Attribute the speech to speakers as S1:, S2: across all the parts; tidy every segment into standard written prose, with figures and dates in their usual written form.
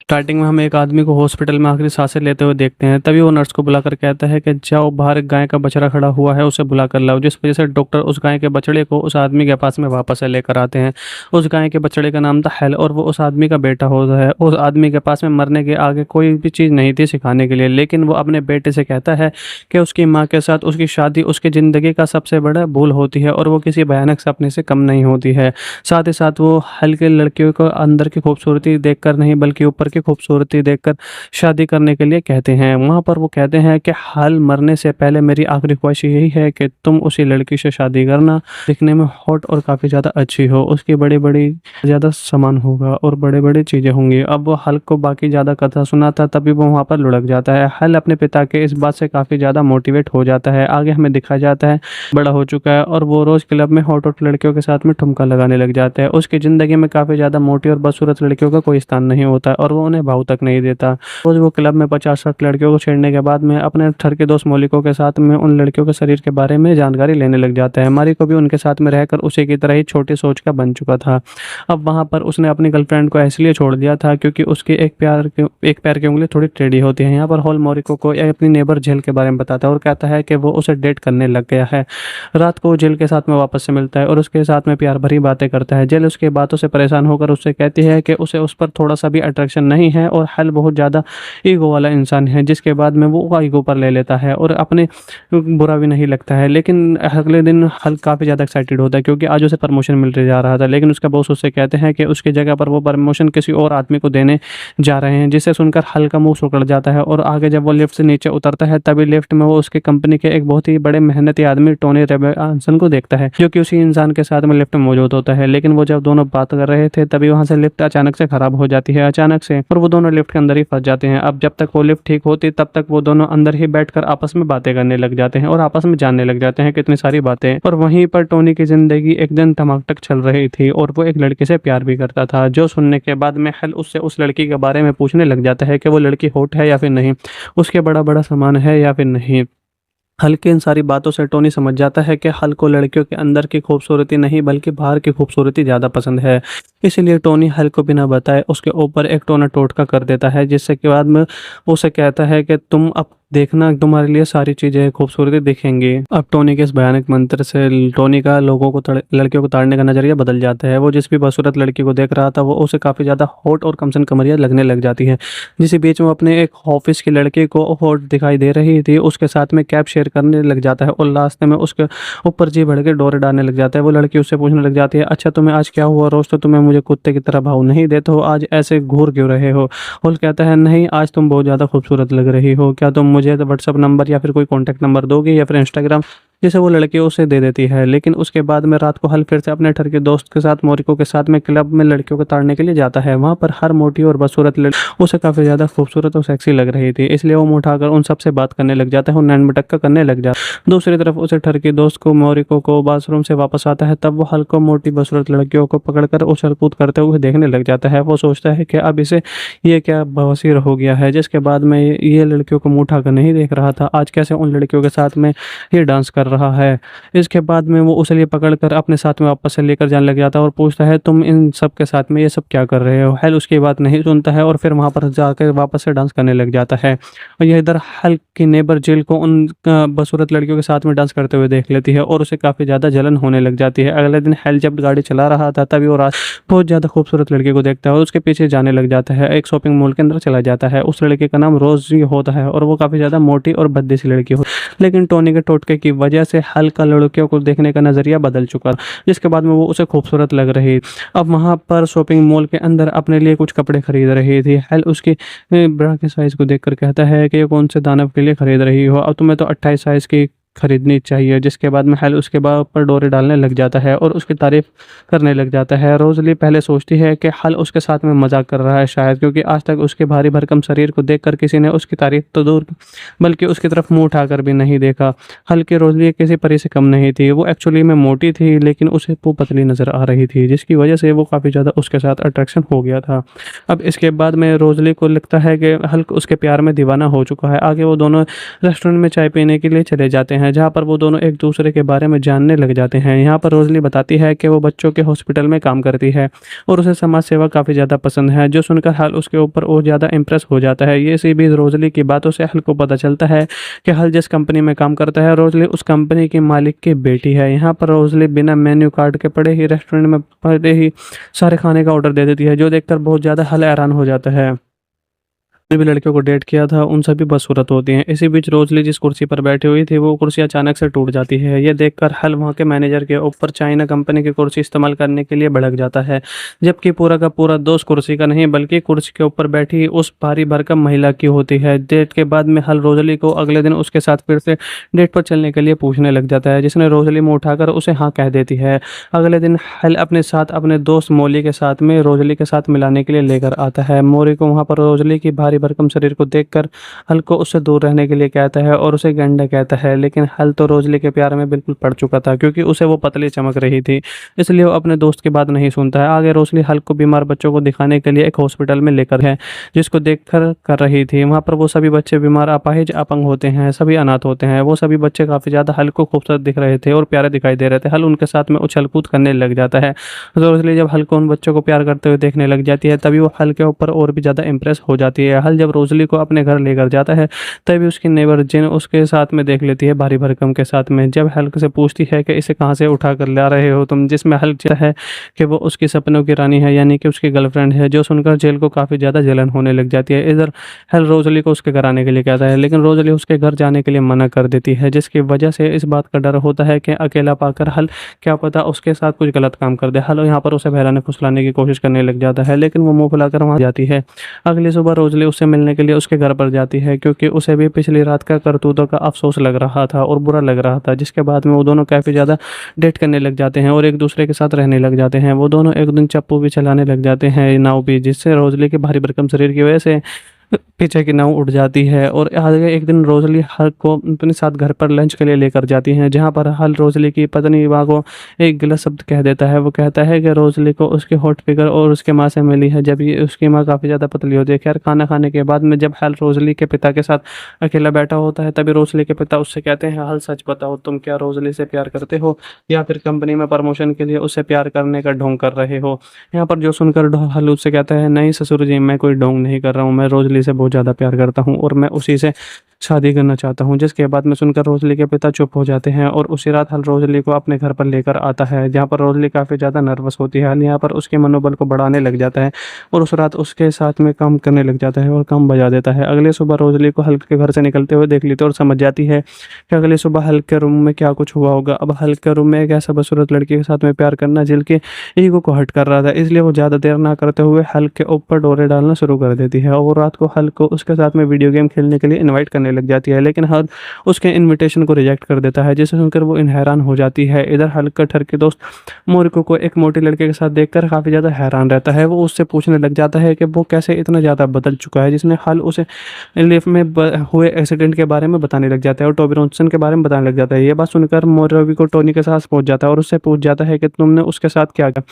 S1: Starting में हम एक आदमी को हॉस्पिटल में आखिरी सांसें लेते हुए देखते हैं। तभी वो नर्स को बुलाकर कहता है कि जाओ बाहर एक गाय का बछड़ा खड़ा हुआ है, उसे बुला कर लाओ। जिस वजह से डॉक्टर उस गाय के बछड़े को उस आदमी के पास में वापस से लेकर आते हैं। उस गाय के बछड़े का नाम था हेल और वो उस आदमी का बेटा होता है। उस आदमी के पास में मरने के आगे कोई भी चीज़ नहीं थी सिखाने के लिए, लेकिन वो अपने बेटे से कहता है कि उसकी माँ के साथ उसकी शादी उसकी ज़िंदगी का सबसे बड़ा भूल होती है और वो किसी भयानक सपने से कम नहीं होती है। साथ ही साथ वो हल्के लड़कियों को अंदर की खूबसूरती देखकर नहीं बल्कि ऊपर की खूबसूरती देखकर शादी करने के लिए कहते हैं। वहाँ पर वो कहते हैं कि हाल मरने से पहले मेरी आखिरी ख्वाहिश यही है कि तुम उसी लड़की से शादी करना, दिखने में हॉट और काफ़ी ज़्यादा अच्छी हो, उसकी बड़ी बड़ी ज़्यादा सामान होगा और बड़े बड़ी चीज़ें होंगी। अब वो हल्क को बाकी ज़्यादा कथा सुनाता तभी वो वहाँ पर लुढ़क जाता है। हल अपने पिता के इस बात से काफ़ी ज़्यादा मोटिवेट हो जाता है। आगे हमें दिखाया जाता है बड़ा हो चुका है और वो रोज़ क्लब में हॉट हॉट लड़कियों के साथ में ठुमका लगाने लग जाता है। उसकी ज़िंदगी में काफ़ी ज़्यादा मोटी और बदसूरत लड़कियों का कोई स्थान नहीं होता और वो उन्हें भाव तक नहीं देता। रोज़ वो क्लब में 50-60 लड़कियों को छेड़ने के बाद में अपने ठर के दोस्त मोलिको के साथ में उन लड़कियों के शरीर के बारे में जानकारी लेने लग जाता है। मारिको भी उनके साथ में रहकर उसी की तरह ही छोटी सोच का बन चुका था। अब वहाँ पर उसने अपनी गर्लफ्रेंड को इसलिए छोड़ दिया था क्योंकि उसकी एक पैर की उंगली थोड़ी टेढ़ी होती है। यहाँ पर हॉल मोरिको को अपनी नेबर जेल के बारे में बताता है और कहता है कि वो उसे डेट करने लग गया है। रात को वो जेल के साथ में वापस से मिलता है और उसके साथ में प्यार भरी बातें करता है। जेल उसकी बातों से परेशान होकर उससे कहती है कि उसे उस पर थोड़ा सा भी अट्रैक्शन नहीं है और हल बहुत ज़्यादा ईगो वाला इंसान है, जिसके बाद में वो ईगो पर ले लेता है और अपने बुरा भी नहीं लगता है। लेकिन अगले दिन हल काफ़ी ज़्यादा एक्साइटेड होता है क्योंकि आज उसे प्रमोशन मिलने जा रहा था, लेकिन उसका बॉस उससे कहते हैं कि उसकी जगह पर वो प्रमोशन किसी और आदमी को देने जा रहे हैं, जिसे सुनकर हल का मुंह सिकुड़ जाता है। और आगे जब वो लिफ्ट से नीचे उतरता है तभी लिफ्ट में वो उसके कंपनी के एक बहुत ही बड़े मेहनती आदमी टोनी रेबेन्सन को देखता है, जो कि उसी इंसान के साथ में लिफ्ट में मौजूद होता है। लेकिन वो जब दोनों बात कर रहे थे तभी वहां से लिफ्ट अचानक से खराब हो जाती है अचानक से और वो दोनों लिफ्ट के अंदर ही फंस जाते हैं। अब जब तक वो लिफ्ट ठीक होती तब तक वो दोनों अंदर ही बैठकर आपस में बातें करने लग जाते हैं और आपस में जानने लग जाते हैं कितनी सारी बातें। और वहीं पर टोनी की जिंदगी एक दिन टमाटक चल रही थी और वो एक लड़के से प्यार भी करता था, जो सुनने के बाद में हल उससे उस लड़की के बारे में पूछने लग जाता है कि वो लड़की हॉट है या फिर नहीं, उसके बड़ा बड़ा सामान है या फिर नहीं। हल की इन सारी बातों से टोनी समझ जाता है कि हल को लड़कियों के अंदर की खूबसूरती नहीं बल्कि बाहर की खूबसूरती ज़्यादा पसंद है। इसीलिए टोनी हल को बिना बताए उसके ऊपर एक टोना टोटका कर देता है, जिससे के बाद में उसे कहता है कि तुम अब देखना, तुम्हारे लिए सारी चीज़ें खूबसूरती दिखेंगी। अब टोनी के इस भयानक मंत्र से टोनी का लोगों को लड़कियों को ताड़ने का नजरिया बदल जाता है। वो जिस भी बदसूरत लड़की को देख रहा था वो उसे काफ़ी ज़्यादा हॉट और कमसन कमरिया लगने लग जाती है। जिस बीच में अपने एक ऑफिस की लड़की को हॉट दिखाई दे रही थी उसके साथ में कैब शेयर करने लग जाता है और लास्ट में उसके ऊपर जी भर के डोरे डालने लग जाता है। वो लड़की उससे पूछने लग जाती है, अच्छा तुम्हें आज क्या हुआ, रोज तो तुम्हें मुझे कुत्ते की तरह भाव नहीं देते हो, आज ऐसे घूर क्यों रहे हो। हॉल कहता है, नहीं आज तुम बहुत ज़्यादा खूबसूरत लग रही हो, क्या तुम मुझे व्हाट्सअप नंबर या फिर कोई कॉन्टैक्ट नंबर दोगे या फिर इंस्टाग्राम, जिसे वो लड़की उसे दे देती है। लेकिन उसके बाद में रात को हल फिर से अपने ठर के दोस्त के साथ मोरिको के साथ में क्लब में लड़कियों को ताड़ने के लिए जाता है। वहाँ पर हर मोटी और बदसूरत लड़की उसे काफ़ी ज़्यादा खूबसूरत और सेक्सी लग रही थी, इसलिए वो मुँह उठाकर उन सबसे बात करने लग जाता है और नैन मटक्का करने लग जाता है। दूसरी तरफ उसे ठर के दोस्त को मोरिको को बाथरूम से वापस आता है, तब वो हल को मोटी बदसूरत लड़कियों को पकड़कर उछल कूद करते हुए देखने लग जाता है। वो सोचता है कि अब इसे ये क्या बवासीर हो गया है, जिसके बाद में ये लड़कियों को मुँह उठाकर नहीं देख रहा था, आज कैसे उन लड़कियों के साथ में ये डांस कर रहा है। इसके बाद में वो उसे लिए पकड़कर अपने साथ में वापस से लेकर जाने लग जाता है और पूछता है, तुम इन सब के साथ में ये सब क्या कर रहे हो। हेल उसकी बात नहीं सुनता है और फिर वहाँ पर जाकर वापस से डांस करने लग जाता है। और यह इधर हेल की नेबर जेल को उन बदसूरत लड़कियों के साथ में डांस करते हुए देख लेती है और उसे काफ़ी ज़्यादा जलन होने लग जाती है। अगले दिन हेल जब गाड़ी चला रहा था तभी वो बहुत ज़्यादा खूबसूरत लड़की को देखता है और उसके पीछे जाने लग जाता है। एक शॉपिंग मॉल के अंदर चला जाता है। उस लड़के का नाम रोजी होता है और वो काफ़ी ज़्यादा मोटी और भद्दी सी लड़की हो, लेकिन टोनी के टोटके की वजह से हल का लड़कियों को देखने का नज़रिया बदल चुका, जिसके बाद में वो उसे खूबसूरत लग रही। अब वहाँ पर शॉपिंग मॉल के अंदर अपने लिए कुछ कपड़े खरीद रही थी। हेल उसकी ब्रा के साइज़ को देखकर कहता है कि ये कौन से दानव के लिए खरीद रही हो, अब तुम्हें तो 28 साइज़ की खरीदनी चाहिए। जिसके बाद में हेल उसके बाद पर डोरे डालने लग जाता है और उसकी तारीफ करने लग जाता है। रोजली पहले सोचती है कि हल उसके साथ में मजाक कर रहा है शायद, क्योंकि आज तक उसके भारी भरकम शरीर को देखकर किसी ने उसकी तारीफ तो दूर बल्कि उसकी तरफ मुंह उठाकर भी नहीं देखा। हल की रोजली किसी परी से कम नहीं थी, वो एक्चुअली में मोटी थी लेकिन उसे वो पतली नज़र आ रही थी, जिसकी वजह से वो काफ़ी ज़्यादा उसके साथ अट्रैक्शन हो गया था। अब इसके बाद में रोजली को लगता है कि हल उसके प्यार में दीवाना हो चुका है। आगे वो दोनों रेस्टोरेंट में चाय पीने के लिए चले जाते हैं, हैं, जहाँ पर वो दोनों एक दूसरे के बारे में जानने लग जाते हैं। यहाँ पर रोज़ली बताती है कि वो बच्चों के हॉस्पिटल में काम करती है और उसे समाज सेवा काफ़ी ज़्यादा पसंद है, जो सुनकर हल उसके ऊपर और ज़्यादा इम्प्रेस हो जाता है। ये सी भी रोज़ली की बातों से हल को पता चलता है कि हल जिस कंपनी में काम करता है, रोज़ली उस कंपनी की मालिक की बेटी है। यहाँ पर रोज़ली बिना मेन्यू कार्ड के पड़े ही रेस्टोरेंट में पड़े ही सारे खाने का ऑर्डर दे देती है, जो देखकर बहुत ज़्यादा हल हैरान हो जाता है। जितने भी लड़कियों को डेट किया था उन सभी बदसूरत होती हैं। इसी बीच रोज़ली जिस कुर्सी पर बैठी हुई थी वो कुर्सी अचानक से टूट जाती है। ये देखकर हल वहाँ के मैनेजर के ऊपर चाइना कंपनी की कुर्सी इस्तेमाल करने के लिए भड़क जाता है, जबकि पूरा का पूरा दोष कुर्सी का नहीं बल्कि कुर्सी के ऊपर बैठी उस भारी भरकम महिला की होती है। डेट के बाद में हल रोज़ली को अगले दिन उसके साथ फिर से डेट पर चलने के लिए पूछने लग जाता है, जिसने रोज़ली मुँह उठाकर उसे हाँ कह देती है। अगले दिन हल अपने साथ अपने दोस्त मोली के साथ में रोज़ली के साथ मिलाने के लिए लेकर आता है। मोरी को वहाँ पर रोज़ली की भारी भरकम शरीर को देखकर हल को उससे दूर रहने के लिए कहता है और उसे गंडा कहता है, लेकिन हल तो रोज़ली के प्यार में बिल्कुल पड़ चुका था, क्योंकि उसे वो पतली चमक रही थी, इसलिए वो अपने दोस्त की बात नहीं सुनता है। आगे रोज़ली हल को बीमार बच्चों को दिखाने के लिए एक हॉस्पिटल में लेकर है, जिसको देखकर कर रही थी। वहाँ पर वो सभी बच्चे बीमार, अपाहिज, अपंग होते हैं, सभी अनाथ होते हैं। वो सभी बच्चे काफ़ी ज़्यादा हल को खूबसूरत दिख रहे थे और प्यारे दिखाई दे रहे थे। हल उनके साथ में उछल कूद करने लग जाता है। रोज़ली जब हल को उन बच्चों को प्यार करते हुए देखने लग जाती है, तभी वो हल के ऊपर और भी ज़्यादा इंप्रेस हो जाती है। हल जब रोज़ली को अपने घर लेकर जाता है, तभी उसकी नेबर जिन उसके साथ में देख लेती है भारी भरकम के साथ में। जब हल्क से पूछती है कि इसे कहाँ से उठा कर ला रहे हो तुम, जिसमें हल्क है कि वो उसकी सपनों की रानी है, यानी कि उसकी गर्लफ्रेंड है, जो सुनकर जेल को काफ़ी ज़्यादा जलन होने लग जाती है। इधर हल रोज़ली को उसके घर आने के लिए कहता है, लेकिन रोज़ली उसके घर जाने के लिए मना कर देती है, जिसकी वजह से इस बात का डर होता है कि अकेला पाकर हल क्या पता उसके साथ कुछ गलत काम कर दे। हल यहाँ पर उसे बहलाने फुसलाने की कोशिश करने लग जाता है, लेकिन वो मुंह फुलाकर वहाँ जाती है। अगली सुबह रोज़ली उससे मिलने के लिए उसके घर पर जाती है, क्योंकि उसे भी पिछली रात का करतूतों का अफसोस लग रहा था और बुरा लग रहा था, जिसके बाद में वो दोनों काफ़ी ज़्यादा डेट करने लग जाते हैं और एक दूसरे के साथ रहने लग जाते हैं। वो दोनों एक दिन चप्पू भी चलाने लग जाते हैं, नाव भी, जिससे रोज़ली के भारी भरकम शरीर की वजह से पीछे की नाव उड़ जाती है। और आगे एक दिन रोज़ली हल को अपने साथ घर पर लंच के लिए लेकर जाती हैं, जहाँ पर हल रोज़ली की पत्नी माँ को एक गलत शब्द कह देता है। वो कहता है कि रोज़ली को उसके हॉट फिगर और उसके माँ से मिली है, जब ये उसकी माँ काफ़ी ज़्यादा पतली होती है। खैर, खाना खाने के बाद में जब हल रोज़ली के पिता के साथ अकेला बैठा होता है, तभी रोज़ली के पिता उससे कहते हैं, हल सच बताओ, तुम क्या रोज़ली से प्यार करते हो या फिर कंपनी में प्रमोशन के लिए उससे प्यार करने का ढोंग कर रहे हो। यहाँ पर जो सुनकर हल उससे कहता है, नहीं ससुर जी, मैं कोई ढोंग नहीं कर रहा हूँ, मैं रोज़ली से बहुत ज़्यादा प्यार करता हूँ और मैं उसी से शादी करना चाहता हूँ। जिसके बाद में सुनकर रोज़ली के पिता चुप हो जाते हैं और उसी रात हल रोज़ली को अपने घर पर लेकर आता है, जहाँ पर रोज़ली काफ़ी ज़्यादा नर्वस होती है। हल यहाँ पर उसके मनोबल को बढ़ाने लग जाता है और उस रात उसके साथ में काम करने लग जाता है और काम बजा देता है। अगले सुबह रोज़ली को हल के घर से निकलते हुए देख लेती है और समझ जाती है कि अगले सुबह हल के रूम में क्या कुछ हुआ होगा। अब हल के रूम में एक ऐसा बदसूरत लड़की के साथ में प्यार करना जिल के ईगो को हर्ट कर रहा था, इसलिए वो ज़्यादा देर ना करते हुए हल के ऊपर डोरे डालना शुरू कर देती है और रात को हल को उसके साथ में वीडियो गेम खेलने के लिए इनवाइट करने लग जाती है, लेकिन हल उसके इनविटेशन को रिजेक्ट कर देता है, जिसे सुनकर वो हैरान हो जाती है। इधर हल का ठर के दोस्त मोरिको को एक मोटे लड़के के साथ देखकर काफ़ी ज़्यादा हैरान रहता है। वो उससे पूछने लग जाता है कि वो कैसे इतना ज़्यादा बदल चुका है, जिसने हल उसे लिफ्ट में हुए एक्सीडेंट के बारे में बताने लग जाता है और टोबी रॉनसन के बारे में बताने लग जाता है। ये बात सुनकर मोरिको टोनी के साथ पहुंच जाता है और उससे पूछ जाता है कि तुमने उसके साथ क्या किया,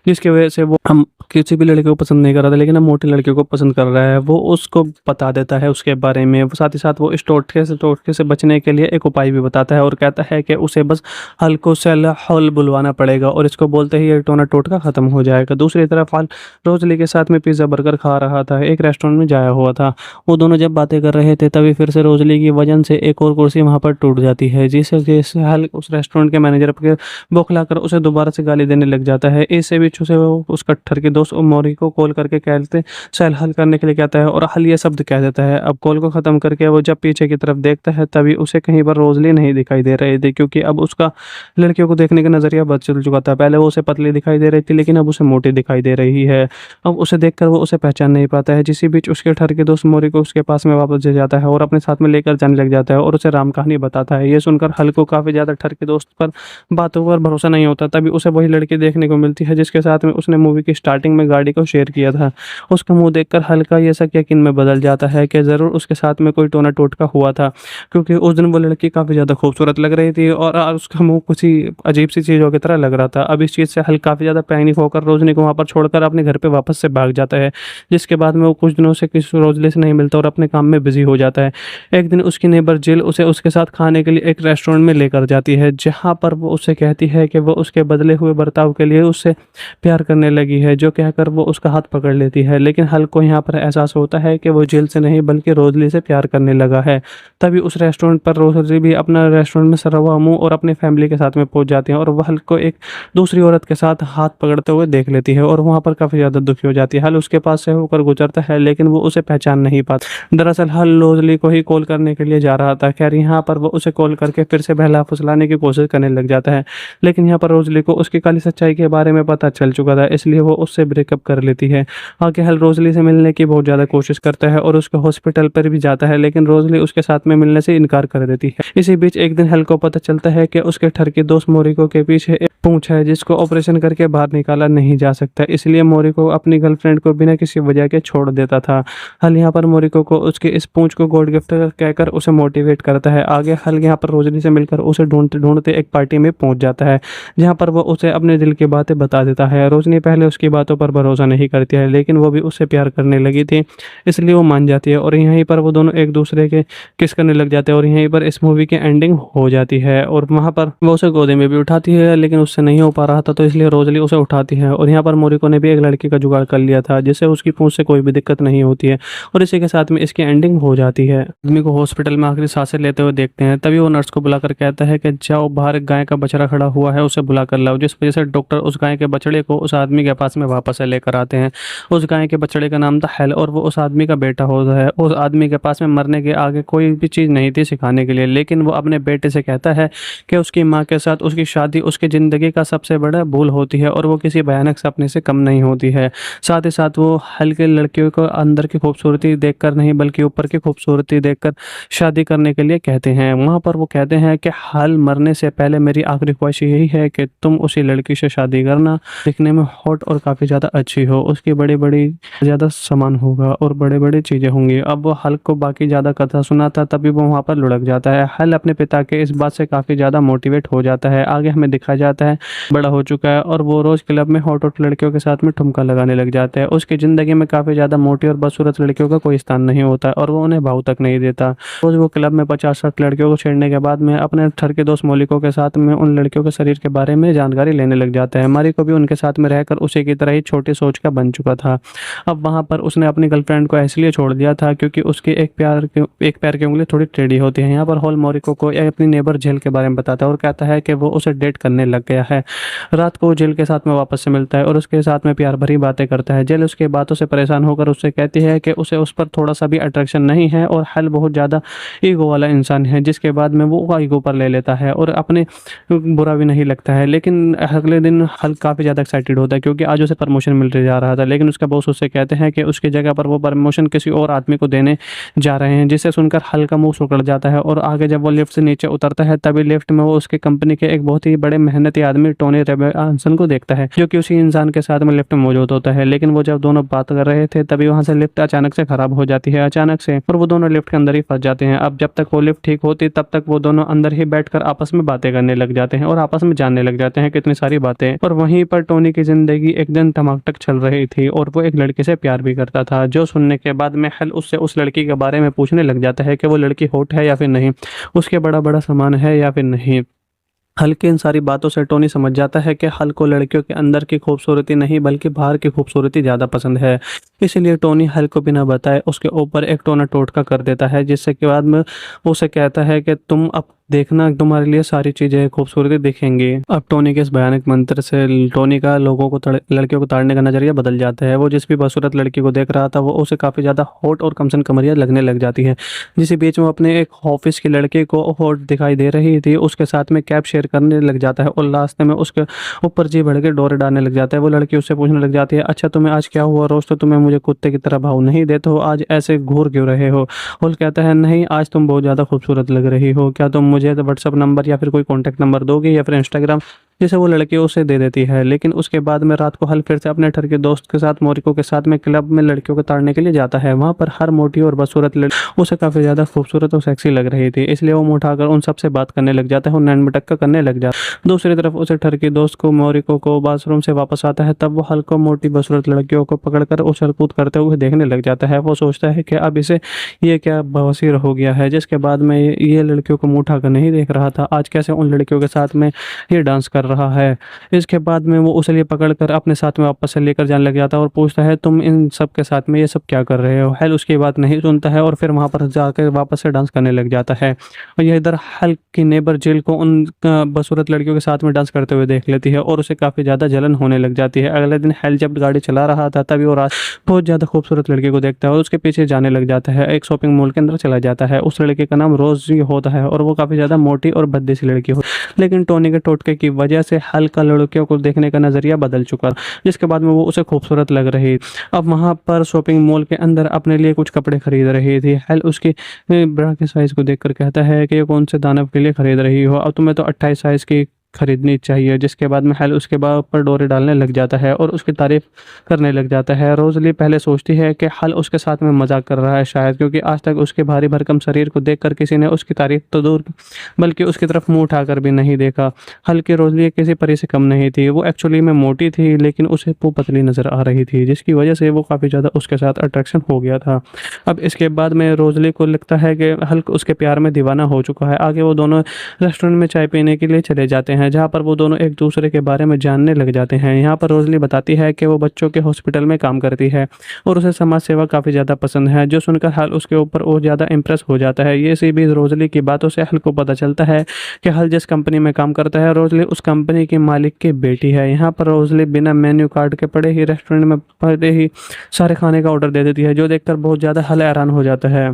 S1: जिसकी वजह से वो हम किसी भी लड़के को पसंद नहीं कर रहा था, लेकिन अब मोटे लड़के को पसंद कर रहा है। वो उसको बता देता है उसके बारे में। वो साथ ही साथ वो इस टोटके से बचने के लिए एक उपाय भी बताता है और कहता है कि उसे बस हल को सेल हॉल बुलवाना पड़ेगा और इसको बोलते ही ये टोटका ख़त्म हो जाएगा। दूसरी तरफ हल रोज़ली के साथ में पिज़्ज़ा बर्गर खा रहा था, एक रेस्टोरेंट में जाया हुआ था। वो दोनों जब बातें कर रहे थे, तभी फिर से रोज़ली की वजन से एक और कुर्सी वहाँ पर टूट जाती है, जिससे हल उस रेस्टोरेंट के मैनेजर पर बौखलाकर उसे दोबारा से गाली देने लग जाता है। इससे भी उसे उस कट्टर के दोस्त मोरी को कॉल करके कहते सेल हल करने के लिए कहता है और हल ये शब्द कह देता है। अब कॉल को ख़त्म करके वो जब पीछे की तरफ देखता है, तभी उसे कहीं पर रोज़ली नहीं दिखाई दे रही थी, क्योंकि अब उसका लड़कियों को देखने का नज़रिया बदल चुका था। पहले वो उसे पतली दिखाई दे रही थी, लेकिन अब उसे मोटी दिखाई दे रही है। अब उसे देखकर वो उसे पहचान नहीं पाता है। जिसी बीच उसके ठर के दोस्त मोरी को उसके पास में वापस ले जाता है और अपने साथ में लेकर जाने लग जाता है और उसे राम कहानी बताता है। ये सुनकर हल को काफ़ी ज़्यादा ठर के दोस्त पर बातों पर भरोसा नहीं होता। तभी उसे वही लड़की देखने को मिलती है जिसके साथ में उसने मूवी की स्टार्टिंग में गाड़ी को शेयर किया था। उसका मुँह देखकर हल्का ये शक यकीन में बदल जाता है कि ज़रूर उसके साथ में कोई टोना टोटका हुआ था, क्योंकि उस दिन वो लड़की काफ़ी ज़्यादा खूबसूरत लग रही थी और उसका मुँह कुछ ही अजीब-सी चीज़ों की तरह लग रहा था। अब इस चीज़ से हल काफ़ी ज़्यादा पैनिक होकर रोज़नी को वहाँ पर छोड़कर अपने घर पे वापस से भाग जाता है, जिसके बाद में वो कुछ दिनों से किसी रोज़ली से नहीं मिलता और अपने काम में बिज़ी हो जाता है। एक दिन उसकी नेबर जिल उसे उसके साथ खाने के लिए एक रेस्टोरेंट में लेकर जाती है, जहाँ पर वो उससे कहती है कि वो उसके बदले हुए बर्ताव के लिए उससे प्यार करने लगी है, जो कहकर वो उसका हाथ पकड़ लेती है। लेकिन हल को यहाँ पर एहसास होता है कि वो जिल से नहीं बल्कि रोज़ली से प्यार करने लगा है। तभी उस रेस्टोरेंट पर रोज़ली भी अपना रेस्टोरेंट में सरा हुआ मुँह और अपनी फैमिली के साथ में पहुँच जाती है और वह हल को एक दूसरी औरत के साथ हाथ पकड़ते हुए देख लेती है और वहाँ पर काफ़ी ज़्यादा दुखी हो जाती है। हल उसके पास से होकर गुजरता है, लेकिन वो उसे पहचान नहीं पाता। दरअसल हल रोज़ली को ही कॉल करने के लिए जा रहा था। खैर यहाँ पर वो उसे कॉल करके फिर से बहला-फुसलाने की कोशिश करने लग जाता है, लेकिन यहाँ पर रोज़ली को उसकी काली सच्चाई के बारे में पता चल चुका था, इसलिए वो उससे ब्रेकअप कर लेती है। आगे हल रोज़ली से मिलने की बहुत ज़्यादा कोशिश करता है और उसके हॉस्पिटल पर भी जाता है, लेकिन रोज़ली उसके साथ में मिलने से इनकार कर देती है। इसी बीच एक दिन हल को पता चलता है कि उसके ठरकी दोस्त मोरिको के पीछे एक पूंछ है, जिसको ऑपरेशन करके बाहर निकाला नहीं जा सकता, इसलिए मोरिको अपनी गर्लफ्रेंड को बिना किसी वजह के छोड़ देता था। हल यहाँ पर मोरिको को उसके इस पूंछ को गॉड गिफ्ट कहकर उसे मोटिवेट करता है। आगे हल यहाँ पर रोज़ली से मिलकर उसे ढूंढते ढूंढते एक पार्टी में पहुंच जाता है, जहाँ पर वो उसे अपने दिल की बातें बता देता है। रोशनी पहले उसकी बातों पर भरोसा नहीं करती है, लेकिन वो भी उससे प्यार करने लगी थी, इसलिए वो मान जाती है और यहीं पर वो दोनों एक दूसरे के किस करने लग जाते हैं और यहीं पर इस मूवी की एंडिंग हो जाती है। और वहाँ पर वो उसे गोदी में भी उठाती है, लेकिन उससे नहीं हो पा रहा था, तो इसलिए रोज़ली उसे उठाती है और यहाँ पर मोरिको ने भी एक लड़की का जुगाड़ कर लिया था, जिससे उसकी पूंछ से कोई भी दिक्कत नहीं होती है और इसी के साथ में इसकी एंडिंग हो जाती है। आदमी को हॉस्पिटल में आखिरी सांसें लेते हुए देखते हैं, तभी वो नर्स को बुलाकर कहता है कि जाओ बाहर एक गाय का बछड़ा खड़ा हुआ है, उसे बुला कर लाओ। जिस वजह से डॉक्टर उस गाय के बछड़े को उस आदमी के पास में वापस से लेकर आते हैं। उस गाय के बछड़े का नाम था हेल और वो उस आदमी का बेटा होता है। उस आदमी के पास में मरने के आगे कोई भी चीज़ नहीं थी सिखाने के लिए, लेकिन वो अपने बेटे से कहता है कि उसकी माँ के साथ उसकी शादी उसकी ज़िंदगी का सबसे बड़ा भूल होती है और वो किसी भयानक सपने से कम नहीं होती है। साथ ही साथ वो हल्के लड़कियों को अंदर की खूबसूरती देखकर नहीं बल्कि ऊपर की खूबसूरती देखकर शादी करने के लिए कहते हैं। वहाँ पर वो कहते हैं कि हाल मरने से पहले मेरी आखिरी ख्वाहिश यही है कि तुम उसी लड़की से शादी करना, दिखने में हॉट और काफ़ी ज़्यादा अच्छी हो, उसकी बड़ी बड़ी ज़्यादा सामान होगा और बड़े बड़ी चीज़ें होंगी। अब वो हल को बाकी ज़्यादा कथा सुनाता, तभी वो वहाँ पर लुढ़क जाता है। हल अपने पिता के इस बात से काफ़ी ज़्यादा मोटिवेट हो जाता है। आगे हमें दिखाया जाता है बड़ा हो चुका है और वो रोज़ क्लब में हॉट हॉट लड़कियों के साथ में ठुमका लगाने लग जाता है। उसकी ज़िंदगी में काफ़ी ज़्यादा मोटी और बदसूरत लड़कियों का कोई स्थान नहीं होता और वो उन्हें भाव तक नहीं देता। रोज़ वो क्लब में 50-60 लड़कियों को छेड़ने के बाद में अपने ठर के दोस्त मोलिको के साथ में उन लड़कियों के शरीर के बारे में जानकारी लेने लग जाता है। मारिको भी उनके साथ में रहकर उसी की तरह ही छोटी सोच का बन चुका था। अब वहाँ पर उसने अपनी गर्लफ्रेंड को इसलिए छोड़ दिया था क्योंकि उसकी एक पैर की उंगली थोड़ी टेढ़ी होती है। यहाँ पर हॉल मोरिको को अपनी नेबर जेल के बारे में बताता है और कहता है कि वो उसे डेट करने लग गया है। रात को वो जेल के साथ में वापस से मिलता है और उसके साथ में प्यार भरी बातें करता है। जेल उसकी बातों से परेशान होकर उससे कहती है कि उसे उस पर थोड़ा सा भी अट्रैक्शन नहीं है और हल बहुत ज़्यादा ईगो वाला इंसान है, जिसके बाद में वो ईगो पर ले लेता है और अपने बुरा भी नहीं लगता है। लेकिन अगले दिन हल काफ़ी ज़्यादा एक्साइटेड होता है क्योंकि आज उसे प्रमोशन मिल जा रहा था, लेकिन उसका बॉस उससे कहते हैं कि उसकी जगह पर वो प्रमोशन किसी और आदमी को देने जा रहे हैं, जिससे सुनकर हल का मुंह सिकुड़ जाता है। और आगे जब वो लिफ्ट से नीचे उतरता है, तभी लिफ्ट में वो उसके कंपनी के एक बहुत ही बड़े मेहनती आदमी टोनी रॉबिन्सन को देखता है, जो कि उसी इंसान के साथ में लिफ्ट में मौजूद होता है। लेकिन वो जब दोनों बात कर रहे थे, तभी वहाँ से लिफ्ट अचानक से खराब हो जाती है अचानक से और वो दोनों लिफ्ट के अंदर ही फंस जाते हैं। अब जब तक वो लिफ्ट ठीक होती तब तक वो दोनों अंदर ही बैठकर आपस में बातें करने लग जाते हैं और आपस में जानने लग जाते हैं कितनी सारी बातें। और वहीं पर टोनी की जिंदगी एक दिन टमाटक चल रही थी और वो एक लड़के से प्यार भी करता था, जो सुनने के बाद में हल उससे उस लड़की के बारे में पूछने लग जाता है कि वो लड़की हॉट है या फिर नहीं, उसके बड़ा बड़ा सामान है या फिर नहीं। हल की इन सारी बातों से टोनी समझ जाता है कि हल को लड़कियों के अंदर की खूबसूरती नहीं बल्कि बाहर की खूबसूरती ज़्यादा पसंद है। इसीलिए टोनी हल को बिना बताए उसके ऊपर एक टोना टोटका कर देता है, जिससे के बाद में वो उसे कहता है कि तुम अब देखना, तुम्हारे लिए सारी चीज़ें खूबसूरती दिखेंगी। अब टोनी के इस भयानक मंत्र से टोनी का लोगों को लड़कियों को ताड़ने का नजरिया बदल जाता है। वो जिस भी बदसूरत लड़की को देख रहा था वो उसे काफ़ी ज़्यादा हॉट और कमसन कमरिया लगने लग जाती है। जिस बीच में अपने एक ऑफिस की लड़की को हॉट दिखाई दे रही थी, उसके साथ में कैब शेयर करने लग जाता है और लास्ट में उसके ऊपर जी भर के डोरे डालने लग जाता है। वो लड़की उससे पूछने लग जाती है, अच्छा तुम्हें आज क्या हुआ, रोज तो तुम्हें मुझे कुत्ते की तरह भाव नहीं देते हो, आज ऐसे घूर क्यों रहे हो। हॉल कहता है, नहीं आज तुम बहुत ज़्यादा खूबसूरत लग रही हो, क्या तुम मुझे व्हाट्सअप नंबर या फिर कोई कॉन्टैक्ट नंबर दोगे या फिर इंस्टाग्राम जिसे वो लड़की उसे दे देती है। लेकिन उसके बाद में रात को हल फिर से अपने ठर के दोस्त के साथ मोरिको के साथ में क्लब में लड़कियों को ताड़ने के लिए जाता है। वहाँ पर हर मोटी और बदसूरत लड़की उसे काफ़ी ज़्यादा खूबसूरत और सेक्सी लग रही थी, इसलिए वो मुँह उठाकर उन सबसे बात करने लग जाता है और नैन मटक्का करने लग जाता है। दूसरी तरफ उसे ठर की दोस्त को मोरिको को बाथरूम से वापस आता है, तब वो हल्को मोटी बदसूरत लड़कियों को पकड़कर उछल कूद करते हुए देखने लग जाता है। वो सोचता है कि अब इसे ये क्या बवासीर हो गया है, जिसके बाद में ये लड़कियों को मुँह उठाकर नहीं देख रहा था, आज कैसे उन लड़कियों के साथ में ये डांस कर रहा है। इसके बाद में वो उसे लिए पकड़कर अपने साथ में वापस से लेकर जाने लग जाता है और पूछता है तुम इन सब के साथ में ये सब क्या कर रहे हो। हेल उसकी बात नहीं सुनता है और फिर वहाँ पर जाकर वापस से डांस करने लग जाता है। और यह इधर हल की नेबर जेल को उन बदसूरत लड़कियों के साथ में डांस करते हुए देख लेती है और उसे काफ़ी ज़्यादा जलन होने लग जाती है। अगले दिन हेल जब गाड़ी चला रहा था तभी वो बहुत ज़्यादा खूबसूरत लड़की को देखता है और उसके पीछे जाने लग जाता है। एक शॉपिंग मॉल के अंदर चला जाता है। उस लड़के का नाम रोजी होता है और वो काफ़ी ज़्यादा मोटी और भद्दी सी लड़की होती है, लेकिन टोनी के टोटके की वजह से हल का लड़कियों को देखने का नज़रिया बदल चुका, जिसके बाद में वो उसे खूबसूरत लग रही। अब वहाँ पर शॉपिंग मॉल के अंदर अपने लिए कुछ कपड़े खरीद रही थी। हल उसकी ब्रा के साइज़ को देखकर कहता है कि ये कौन से दानव के लिए खरीद रही हो, अब तुम्हें तो 28 साइज़ की खरीदनी चाहिए। जिसके बाद में हल उसके बाद पर डोरे डालने लग जाता है और उसकी तारीफ करने लग जाता है। रोजली पहले सोचती है कि हल उसके साथ में मजाक कर रहा है शायद, क्योंकि आज तक उसके भारी भरकम शरीर को देखकर किसी ने उसकी तारीफ तो दूर बल्कि उसकी तरफ मुंह उठाकर भी नहीं देखा। हल की रोजली किसी परी से कम नहीं थी, वो एक्चुअली में मोटी थी लेकिन उसे वो पतली नजर आ रही थी, जिसकी वजह से वो काफ़ी ज़्यादा उसके साथ अट्रैक्शन हो गया था। अब इसके बाद में रोजली को लगता है कि हल्क उसके प्यार में दीवाना हो चुका है। आगे वो दोनों रेस्टोरेंट में चाय पीने के लिए चले जाते हैं, जहाँ पर वो दोनों एक दूसरे के बारे में जानने लग जाते हैं। यहाँ पर रोजली बताती है कि वो बच्चों के हॉस्पिटल में काम करती है और उसे समाज सेवा काफ़ी ज़्यादा पसंद है, जो सुनकर हल उसके ऊपर और ज़्यादा इम्प्रेस हो जाता है। ये सी भी रोजली की बातों से हल को पता चलता है कि हल जिस कंपनी में काम करता है रोजली उस कंपनी की मालिक की बेटी है। यहाँ पर रोजली बिना मेन्यू कार्ड के पड़े ही रेस्टोरेंट में पड़े ही सारे खाने का ऑर्डर दे देती है, जो देखकर बहुत ज़्यादा हल हैरान हो जाता है।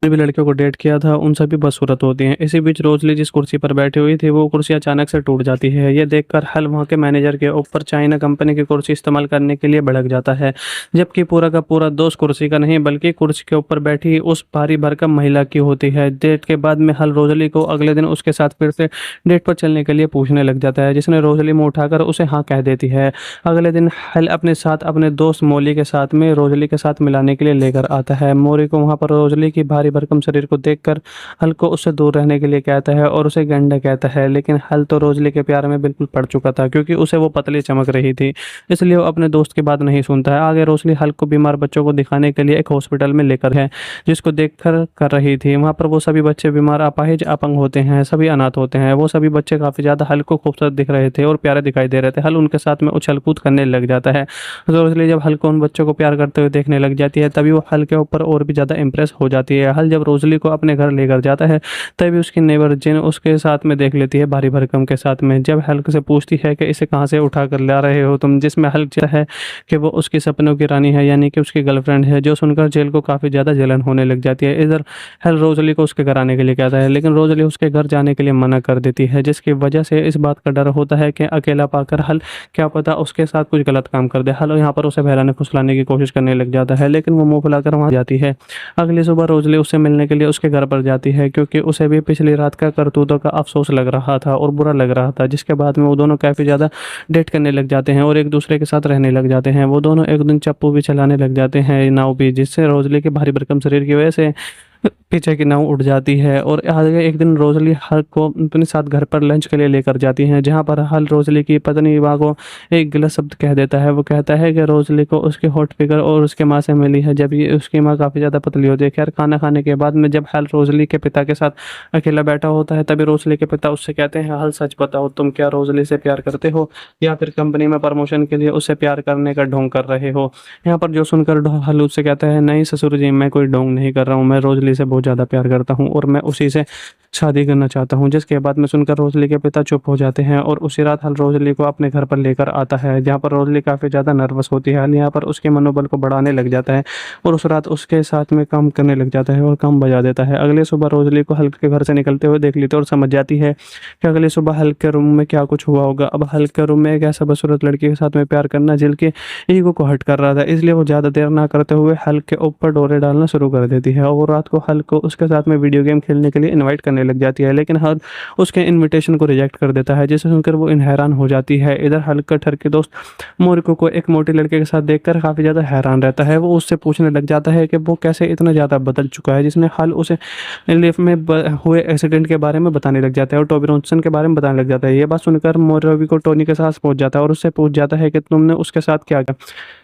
S1: जितने भी लड़कियों को डेट किया था उन सभी बदसूरत होती हैं। इसी बीच रोजली जिस कुर्सी पर बैठी हुई थी वो कुर्सी अचानक से टूट जाती है। ये देखकर हल वहाँ के मैनेजर के ऊपर चाइना कंपनी की कुर्सी इस्तेमाल करने के लिए भड़क जाता है, जबकि पूरा का पूरा दोष कुर्सी का नहीं बल्कि कुर्सी के ऊपर बैठी उस भारी भरकम महिला की होती है। डेट के बाद में हल रोजली को अगले दिन उसके साथ फिर से डेट पर चलने के लिए पूछने लग जाता है, जिसने रोजली मुँह उठाकर उसे हाँ कह देती है। अगले दिन हल अपने साथ अपने दोस्त मोली के साथ में रोजली के साथ मिलाने के लिए लेकर आता है। मोरी को वहाँ पर रोजली की भारी भरकम शरीर को देखकर हल को उससे दूर रहने के लिए कहता है और उसे गंडा कहता है, लेकिन हल तो रोजली के प्यार में बिल्कुल पड़ चुका था, क्योंकि उसे वो पतली चमक रही थी, इसलिए वो अपने दोस्त की बात नहीं सुनता है। आगे रोजली हल को बीमार बच्चों को दिखाने के लिए एक हॉस्पिटल में लेकर है, जिसको देखकर कर रही थी। वहाँ पर वो सभी बच्चे बीमार, अपाहिज, अपंग होते हैं, सभी अनाथ होते हैं। वो सभी बच्चे काफ़ी ज़्यादा हल को खूबसूरत दिख रहे थे और प्यारे दिखाई दे रहे थे। हल उनके साथ में उछल कूद करने लग जाता है। रोजली जब हल को उन बच्चों को प्यार करते हुए देखने लग जाती है तभी वो हल के ऊपर और भी ज़्यादा इंप्रेस हो जाती है। हल जब रोजली को अपने घर लेकर जाता है तभी उसकी नेबर जिन उसके साथ में देख लेती है भारी भरकम के साथ में। जब हल्क से पूछती है कि इसे कहाँ से उठा कर ला रहे हो तुम, जिसमें हल्क है कि वो उसकी सपनों की रानी है, यानी कि उसकी गर्लफ्रेंड है, जो सुनकर जेल को काफ़ी ज़्यादा जलन होने लग जाती है। इधर हल रोजली को उसके घर आने के लिए कहता है, लेकिन रोजली उसके घर जाने के लिए मना कर देती है, जिसकी वजह से इस बात का डर होता है कि अकेला पाकर हल क्या पता उसके साथ कुछ गलत काम कर दे। हल यहाँ पर उसे बहलाने फुसलाने की कोशिश करने लग जाता है, लेकिन वो मुंह फुलाकर वहाँ जाती है। अगली सुबह रोजली उससे मिलने के लिए उसके घर पर जाती है, क्योंकि उसे भी पिछली रात का करतूतों का अफसोस लग रहा था और बुरा लग रहा था। जिसके बाद में वो दोनों काफ़ी ज़्यादा डेट करने लग जाते हैं और एक दूसरे के साथ रहने लग जाते हैं। वो दोनों एक दिन चप्पू भी चलाने लग जाते हैं, नाव भी, जिससे रोजली के भारी भरकम शरीर की वजह से पीछे की नाव उड़ जाती है। और आगे एक दिन रोजली हल को अपने साथ घर पर लंच के लिए लेकर जाती हैं, जहां पर हल रोजली की पत्नी माँ को एक गलत शब्द कह देता है। वो कहता है कि रोजली को उसके हॉट फिगर और उसके माँ से मिली है, जब ये उसकी माँ काफ़ी ज़्यादा पतली होती है। खैर खाना खाने के बाद में जब हल रोजली के पिता के साथ अकेला बैठा होता है तभी रोजली के पिता उससे कहते हैं, हल सच बताओ तुम क्या रोजली से प्यार करते हो या फिर कंपनी में प्रमोशन के लिए उससे प्यार करने का ढोंग कर रहे हो। यहाँ पर जो सुनकर हल उससे कहता है, नहीं ससुर जी, मैं कोई ढोंग नहीं कर रहा हूँ, मैं रोजली से बहुत ज़्यादा प्यार करता हूँ और मैं उसी से शादी करना चाहता हूँ। जिसके बाद में सुनकर रोजली के पिता चुप हो जाते हैं और उसी रात हल रोजली को अपने घर पर लेकर आता है, जहाँ पर रोजली काफ़ी ज़्यादा नर्वस होती है। हल यहाँ पर उसके मनोबल को बढ़ाने लग जाता है और उस रात उसके साथ में काम करने लग जाता है और काम बजा देता है। अगले सुबह रोजली को हल के घर से निकलते हुए देख लेते और समझ जाती है कि अगले सुबह हल के रूम में क्या कुछ हुआ होगा। अब हल के रूम में एक ऐसा बदसूरत लड़की के साथ में प्यार करना जिल के ईगो को हट कर रहा था, इसलिए वो ज़्यादा देर ना करते हुए हल के ऊपर डोरे डालना शुरू कर देती है और वो रात को हल को उसके साथ में वीडियो गेम खेलने के लिए इन्वाइट करने करने लग जाती है, लेकिन हल उसके इनविटेशन को रिजेक्ट कर देता है, जिसे सुनकर वो हैरान हो जाती है। इधर हल का ठर के दोस्त मोरिको को एक मोटे लड़के के साथ देखकर काफ़ी ज़्यादा हैरान रहता है। वो उससे पूछने लग जाता है कि वो कैसे इतना ज़्यादा बदल चुका है, जिसने हल उसे लिफ्ट में हुए एक्सीडेंट के बारे में बताने लग जाता है और टोबी रॉनसन के बारे में बताने लग जाता है। ये बात सुनकर मोरिको टोनी के साथ पहुंच जाता है और उससे पूछ जाता है कि तुमने उसके साथ क्या किया,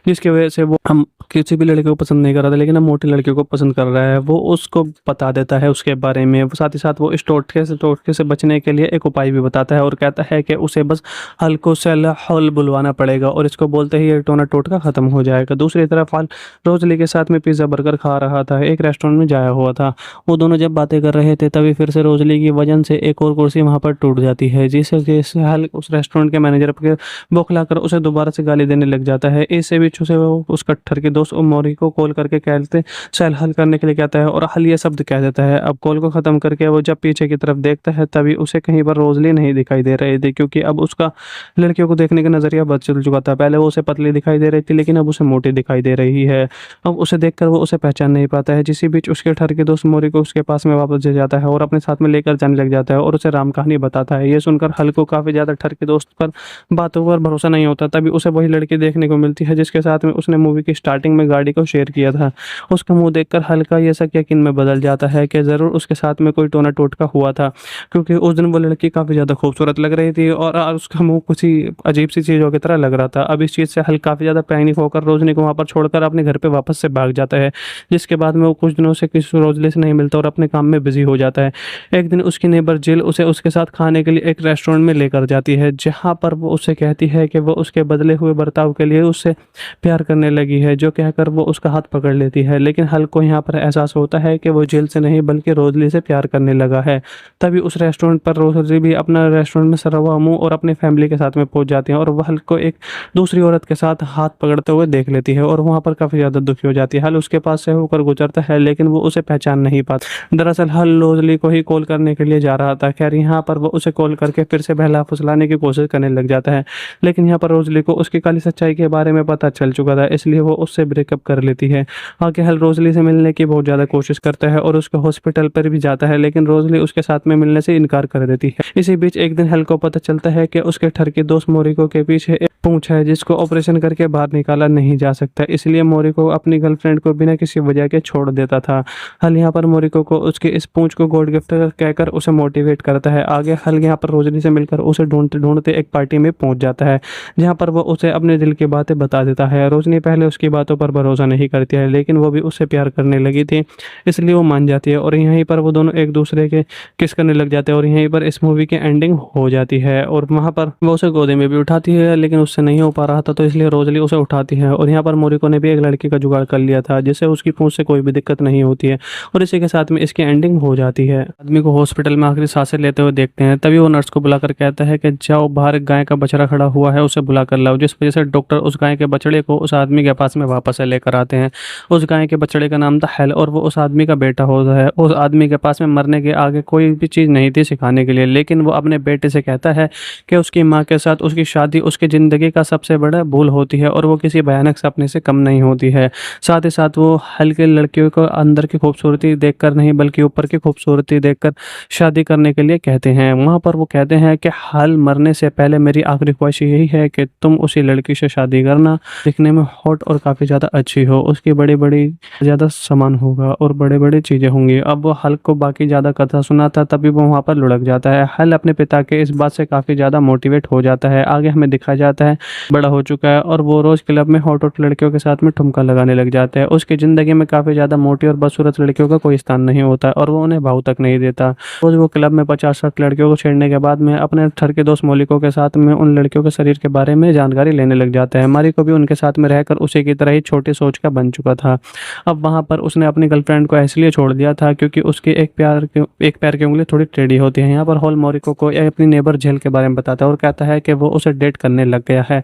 S1: जिसकी वजह से वो हम किसी भी लड़के को पसंद नहीं कर रहा था, लेकिन अब मोटे लड़के को पसंद कर रहा है। वो उसको बता देता है उसके बारे में। साथ ही साथ वो इस टोटके से बचने के लिए एक उपाय भी बताता है और कहता है कि उसे बस हल को सेल हल बुलवाना पड़ेगा और इसको बोलते ही ये टोटका खत्म हो जाएगा। दूसरी तरफ हल रोजली के साथ में पिज्ज़ा बर्गर खा रहा था, एक रेस्टोरेंट में जाया हुआ था। वो दोनों जब बातें कर रहे थे तभी फिर से रोजली की वजन से एक और कुर्सी वहां पर टूट जाती है, जिससे हल उस रेस्टोरेंट के मैनेजर पर बौखलाकर उसे दोबारा से गाली देने लग जाता है। इससे बीच उसे वो उस कट्टर के दोस्त मोरी को कॉल करके कहते सेल हल करने के लिए कहता है और हल ये शब्द कह देता है। अब कॉल को खत्म करके वो जब पीछे की तरफ देखता है तभी उसे कहीं पर रोजली नहीं दिखाई दे रही थी, क्योंकि अब उसका लड़कियों को देखने का नजरिया बदल चुका था। पहले वो उसे पतली दिखाई दे रही थी, लेकिन अब उसे मोटी दिखाई दे रही है। अब उसे देखकर वो उसे पहचान नहीं पाता है। जिसी बीच उसके ठर के दोस्त मोरी को उसके पास में वापस ले जाता है और अपने साथ में लेकर जाने लग जाता है और उसे राम कहानी बताता है। ये सुनकर हल को काफी ज्यादा ठर के दोस्त पर बातों पर भरोसा नहीं होता। तभी उसे वही लड़की देखने को मिलती है जिसके साथ में उसने मूवी की स्टार्टिंग में गाड़ी को शेयर किया था। उसका मुंह देखकर हल्का ये शक यकीन में बदल जाता है कि जरूर उसके साथ में कोई टोना टोटका हुआ था, क्योंकि उस दिन वो लड़की काफी ज्यादा खूबसूरत लग रही थी और उसका मुंह कुछ ही अजीब सी चीजों की तरह लग रहा था। अब इस चीज से हल काफी ज्यादा पैनिक होकर रोजनी को वहां पर छोड़कर अपने घर पे वापस से भाग जाता है, जिसके बाद में वो कुछ दिनों से किसी रोजली से नहीं मिलता और अपने काम में बिजी हो जाता है। एक दिन उसकी नेबर जिल उसे उसके साथ खाने के लिए एक रेस्टोरेंट में लेकर जाती है, जहां पर वो उससे कहती है कि वो उसके बदले हुए बर्ताव के लिए उससे प्यार करने लगी है, जो कहकर वो उसका हाथ पकड़ लेती है। लेकिन हल को यहाँ पर एहसास होता है कि वो जिल से नहीं बल्कि रोजली से प्यार करने लगा है। तभी उस रेस्टोरेंट पर रोजली भी अपना रेस्टोरेंट में सरा हुआ मुंह और अपनी फैमिली के साथ में पहुंच जाती है और वह हल को एक दूसरी औरत के साथ हाथ पकड़ते हुए देख लेती है और वहां पर काफी ज्यादा दुखी हो जाती है। हल उसके पास से होकर गुजरता है, लेकिन वो उसे पहचान नहीं पाता। दरअसल हल रोजली को ही कॉल करने के लिए जा रहा था। खैर यहाँ पर वो उसे कॉल करके फिर से बहला फुसलाने की कोशिश करने लग जाता है, लेकिन यहाँ पर रोजली को उसकी काली सच्चाई के बारे में पता चल चुका था, इसलिए वो उससे ब्रेकअप कर लेती है। आगे हल रोजली से मिलने की बहुत ज्यादा कोशिश करता है और उसके हॉस्पिटल पर भी जाता है, लेकिन रोजली उसके साथ में मिलने से इनकार कर देती है। इसी बीच एक दिन हल को पता चलता है कि उसके ठर के दोस्त मोरिको के पीछे एक पूंछ है जिसको ऑपरेशन करके बाहर निकाला नहीं जा सकता, इसलिए मोरिको अपनी गर्लफ्रेंड को बिना किसी वजह के छोड़ देता था। हल यहाँ पर मोरिको को उसके इस पूंछ को गॉड गिफ्ट कहकर उसे मोटिवेट करता है। आगे हल यहाँ पर रोजली से मिलकर उसे ढूंढते ढूंढते एक पार्टी में पहुंच जाता है, जहाँ पर वो उसे अपने दिल की बातें बता देता है। रोजनी पहले उसकी बातों पर भरोसा नहीं करती है, लेकिन वो भी उससे प्यार करने लगी थी, इसलिए वो मान जाती है और यहीं पर वो दोनों एक दूसरे के किस करने लग जाते हैं और यहीं पर इस मूवी की एंडिंग हो जाती है। और वहाँ पर वो उसे गोदी में भी उठाती है, लेकिन उससे नहीं हो पा रहा था, तो इसलिए रोजली उसे उठाती है। और यहाँ पर मोरिको ने भी एक लड़की का जुगाड़ कर लिया था जिससे उसकी पूंछ से कोई भी दिक्कत नहीं होती है और इसी के साथ में इसकी एंडिंग हो जाती है। आदमी को हॉस्पिटल में आखिरी सांसें लेते हुए देखते हैं, तभी वो नर्स को बुलाकर कहता है कि जाओ बाहर एक गाय का बछड़ा खड़ा हुआ है उसे बुला कर लाओ, जिस वजह से डॉक्टर उस गाय के बछड़े को उस आदमी के पास में वापस से लेकर आते हैं। उस गाय के बछड़े का नाम था हेल और वो उस आदमी का बेटा होता है। उस आदमी के पास में मरने के आगे कोई भी चीज़ नहीं थी सिखाने के लिए, लेकिन वो अपने बेटे से कहता है कि उसकी माँ के साथ उसकी शादी उसकी ज़िंदगी का सबसे बड़ा भूल होती है और वो किसी भयानक सपने से कम नहीं होती है। साथ ही साथ वो हल्के लड़कियों को अंदर की खूबसूरती देखकर नहीं बल्कि ऊपर की खूबसूरती देखकर शादी करने के लिए कहते हैं। वहाँ पर वो कहते हैं कि हाल मरने से पहले मेरी आखिरी ख्वाहिश यही है कि तुम उसी लड़की से शादी करना, दिखने में हॉट और काफ़ी ज़्यादा अच्छी हो, उसकी बड़ी बड़ी ज़्यादा सामान होगा और बड़े बड़े चीज़ें होंगी। अब वो हल को बाकी ज़्यादा कथा सुनाता तभी वो वहाँ पर लुढ़क जाता है। हल अपने पिता के इस बात से काफ़ी ज़्यादा मोटिवेट हो जाता है। आगे हमें दिखाया जाता है बड़ा हो चुका है और वो रोज़ क्लब में हॉट हॉट लड़कियों के साथ में ठुमका लगाने लग जाता है। उसकी ज़िंदगी में काफ़ी ज़्यादा मोटी और बदसूरत लड़कियों का कोई स्थान नहीं होता और वो उन्हें भाव तक नहीं देता। रोज़ वो क्लब में 50-60 लड़कियों को छेड़ने के बाद में अपने ठर के दोस्त मोलिको के साथ में उन लड़कियों के शरीर के बारे में जानकारी लेने लग जाता है। मारिको भी उनके साथ में रहकर उसी की तरह ही छोटी सोच का बन चुका था। अब वहाँ पर उसने अपनी गर्लफ्रेंड को इसलिए छोड़ दिया था क्योंकि उसकी एक पैर की उंगली थोड़ी टेढ़ी होती है। यहाँ पर हॉल मोरिको को अपनी नेबर झेल के बारे में बताता है और कहता है कि वो उसे डेट करने लग गया है।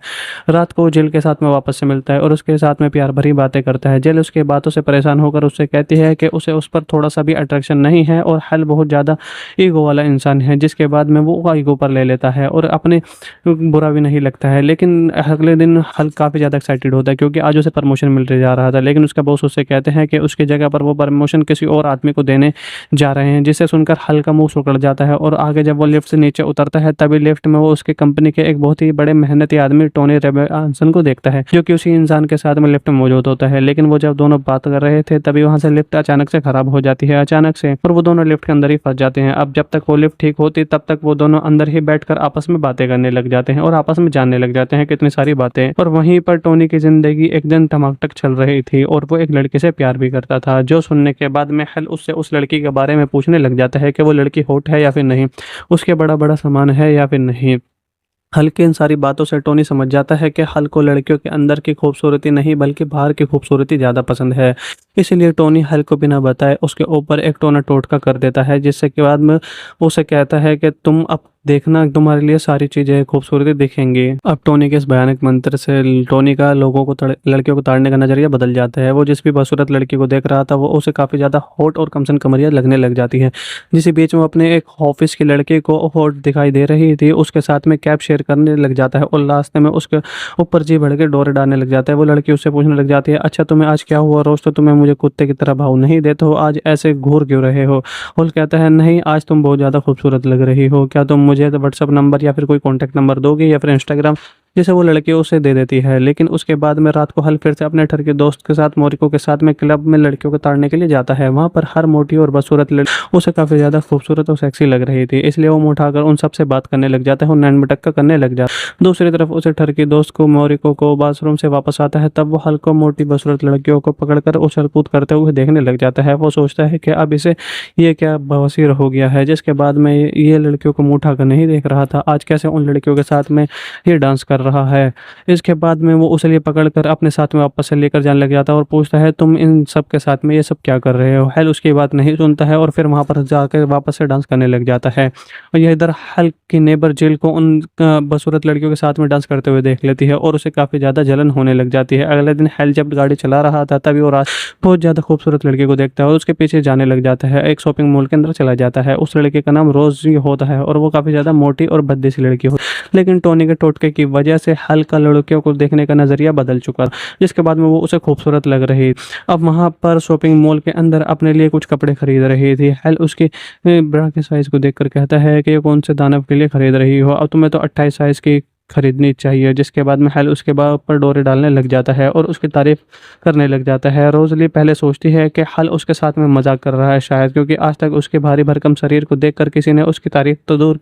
S1: रात को वो जिल के साथ में वापस से मिलता है और उसके साथ में प्यार भरी बातें करता है। जिल उसकी बातों से परेशान होकर उससे कहती है कि उसे उस पर थोड़ा सा भी अट्रैक्शन नहीं है और हल बहुत ज़्यादा ईगो वाला इंसान है, जिसके बाद में वो ईगो पर ले लेता है और अपने बुरा भी नहीं लगता है। लेकिन अगले दिन हल काफ़ी ज़्यादा एक्साइटेड होता है क्योंकि आज उसे प्रमोशन मिलने जा रहा था, लेकिन उसका बॉस उससे कहते हैं कि उसकी जगह पर वो प्रमोशन किसी और आदमी को देने जा रहे हैं, जिसे सुनकर हल का मुंह सिकुड़ जाता है। और आगे जब वो लिफ्ट से नीचे उतरता है तभी लिफ्ट में वो उसके कंपनी के एक बहुत ही बड़े मेहनती आदमी टोनी रॉबिन्सन को देखता है, जो कि उसी इंसान के साथ में लिफ्ट में मौजूद होता है। लेकिन वो जब दोनों बात कर रहे थे तभी वहां से लिफ्ट अचानक से खराब हो जाती है, अचानक से, और वो दोनों लिफ्ट के अंदर ही फंस जाते हैं। अब जब तक वो लिफ्ट ठीक होती तब तक वो दोनों अंदर ही बैठकर आपस में बातें करने लग जाते हैं और आपस में जानने लग जाते हैं कितनी सारी बातें। और वहीं पर टोनी की जिंदगी एक दिन टमाटक चल रही थी और वो एक लड़के से प्यार भी करता था, जो सुनने के बाद में हल उससे उस लड़की के बारे में पूछने लग जाता है कि वो लड़की हॉट है या फिर नहीं, उसके बड़ा बड़ा सामान है या फिर नहीं। हल की इन सारी बातों से टोनी समझ जाता है कि हल को लड़कियों के अंदर की खूबसूरती नहीं बल्कि बाहर की खूबसूरती ज़्यादा पसंद है। इसीलिए टोनी हल को बिना बताए उसके ऊपर एक टोना टोटका कर देता है, जिससे के बाद में उसे कहता है कि तुम अब देखना, तुम्हारे लिए सारी चीज़ें खूबसूरती दिखेंगी। अब टोनी के इस भयानक मंत्र से टोनी का लोगों को लड़कियों को ताड़ने का नजरिया बदल जाता है। वो जिस भी बदसूरत लड़की को देख रहा था वो उसे काफ़ी ज़्यादा हॉट और कमसन कमरिया लगने लग जाती है। जिस बीच में अपने एक ऑफिस की लड़की को हॉट दिखाई दे रही थी उसके साथ में कैब शेयर करने लग जाता है और लास्ट में उसके ऊपर जी भर के डोरे डालने लग जाता है। वो लड़की उससे पूछने लग जाती है, अच्छा तुम्हें आज क्या हुआ, रोज तो तुम्हें मुझे कुत्ते की तरह भाव नहीं देते हो, आज ऐसे घूर क्यों रहे हो। हॉल कहता है, नहीं आज तुम बहुत ज़्यादा खूबसूरत लग रही हो, क्या तुम मुझे व्हाट्सअप नंबर या फिर कोई कॉन्टैक्ट नंबर दोगे या फिर इंस्टाग्राम, जिसे वो लड़की उसे दे देती है। लेकिन उसके बाद में रात को हल फिर से अपने ठर के दोस्त के साथ मोरिको के साथ में क्लब में लड़कियों को ताड़ने के लिए जाता है। वहाँ पर हर मोटी और बदसूरत लड़की उसे काफ़ी ज़्यादा खूबसूरत और सेक्सी लग रही थी, इसलिए वो मुँह उठाकर उन सबसे बात करने लग जाता है और नैन मटक्का करने लग जाता है। दूसरी तरफ उसे ठर की दोस्त को मोरिको को बाथरूम से वापस आता है, तब वो हल को मोटी बदसूरत लड़कियों को पकड़कर उछल कूद करते हुए देखने लग जाता है। वो सोचता है कि अब इसे ये क्या बवासीर हो गया है, जिसके बाद में ये लड़कियों को मुँह उठाकर नहीं देख रहा था, आज कैसे उन लड़कियों के साथ में ये डांस कर रहा है। इसके बाद में वो उसे लिए पकड़कर अपने साथ में वापस से लेकर जाने लग जाता है और पूछता है, तुम इन सब के साथ में ये सब क्या कर रहे हो। हल उसकी बात नहीं सुनता है और फिर वहाँ पर जाकर वापस से डांस करने लग जाता है। और यह इधर हल की नेबर जिल को उन बदसूरत लड़कियों के साथ में डांस करते हुए देख लेती है और उसे काफ़ी ज़्यादा जलन होने लग जाती है। अगले दिन हल जब गाड़ी चला रहा था तभी वो बहुत ज़्यादा खूबसूरत लड़की को देखता है और उसके पीछे जाने लग जाता है। एक शॉपिंग मॉल के अंदर चला जाता है। उस लड़के का नाम रोजी होता है और वो काफ़ी ज़्यादा मोटी और भद्दी सी लड़की हो, लेकिन टोनी के टोटके की वजह से हल का लड़कियों को देखने का नज़रिया बदल चुका, जिसके बाद में वो उसे खूबसूरत लग रही। अब वहाँ पर शॉपिंग मॉल के अंदर अपने लिए कुछ कपड़े खरीद रही थी। हल उसके ब्रा के साइज़ को देखकर कहता है कि ये कौन से दानव के लिए खरीद रही हो, अब तुम्हें तो 28 साइज़ की खरीदनी चाहिए। जिसके बाद में हल उसके बाद पर डोरे डालने लग जाता है और उसकी तारीफ करने लग जाता है। रोजली पहले सोचती है कि हल उसके साथ में मजाक कर रहा है शायद, क्योंकि आज तक उसके भारी भरकम शरीर को देखकर किसी ने उसकी तारीफ तो दूर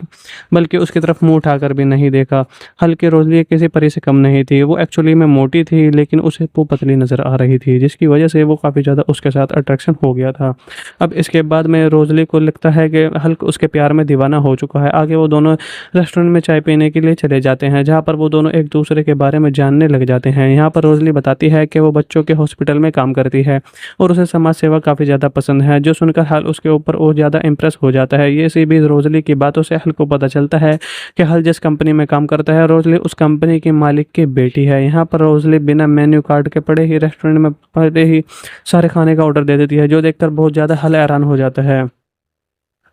S1: बल्कि उसकी तरफ मुंह उठाकर भी नहीं देखा। हल की रोजली किसी परी से कम नहीं थी, वो एक्चुअली में मोटी थी लेकिन उसे वो पतली नज़र आ रही थी, जिसकी वजह से वो काफ़ी ज़्यादा उसके साथ अट्रैक्शन हो गया था। अब इसके बाद में रोजली को लगता है कि हल उसके प्यार में दीवाना हो चुका है। आगे वो दोनों रेस्टोरेंट में चाय पीने के लिए चले जाते हैं, जहाँ पर वो दोनों एक दूसरे के बारे में जानने लग जाते हैं। यहाँ पर रोजली बताती है कि वो बच्चों के हॉस्पिटल में काम करती है और उसे समाज सेवा काफ़ी ज़्यादा पसंद है, जो सुनकर हल उसके ऊपर और ज़्यादा इम्प्रेस हो जाता है। ये सी भी रोजली की बातों से हल को पता चलता है कि हल जिस कंपनी में काम करता है रोजली उस कंपनी की मालिक की बेटी है। यहाँ पर रोजली बिना मेन्यू कार्ड के पड़े ही रेस्टोरेंट में पड़े ही सारे खाने का ऑर्डर दे देती है, जो देखकर बहुत ज़्यादा हल हैरान हो जाता है।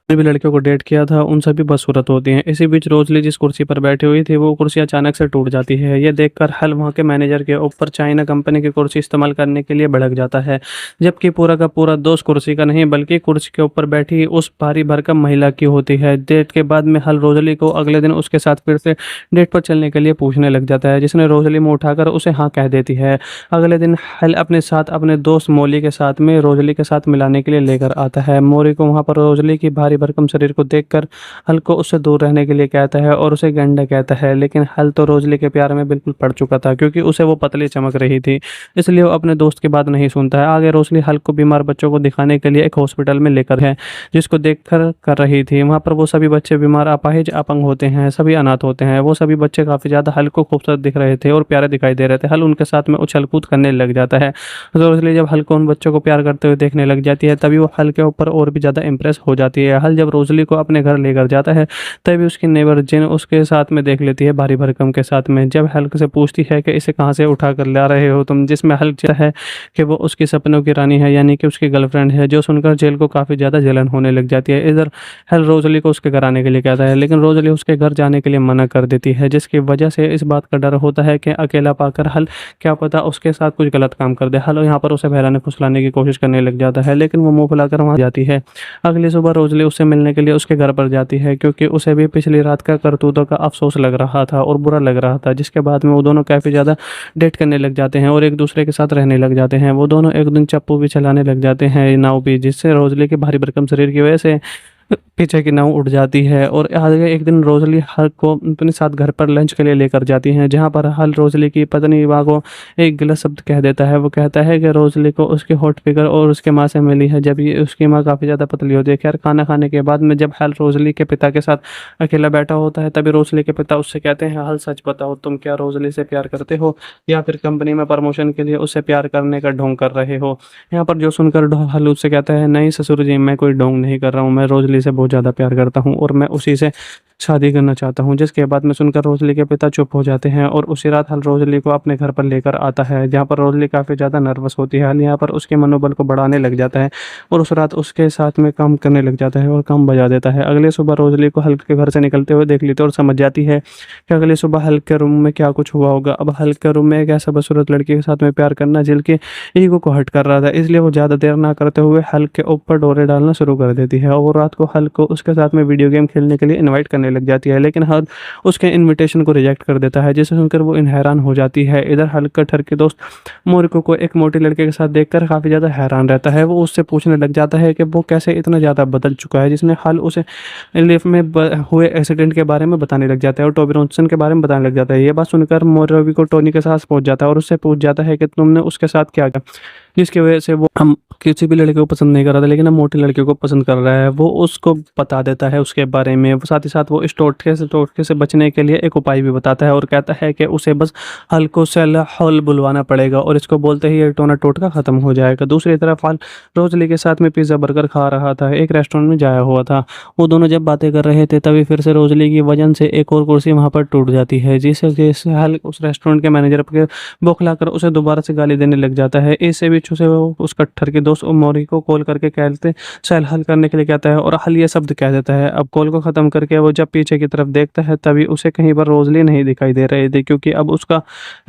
S1: भी लड़कियों को डेट किया था उन सभी बदसूरत होती हैं। इसी बीच रोजली जिस कुर्सी पर बैठी हुई थी वो कुर्सी अचानक से टूट जाती है। ये देखकर हल वहाँ के मैनेजर के ऊपर चाइना कंपनी की कुर्सी इस्तेमाल करने के लिए भड़क जाता है, जबकि पूरा का पूरा दोष कुर्सी का नहीं बल्कि कुर्सी के ऊपर बैठी उस भारी भरकम महिला की होती है। डेट के बाद में हल रोजली को अगले दिन उसके साथ फिर से डेट पर चलने के लिए पूछने लग जाता है, जिसने रोजली मुँह उठाकर उसे हाँ कह देती है। अगले दिन हल अपने साथ अपने दोस्त मोली के साथ में रोजली के साथ मिलाने के लिए लेकर आता है। मोरी को वहाँ पर रोजली की भारी भरकम शरीर को देखकर हल को उससे दूर रहने के लिए कहता है और उसे गंडा कहता है, लेकिन हल तो रोजली के प्यार में बिल्कुल पड़ चुका था क्योंकि उसे वो पतली चमक रही थी, इसलिए वो अपने दोस्त की बात नहीं सुनता है। आगे रोजली हल को बीमार बच्चों को दिखाने के लिए एक हॉस्पिटल में लेकर है, जिसको देखकर कर रही थी। वहाँ पर वो सभी बच्चे बीमार, अपाहिज, अपंग होते हैं, सभी अनाथ होते हैं। वो सभी बच्चे काफ़ी ज़्यादा हल को खूबसूरत दिख रहे थे और प्यारे दिखाई दे रहे थे। हल उनके साथ में उछल कूद करने लग जाता है। रोजली जब हल को उन बच्चों को प्यार करते हुए देखने लग जाती है तभी वो हल के ऊपर और भी ज़्यादा इंप्रेस हो जाती है। हल जब रोजली को अपने घर लेकर जाता है तभी उसकी नेबर जिन उसके साथ में देख लेती है भारी भरकम के साथ में। जब हल्क से पूछती है कि इसे कहाँ से उठा कर ला रहे हो तुम, जिसमें हल्क चाहता है कि वो उसकी सपनों की रानी है यानी कि उसकी गर्लफ्रेंड है, जो सुनकर जेल को काफ़ी ज़्यादा जलन होने लग जाती है। इधर हल रोजली को उसके घर आने के लिए कहता है लेकिन रोजली उसके घर जाने के लिए मना कर देती है, जिसकी वजह से इस बात का डर होता है कि अकेला पाकर हल क्या पता उसके साथ कुछ गलत काम कर दे। हल यहाँ पर उसे बहलाने फुसलाने की कोशिश करने लग जाता है लेकिन वो मुंह फुलाकर वहाँ जाती है। अगली सुबह रोजली उससे मिलने के लिए उसके घर पर जाती है क्योंकि उसे भी पिछली रात का करतूतों का अफसोस लग रहा था और बुरा लग रहा था, जिसके बाद में वो दोनों काफ़ी ज़्यादा डेट करने लग जाते हैं और एक दूसरे के साथ रहने लग जाते हैं। वो दोनों एक दिन चप्पू भी चलाने लग जाते हैं, नाव भी, जिससे रोजली के भारी भरकम शरीर की वजह से पीछे की नाव उड़ जाती है। और आगे एक दिन रोजली हल को अपने साथ घर पर लंच के लिए लेकर जाती हैं, जहां पर हल रोजली की पत्नी माँ को एक गलत शब्द कह देता है। वो कहता है कि रोजली को उसकी हॉट फिगर और उसके माँ से मिली है, जब ये उसकी माँ काफ़ी ज़्यादा पतली होती है। खैर खाना खाने के बाद में जब हल रोजली के पिता के साथ अकेला बैठा होता है तभी रोजली के पिता उससे कहते हैं, हल सच बताओ तुम क्या रोजली से प्यार करते हो या फिर कंपनी में प्रमोशन के लिए उससे प्यार करने का ढोंग कर रहे हो। यहाँ पर जो सुनकर हल उससे कहता है, नहीं ससुर जी, मैं कोई ढोंग नहीं कर रहा हूँ, मैं रोजली से बहुत ज़्यादा प्यार करता हूँ और मैं उसी से शादी करना चाहता हूँ। जिसके बाद में सुनकर रोजली के पिता चुप हो जाते हैं और उसी रात हल रोजली को अपने घर पर लेकर आता है, जहाँ पर रोजली काफ़ी ज़्यादा नर्वस होती है। हल यहाँ पर उसके मनोबल को बढ़ाने लग जाता है और उस रात उसके साथ में काम करने लग जाता है और काम बजा देता है। अगले सुबह रोजली को हल के घर से निकलते हुए देख लेते और समझ जाती है कि अगले सुबह हल के रूम में क्या कुछ हुआ होगा। अब हल के रूम में एक ऐसा बदसूरत लड़की के साथ में प्यार करना जिल के ईगो को हर्ट कर रहा था, इसलिए वो ज़्यादा देर ना करते हुए हल के ऊपर डोरे डालना शुरू कर देती है। और वो रात को हल को उसके साथ में वीडियो गेम खेलने के लिए इनवाइट करने लग जाती है, लेकिन हल उसके इनविटेशन को रिजेक्ट कर देता है, जिसे सुनकर वो हैरान हो जाती है। इधर हल का ठर के दोस्त मोरिको को एक मोटे लड़के के साथ देखकर काफ़ी ज़्यादा हैरान रहता है। वो उससे पूछने लग जाता है कि वो कैसे इतना ज़्यादा बदल चुका है, जिसने हल उसे लिफ्ट में हुए एक्सीडेंट के बारे में बताने लग जाता है और टोबी रॉनसन के बारे में बताने लग जाता है। ये बात सुनकर मोरिको टोनी के साथ पहुंच जाता है और उससे पूछ जाता है कि तुमने उसके साथ क्या किया, जिसकी वजह से वो हम किसी भी लड़के को पसंद नहीं कर रहा था लेकिन अब मोटी लड़के को पसंद कर रहा है। वो उसको बता देता है उसके बारे में, साथ ही साथ वो इस टोटके से बचने के लिए एक उपाय भी बताता है और कहता है कि उसे बस हल को सेल हॉल बुलवाना पड़ेगा और इसको बोलते ही ये टोना टोटका खत्म हो जाएगा। दूसरी तरफ हल रोजली के साथ में पिज़्ज़ा बर्गर खा रहा था, एक रेस्टोरेंट में जाया हुआ था। वो दोनों जब बातें कर रहे थे तभी फिर से रोजली की वजन से एक और कुर्सी वहाँ पर टूट जाती है, जिससे हल उस रेस्टोरेंट के मैनेजर पर बौखलाकर उसे दोबारा से गाली देने लग जाता है। इससे भी उसे उस कट्टर के दोस्त मोरी को कॉल करके कहते सेल हल करने के लिए कहता है और हल ये शब्द कह देता है। अब कॉल को ख़त्म करके वो जब पीछे की तरफ देखता है तभी उसे कहीं पर रोजली नहीं दिखाई दे रही थी, क्योंकि अब उसका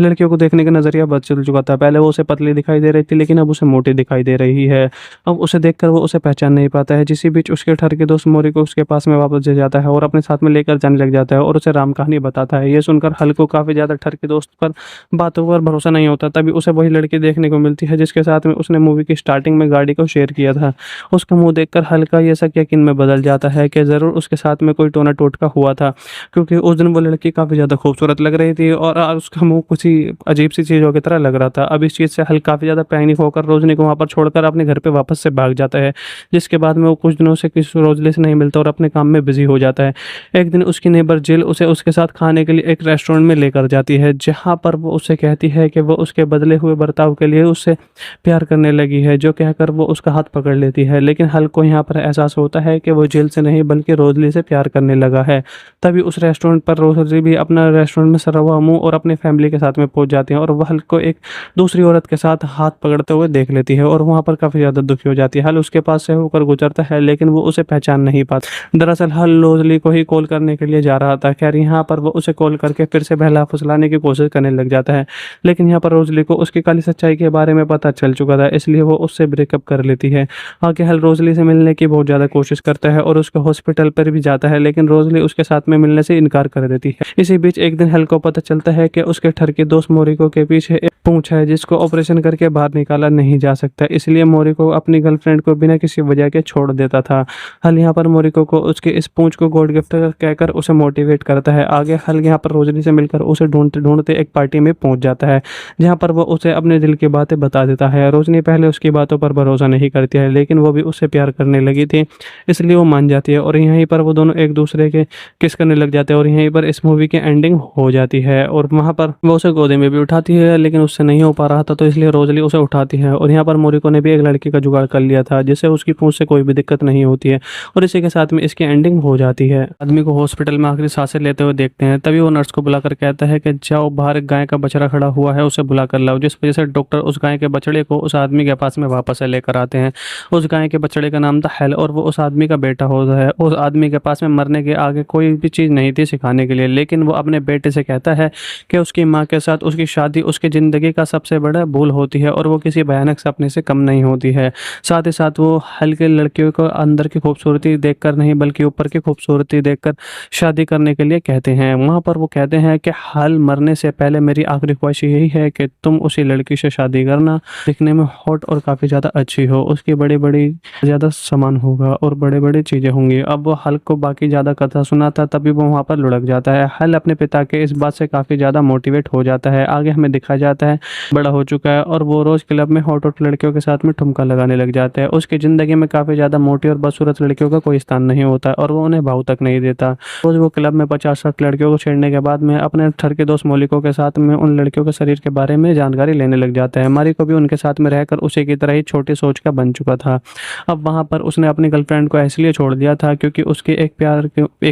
S1: लड़कियों को देखने का नज़रिया बदल चुका था। पहले वो उसे पतली दिखाई दे रही थी लेकिन अब उसे मोटी दिखाई दे रही है। अब उसे देखकर वो उसे पहचान नहीं पाता है। जिसी बीच उसके ठर के दोस्त मोरी को उसके पास में वापस ले जाता है और अपने साथ में लेकर जाने लग जाता है और उसे राम कहानी बताता है। ये सुनकर हल को काफ़ी ज़्यादा ठर के दोस्त पर बातों पर भरोसा नहीं होता। तभी उसे वही लड़की देखने को मिलती है जिसके साथ में उसने मूवी की स्टार्टिंग में गाड़ी को शेयर किया था। उसका मुंह देखकर हल्का ये शक यकीन में बदल जाता है कि ज़रूर उसके साथ में कोई टोना टोटका हुआ था, क्योंकि उस दिन वो लड़की काफ़ी ज़्यादा खूबसूरत लग रही थी और उसका मुंह कुछ ही अजीब सी चीज़ों की तरह लग रहा था। अब इस चीज़ से हल काफ़ी ज़्यादा पैनिक होकर रोजनी को वहाँ पर छोड़कर अपने घर पर वापस से भाग जाता है, जिसके बाद में वो कुछ दिनों से किसी रोजली से नहीं मिलता और अपने काम में बिजी हो जाता है। एक दिन उसकी नेबर जिल उसे उसके साथ खाने के लिए एक रेस्टोरेंट में लेकर जाती है, जहाँ पर वो उससे कहती है कि वो उसके बदले हुए बर्ताव के लिए उससे प्यार करने लगी है, जो कहकर वो उसका हाथ पकड़ लेती है। लेकिन हल को यहाँ पर एहसास होता है कि वो जेल से नहीं बल्कि रोजली से प्यार करने लगा है। तभी उस रेस्टोरेंट पर रोजली भी अपना रेस्टोरेंट में सरा हुआ मुंह और अपने फैमिली के साथ में पहुंच जाती है और वह हल को एक दूसरी औरत के साथ हाथ पकड़ते हुए देख लेती है और वहाँ पर काफ़ी ज़्यादा दुखी हो जाती है। हल उसके पास से होकर गुजरता है लेकिन वो उसे पहचान नहीं पाता। दरअसल हल रोजली को ही कॉल करने के लिए जा रहा था। खैर यहाँ पर वो उसे कॉल करके फिर से बहला फुसलाने की कोशिश करने लग जाता है, लेकिन यहाँ पर रोजली को उसकी काली सच्चाई के बारे में पता चल चुका था, इसलिए वो उससे ब्रेकअप कर लेती है। आगे हल रोजली से मिलने की बहुत ज़्यादा कोशिश करता है और उसके हॉस्पिटल पर भी जाता है, लेकिन रोजली उसके साथ में मिलने से इनकार कर देती है। इसी बीच एक दिन हल को पता चलता है कि उसके ठर के दोस्त मोरिको के पीछे एक पूंछ है जिसको ऑपरेशन करके बाहर निकाला नहीं जा सकता, इसलिए मोरिको अपनी गर्लफ्रेंड को बिना किसी वजह के छोड़ देता था। हल यहाँ पर मोरिको को उसके इस पूंछ को गॉड गिफ्ट कहकर उसे मोटिवेट करता है। आगे हल यहाँ पर रोजली से मिलकर उसे ढूंढते ढूंढते एक पार्टी में पहुंच जाता है, जहाँ पर वो उसे अपने दिल की बातें बता देता है। रोजनी पहले उसकी बातों पर भरोसा नहीं करती है, लेकिन वो भी उससे प्यार करने लगी थी, इसलिए वो मान जाती है और यहीं पर वो दोनों एक दूसरे के किस करने लग जाते हैं और यहीं पर इस मूवी की एंडिंग हो जाती है। और वहाँ पर वो उसे गोदी में भी उठाती है, लेकिन उससे उससे नहीं हो पा रहा था, तो इसलिए रोज़ली उसे उठाती है। और यहाँ पर मोरिको ने भी एक लड़की का जुगाड़ कर लिया था, जिससे उसकी पूँछ से कोई भी दिक्कत नहीं होती है और इसी के साथ में इसकी एंडिंग हो जाती है। आदमी को हॉस्पिटल में आखिरी सांसें लेते हुए देखते हैं, तभी वो नर्स को बुलाकर कहता है कि जाओ, बाहर एक गाय का बछड़ा खड़ा हुआ है, उसे बुला कर लाओ। जिस वजह से डॉक्टर उस गाय के बछड़े को उस आदमी के पास में वापस से लेकर आते हैं। उस गाय के बछड़े का नाम था हेल और वो उस आदमी का बेटा होता है। उस आदमी के पास में मरने के आगे कोई भी चीज़ नहीं थी सिखाने के लिए, लेकिन वो अपने बेटे से कहता है कि उसकी माँ के साथ उसकी शादी उसकी ज़िंदगी का सबसे बड़ा भूल होती है और वो किसी भयानक सपने से कम नहीं होती है। साथ ही साथ वो हल्के लड़कियों को अंदर की खूबसूरती देखकर नहीं बल्कि ऊपर की खूबसूरती देखकर शादी करने के लिए कहते हैं। वहाँ पर वो कहते हैं कि हाल मरने से पहले मेरी आखिरी ख्वाहिश यही है कि तुम उसी लड़की से शादी करना, दिखने में हॉट और काफ़ी ज़्यादा अच्छी हो, उसकी बड़ी बड़ी ज़्यादा सामान होगा और बड़े बड़े चीज़ें होंगी। अब वो हल्क को बाकी ज़्यादा कथा सुनाता, तभी वो वहाँ पर लुढ़क जाता है। हल अपने पिता के इस बात से काफ़ी ज़्यादा मोटिवेट हो जाता है। आगे हमें दिखाया जाता है बड़ा हो चुका है और वो रोज़ क्लब में हॉट हॉट लड़कियों के साथ में ठुमका लगाने लग जाता है। उसकी ज़िंदगी में काफ़ी ज़्यादा मोटी और बदसूरत लड़कियों का कोई स्थान नहीं होता और वो उन्हें भाव तक नहीं देता। रोज़ वो क्लब में 50-60 लड़कियों को छेड़ने के बाद में अपने ठर के दोस्त मोलिको के साथ में उन लड़कियों के शरीर के बारे में जानकारी लेने लग जाता है। मारिको भी उनके साथ में रहकर उसी की तरह ही छोटी सोच का बन चुका था। अब वहाँ पर उसने अपनी गर्लफ्रेंड को इसलिए छोड़ दिया था क्योंकि उसकी एक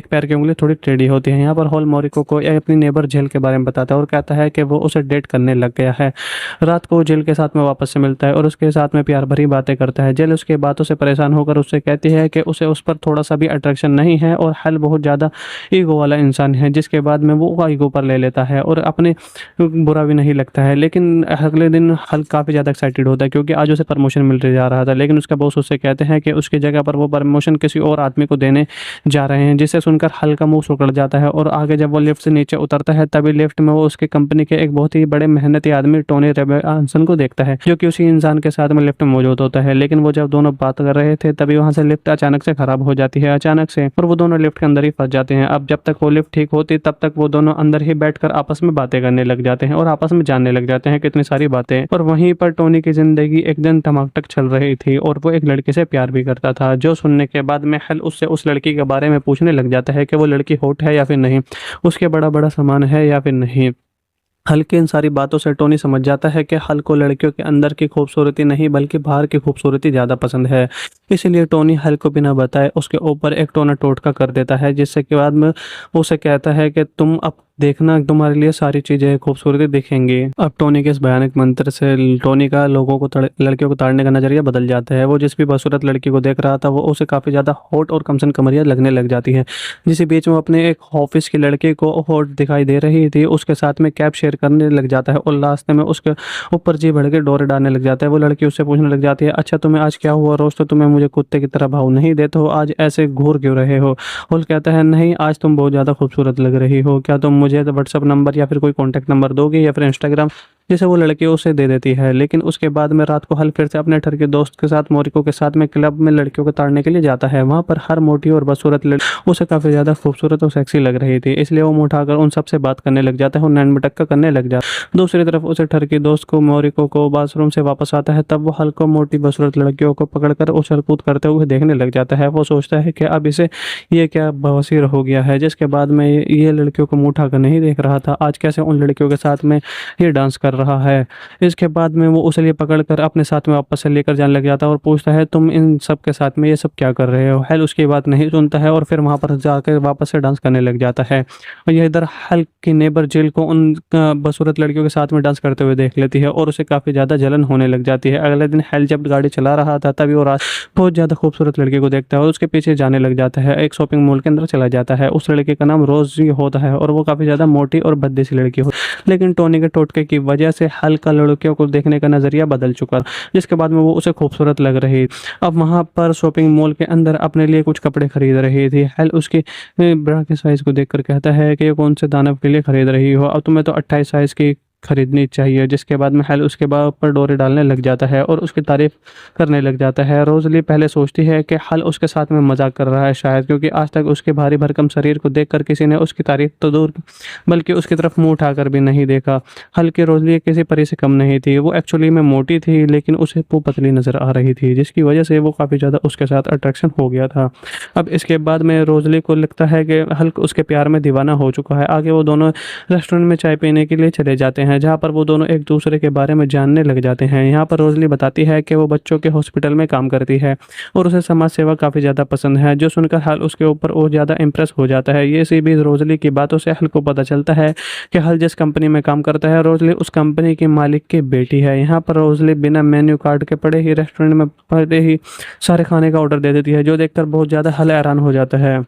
S1: पैर की उंगली थोड़ी टेढ़ी होती है। यहाँ पर हॉल मोरिको को अपनी नेबर जेल के बारे में बताता है और कहता है कि वो उसे डेट करने लग गया है। रात को वो जेल के साथ में वापस से मिलता है और उसके साथ में प्यार भरी बातें करता है। जेल उसकी बातों से परेशान होकर उससे कहती है कि उसे उस पर थोड़ा सा भी अट्रैक्शन नहीं है और हल बहुत ज़्यादा ईगो वाला इंसान है, जिसके बाद में वो ईगो पर ले लेता है और अपने बुरा भी नहीं लगता है। लेकिन अगले दिन हल काफ़ी ज़्यादा एक्साइटेड होता है क्योंकि आज उसे प्रमोशन मिल जा रहा था, लेकिन उसका बॉस उससे कहते हैं कि उसकी जगह पर वो प्रमोशन किसी और आदमी को देने जा रहे हैं, जिसे सुनकर हल का मुंह सिकुड़ जाता है। और आगे जब वो लिफ्ट से नीचे उतरता है, तभी लिफ्ट में वो उसके कंपनी के एक बहुत ही बड़े मेहनती आदमी टोनी रॉबिन्सन को देखता है, जो कि उसी इंसान के साथ में लिफ्ट में मौजूद होता है। लेकिन वो जब दोनों बात कर रहे थे, तभी वहाँ से लिफ्ट अचानक से खराब हो जाती है, अचानक से, और वो दोनों लिफ्ट के अंदर ही फंस जाते हैं। अब जब तक वो लिफ्ट ठीक होती तब तक वो दोनों अंदर ही बैठकर आपस में बातें करने लग जाते हैं और आपस में जानने लग जाते हैं कितनी सारी बातें। और वहीं पर टोनी की जिंदगी एक दिन टमाटक चल रही थी और वो एक लड़के से प्यार भी करता था, जो सुनने के बाद में हल उससे उस लड़की के बारे में पूछने लग जाता है कि वो लड़की हॉट है या फिर नहीं, उसके बड़ा बड़ा सामान है या फिर नहीं। हल की इन सारी बातों से टोनी समझ जाता है कि हल को लड़कियों के अंदर की खूबसूरती नहीं बल्कि बाहर की खूबसूरती ज़्यादा पसंद है। इसलिए टोनी हल को बिना बताए उसके ऊपर एक टोना टोटका कर देता है, जिससे के बाद में उसे कहता है कि तुम अब देखना, तुम्हारे लिए सारी चीज़ें खूबसूरती दिखेंगी। अब टोनी के इस भयानक मंत्र से टोनी का लोगों को लड़कियों को ताड़ने का नजरिया बदल जाता है। वो जिस भी बदसूरत लड़की को देख रहा था वो उसे काफ़ी ज़्यादा हॉट और कमसन कमरिया लगने लग जाती है। जिस बीच में अपने एक ऑफिस की लड़की को हॉट दिखाई दे रही थी, उसके साथ में कैब शेयर करने लग जाता है और लास्ट में उसके ऊपर जी भर के डोरे डालने लग जाता है। वो लड़की उससे पूछने लग जाती है, अच्छा तुम्हें आज क्या हुआ, रोज तो तुम्हें मुझे कुत्ते की तरह भाव नहीं देते हो, आज ऐसे घूर क्यों रहे हो। हॉल कहता है, नहीं आज तुम बहुत ज़्यादा खूबसूरत लग रही हो, क्या तुम मुझे व्हाट्सअप नंबर या फिर कोई कॉन्टैक्ट नंबर दोगे या फिर इंस्टाग्राम, जिसे वो लड़की उसे दे देती है। लेकिन उसके बाद में रात को हल फिर से अपने ठर के दोस्त के साथ मोरिको के साथ में क्लब में लड़कियों को ताड़ने के लिए जाता है। वहाँ पर हर मोटी और बदसूरत लड़की उसे काफ़ी ज़्यादा खूबसूरत और सेक्सी लग रही थी, इसलिए वो मुँह उठाकर उन सबसे बात करने लग जाता है और नैन मटक्का करने लग जाता है। दूसरी तरफ उसे ठर के दोस्त को मोरिको को बाथरूम से वापस आता है, तब वो हल को मोटी बदसूरत लड़कियों को पकड़कर उछल कूद करते हुए देखने लग जाता है। वो सोचता है कि अब इसे ये क्या बवासीर हो गया है, जिसके बाद में ये लड़कियों को मुँह उठाकर नहीं देख रहा था, आज कैसे उन लड़कियों के साथ में ये डांस कर रहा है। इसके बाद में वो उसे लिए पकड़कर अपने साथ में वापस से लेकर जाने लग जाता है और पूछता है, तुम इन सब के साथ में ये सब क्या कर रहे हो। हल उसकी बात नहीं सुनता है और फिर वहाँ पर जाकर वापस से डांस करने लग जाता है। और यह इधर हल की नेबर जेल को उन बदसूरत लड़कियों के साथ में डांस करते हुए देख लेती है और उसे काफ़ी ज़्यादा जलन होने लग जाती है। अगले दिन हल जब गाड़ी चला रहा था, तभी वो बहुत ज़्यादा खूबसूरत लड़की को देखता है और उसके पीछे जाने लग जाता है। एक शॉपिंग मॉल के अंदर चला जाता है। उस लड़के का नाम रोजी होता है और वो काफ़ी ज़्यादा मोटी और भद्दी सी लड़की हो, लेकिन टोनी के टोटके की वजह से हल का लड़कियों को देखने का नज़रिया बदल चुका, जिसके बाद में वो उसे खूबसूरत लग रही। अब वहाँ पर शॉपिंग मॉल के अंदर अपने लिए कुछ कपड़े खरीद रही थी। हल उसके ब्रा के साइज़ को देखकर कहता है कि ये कौन से दानव के लिए खरीद रही हो, अब तुम्हें तो 28 साइज़ की खरीदनी चाहिए। जिसके बाद में हल उसके बाद पर डोरे डालने लग जाता है और उसकी तारीफ करने लग जाता है। रोज़ली पहले सोचती है कि हल उसके साथ में मजाक कर रहा है शायद, क्योंकि आज तक उसके भारी भरकम शरीर को देखकर किसी ने उसकी तारीफ तो दूर बल्कि उसकी तरफ मुंह उठाकर भी नहीं देखा। हल की रोज़ली किसी परी से कम नहीं थी, वो एक्चुअली में मोटी थी लेकिन उसे वो पतली नज़र आ रही थी, जिसकी वजह से वो काफ़ी ज़्यादा उसके साथ अट्रैक्शन हो गया था। अब इसके बाद में रोज़ली को लगता है कि हल उसके प्यार में दीवाना हो चुका है। आगे वो दोनों रेस्टोरेंट में चाय पीने के लिए चले जाते हैं, हैं, जहाँ पर वो दोनों एक दूसरे के बारे में जानने लग जाते हैं। यहाँ पर रोजली बताती है कि वो बच्चों के हॉस्पिटल में काम करती है और उसे समाज सेवा काफ़ी ज़्यादा पसंद है, जो सुनकर हल उसके ऊपर और ज़्यादा इम्प्रेस हो जाता है। ये इसी बीच रोजली की बातों से हल को पता चलता है कि हल जिस कंपनी में काम करता है, रोजली उस कंपनी की मालिक की बेटी है। यहाँ पर रोजली बिना मेन्यू कार्ड के पड़े ही रेस्टोरेंट में पड़े ही सारे खाने का ऑर्डर दे देती है, जो देखकर बहुत ज़्यादा हल हैरान हो जाता है।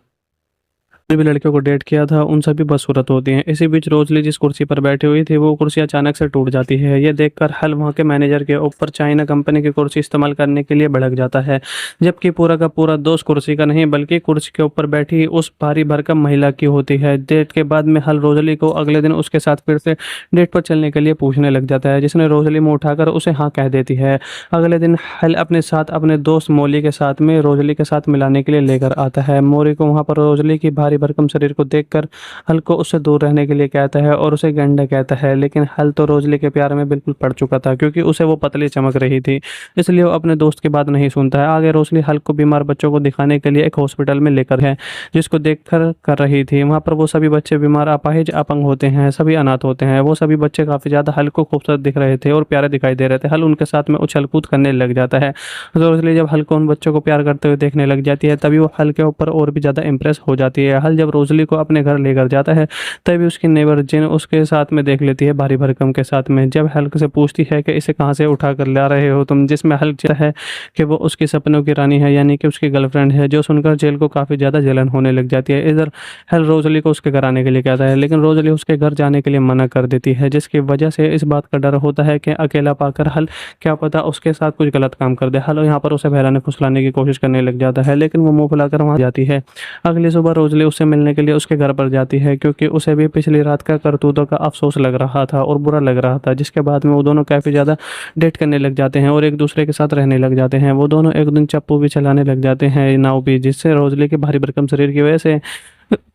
S1: जितने भी लड़कियों को डेट किया था उन सभी बदसूरत होती हैं। इसी बीच रोजली जिस कुर्सी पर बैठी हुई थी वो कुर्सी अचानक से टूट जाती है। ये देखकर हल वहाँ के मैनेजर के ऊपर चाइना कंपनी की कुर्सी इस्तेमाल करने के लिए भड़क जाता है, जबकि पूरा का पूरा दोष कुर्सी का नहीं बल्कि कुर्सी के ऊपर बैठी उस भारी भरकम महिला की होती है। डेट के बाद में हल रोजली को अगले दिन उसके साथ फिर से डेट पर चलने के लिए पूछने लग जाता है, जिसने रोजली मुँह उठाकर उसे हाँ कह देती है। अगले दिन हल अपने साथ अपने दोस्त मोली के साथ में रोजली के साथ मिलाने के लिए लेकर आता है। मोरी को वहाँ पर रोजली की भारी भरकम शरीर को देखकर हल को उससे दूर रहने के लिए कहता है और उसे गंडा कहता है, लेकिन हल तो रोजली के प्यार में बिल्कुल पड़ चुका था, क्योंकि उसे वो पतली चमक रही थी, इसलिए वो अपने दोस्त की बात नहीं सुनता है। आगे रोजली हल को बीमार बच्चों को दिखाने के लिए एक हॉस्पिटल में लेकर है, जिसको देखकर कर रही थी। वहाँ पर वो सभी बच्चे बीमार, अपाहिज, अपंग होते हैं, सभी अनाथ होते हैं। वो सभी बच्चे काफी ज्यादा हल को खूबसूरत दिख रहे थे और प्यारे दिखाई दे रहे थे। हल उनके साथ में उछल कूद करने लग जाता है। रोजली जब हल को उन बच्चों को प्यार करते हुए देखने लग जाती है, तभी वो हल के ऊपर और भी ज्यादा इंप्रेस हो जाती है। हल जब रोजली को अपने घर लेकर जाता है, तभी उसकी नेबर जिन उसके साथ में देख लेती है भारी भरकम के साथ में। जब हल्क से पूछती है कि इसे कहाँ से उठा कर ला रहे हो तुम, जिसमें हल्क चाहता है कि वो उसकी सपनों की रानी है, यानी कि उसकी गर्लफ्रेंड है, जो सुनकर जेल को काफ़ी ज़्यादा जलन होने लग जाती है। इधर हल रोजली को उसके घर आने के लिए कहता है, लेकिन रोजली उसके घर जाने के लिए मना कर देती है, जिसकी वजह से इस बात का डर होता है कि अकेला पाकर हल क्या पता उसके साथ कुछ गलत काम कर दे। हल यहाँ पर उसे बहलाने फुसलाने की कोशिश करने लग जाता है, लेकिन वो मुंह फुलाकर वहाँ जाती है। अगली सुबह रोजली उससे मिलने के लिए उसके घर पर जाती है, क्योंकि उसे भी पिछली रात का करतूतों का अफसोस लग रहा था और बुरा लग रहा था, जिसके बाद में वो दोनों काफ़ी ज़्यादा डेट करने लग जाते हैं और एक दूसरे के साथ रहने लग जाते हैं। वो दोनों एक दिन चप्पू भी चलाने लग जाते हैं, नाव भी, जिससे रोजली के भारी भरकम शरीर की वजह से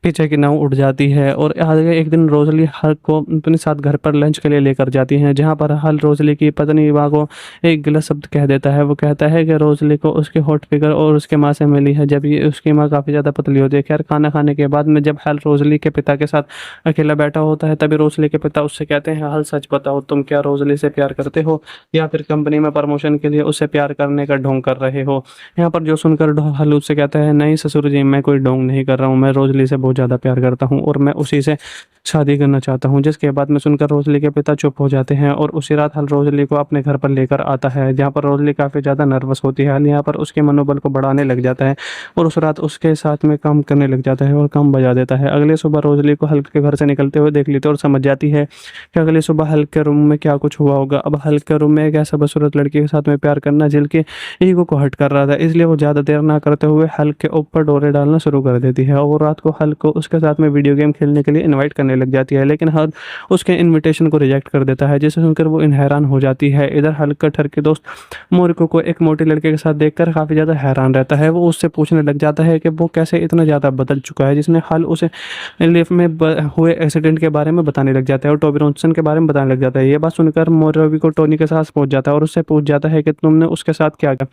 S1: पीछे की नाव उड़ जाती है। और आगे एक दिन रोजली हल को अपने साथ घर पर लंच के लिए लेकर जाती है, जहाँ पर हल रोजली की पत्नी माँ को एक गलत शब्द कह देता है। वो कहता है कि रोजली को उसके हॉट फिगर और उसके माँ से मिली है, जब ये उसकी माँ काफ़ी ज़्यादा पतली होती है। खैर, खाना खाने के बाद में जब हल रोजली के पिता के साथ अकेला बैठा होता है, तभी रोजली के पिता उससे कहते हैं, हल सच बताओ, तुम क्या रोजली से प्यार करते हो या फिर कंपनी में प्रमोशन के लिए उससे प्यार करने का ढोंग कर रहे हो। यहाँ पर जो सुनकर हल उससे कहता है, नहीं ससुर जी, मैं कोई ढोंग नहीं कर रहा हूँ, मैं रोजली से बहुत ज़्यादा प्यार करता हूँ और मैं उसी से शादी करना चाहता हूँ। जिसके बाद में सुनकर रोजली के पिता चुप हो जाते हैं और उसी रात हल रोजली को अपने घर पर लेकर आता है, जहाँ पर रोजली काफ़ी ज़्यादा नर्वस होती है। हल यहाँ पर उसके मनोबल को बढ़ाने लग जाता है और उस रात उसके साथ में काम करने लग जाता है और काम बजा देता है। अगले सुबह रोजली को हल के घर से निकलते हुए देख लेते और समझ जाती है कि अगली सुबह हल के रूम में क्या कुछ हुआ होगा। अब हल के रूम में एक ऐसा बदसूरत लड़की के साथ में प्यार करना जिल के ईगो को हर्ट कर रहा था, इसलिए वो ज़्यादा देर ना करते हुए हल के ऊपर डोरे डालना शुरू कर देती है और रात को हल को उसके साथ में वीडियो गेम खेलने के लिए इनवाइट करने लग जाती है, लेकिन हल उसके इनविटेशन को रिजेक्ट कर देता है, जिसे सुनकर वो हैरान हो जाती है। इधर हल का ठर के दोस्त मोरिको को एक मोटे लड़के के साथ देखकर काफ़ी ज़्यादा हैरान रहता है। वो उससे पूछने लग जाता है कि वो कैसे इतना ज़्यादा बदल चुका है, जिसने हल उसे लिफ्ट में हुए एक्सीडेंट के बारे में बताने लग जाता है और टॉबी रॉनसन के बारे में बताने लग जाता है। ये बात सुनकर मोरिको टोनी के साथ पहुंच जाता है और उससे पूछ जाता है कि तुमने उसके साथ क्या किया,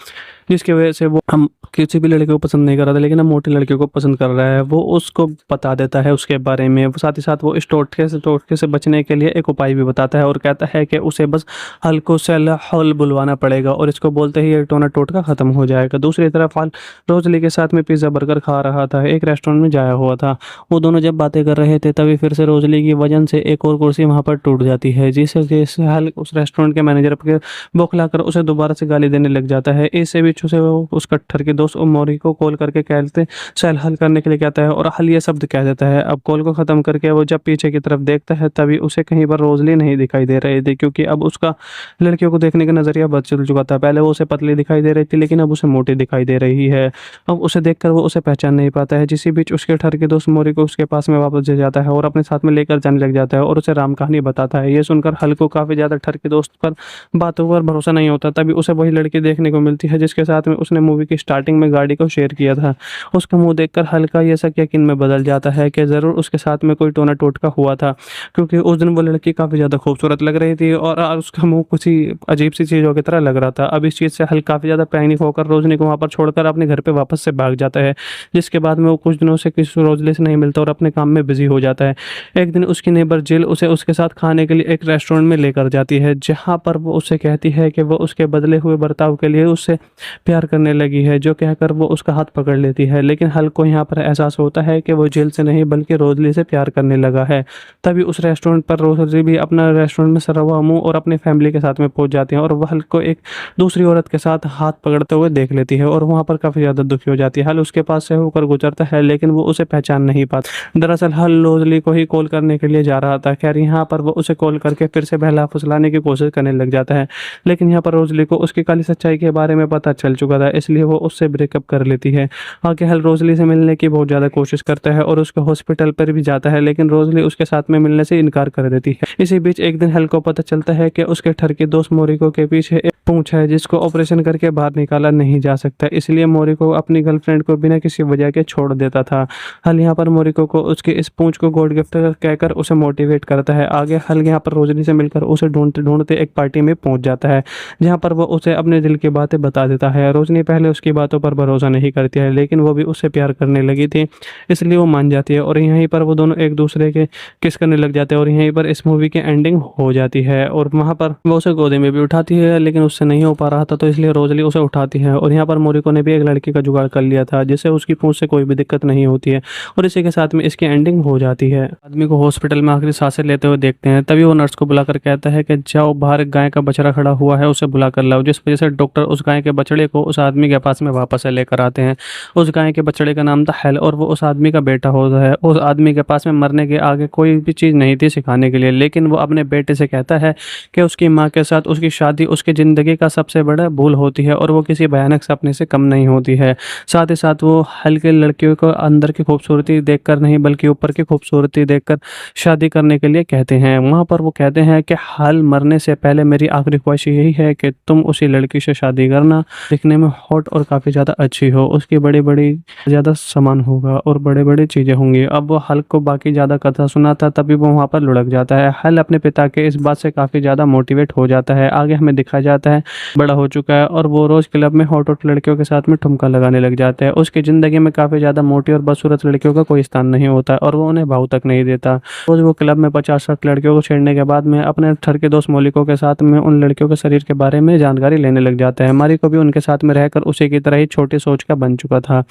S1: जिसकी वजह से वो हम किसी भी लड़के को पसंद नहीं कर रहा था, लेकिन अब मोटी लड़कियों को पसंद कर रहा है। वो उसको बता देता है उसके बारे में, साथ ही साथ वो इस टोटके से बचने के लिए एक उपाय भी बताता है और कहता है कि उसे बस हल को सेल हॉल बुलवाना पड़ेगा और इसको बोलते ही ये टोटका खत्म हो जाएगा। दूसरी तरफ हल रोजली के साथ में पिज्ज़ा बर्गर खा रहा था, एक रेस्टोरेंट में जाया हुआ था। वो दोनों जब बातें कर रहे थे, तभी फिर से रोजली की वजन से एक और कुर्सी वहाँ पर टूट जाती है, जिससे हल उस रेस्टोरेंट के मैनेजर पर बौखलाकर उसे दोबारा से गाली देने लग जाता है। इससे भी उसे वो उस कट्ठर के दोस्त मोरी को कॉल करके कहते सेल हल करने के लिए कहता है और हल ये शब्द कह देता है। अब कॉल को ख़त्म करके वो जब पीछे की तरफ देखता है, तभी उसे कहीं पर रोजली नहीं दिखाई दे रही थी, क्योंकि अब उसका लड़कियों को देखने का नज़रिया बदल चुका था। पहले वो उसे पतली दिखाई दे रही थी, लेकिन अब उसे मोटी दिखाई दे रही है। अब उसे देखकर वो उसे पहचान नहीं पाता है। जिसी बीच उसके ठर के दोस्त मोरी को उसके पास में वापस ले जाता है और अपने साथ में लेकर जाने लग जाता है और उसे राम कहानी बताता है। ये सुनकर हल को काफ़ी ज़्यादा ठर के दोस्त पर बातों पर भरोसा नहीं होता। तभी उसे वही लड़की देखने को मिलती है जिसके साथ में उसने मूवी की स्टार्टिंग में गाड़ी को शेयर किया था। उसका मुंह देखकर हल्का ये शक यकीन में बदल जाता है कि ज़रूर उसके साथ में कोई टोना टोटका हुआ था, क्योंकि उस दिन वो लड़की काफ़ी ज़्यादा खूबसूरत लग रही थी और उसका मुँह कुछ ही अजीब-सी चीज़ों की तरह लग रहा था। अब इस चीज़ से हल काफ़ी ज़्यादा पैनिक होकर रोज़नी को वहाँ पर छोड़कर अपने घर पे वापस से भाग जाता है, जिसके बाद में वो कुछ दिनों से किसी रोज़ली से नहीं मिलता और अपने काम में बिज़ी हो जाता है। एक दिन उसकी नेबर जिल उसे उसके साथ खाने के लिए एक रेस्टोरेंट में लेकर जाती है, जहाँ पर वो उससे कहती है कि वो उसके बदले हुए बर्ताव के लिए उससे प्यार करने लगी है, जो कहकर वो उसका हाथ पकड़ लेती है। लेकिन हल को यहाँ पर एहसास होता है कि वो जिल से नहीं बल्कि रोज़ली से प्यार करने लगा है। तभी उस रेस्टोरेंट पर रोज़ली भी अपना रेस्टोरेंट में सरा हुआ मुँह और अपनी फैमिली के साथ में पहुँच जाती है और वो हल को एक दूसरी औरत के साथ हाथ पकड़ते हुए देख लेती है और वहाँ पर काफ़ी ज़्यादा दुखी हो जाती है। हल उसके पास से होकर गुजरता है, लेकिन वो उसे पहचान नहीं पाता। दरअसल हल रोज़ली को ही कॉल करने के लिए जा रहा था। खैर यहाँ पर वो उसे कॉल करके फिर से बहला-फुसलाने की कोशिश करने लग जाता है, लेकिन यहाँ पर रोज़ली को उसकी काली सच्चाई के बारे में पता चल चुका था, इसलिए वो उससे ब्रेकअप कर लेती है। आगे हल रोज़ली से मिलने की बहुत ज़्यादा कोशिश करता है और उसके हॉस्पिटल पर भी जाता है, लेकिन रोज़ली उसके साथ में मिलने से इनकार कर देती है। इसी बीच एक दिन हल को पता चलता है कि उसके ठरकी दोस्त मोरिको के पीछे एक पूंछ है, जिसको ऑपरेशन करके बाहर निकाला नहीं जा सकता, इसलिए मोरिको अपनी गर्लफ्रेंड को बिना किसी वजह के छोड़ देता था। हल यहाँ पर मोरिको को उसकी इस पूंछ को गॉड गिफ्ट कहकर उसे मोटिवेट करता है। आगे हल यहाँ पर रोज़ली से मिलकर उसे ढूंढते ढूंढते एक पार्टी में पहुंच जाता है, जहाँ पर वो उसे अपने दिल की बातें बता देता है। रोज़नी पहले उसकी बातों पर भरोसा नहीं करती है, लेकिन वो भी उससे प्यार करने लगी थी, इसलिए वो मान जाती है और यहीं पर वो दोनों एक दूसरे के किस करने लग जाते हैं और यहीं पर इस मूवी की एंडिंग हो जाती है। और वहाँ पर वो उसे गोदी में भी उठाती है, लेकिन उससे नहीं हो पा रहा था, तो इसलिए रोज़ली उसे उठाती है और यहाँ पर मोरिको ने भी एक लड़की का जुगाड़ कर लिया था, जिससे उसकी पूंछ से कोई भी दिक्कत नहीं होती है और इसी के साथ में इसकी एंडिंग हो जाती है। आदमी को हॉस्पिटल में आखिरी सांसें लेते हुए देखते हैं, तभी वो नर्स को बुलाकर कहता है कि जाओ बाहर एक गाय का बछड़ा खड़ा हुआ है, उसे बुला कर लाओ, जिस वजह से डॉक्टर उस गाय के बछड़े को उस आदमी के पास में वापस से लेकर आते हैं। उस गाय के बछड़े का नाम था हेल और वो उस आदमी का बेटा होता है। उस आदमी के पास में मरने के आगे कोई भी चीज़ नहीं थी सिखाने के लिए, लेकिन वो अपने बेटे से कहता है कि उसकी माँ के साथ उसकी शादी उसकी ज़िंदगी का सबसे बड़ा भूल होती है और वो किसी भयानक सपने से कम नहीं होती है। साथ ही साथ वो हल के लड़कियों को अंदर की खूबसूरती देखकर नहीं बल्कि ऊपर की खूबसूरती देखकर शादी करने के लिए कहते हैं। वहाँ पर वो कहते हैं कि हल मरने से पहले मेरी आखिरी ख्वाहिश यही है कि तुम उसी लड़की से शादी करना, दिखने में हॉट और काफ़ी ज़्यादा अच्छी हो, उसकी बड़ी बड़ी ज़्यादा सामान होगा और बड़े बड़ी चीज़ें होंगी। अब वो हल को बाकी ज़्यादा कथा सुनाता, तभी वो वहाँ पर लुढ़क जाता है। हल अपने पिता के इस बात से काफ़ी ज़्यादा मोटिवेट हो जाता है। आगे हमें दिखाया जाता है बड़ा हो चुका है और वो रोज़ क्लब में हॉट हॉट लड़कियों के साथ में ठुमका लगाने लग जाता है। उसकी ज़िंदगी में काफ़ी ज़्यादा मोटी और बदसूरत लड़कियों का कोई स्थान नहीं होता और वो उन्हें भाव तक नहीं देता। रोज़ वो क्लब में 50-60 लड़कियों को छेड़ने के बाद में अपने ठर के दोस्त मोलिको के साथ में उन लड़कियों के शरीर के बारे में जानकारी लेने लग जाता है। मारिको भी उनके साथ में रहकर उसी की तरह ही छोटी सोच का बन चुका था।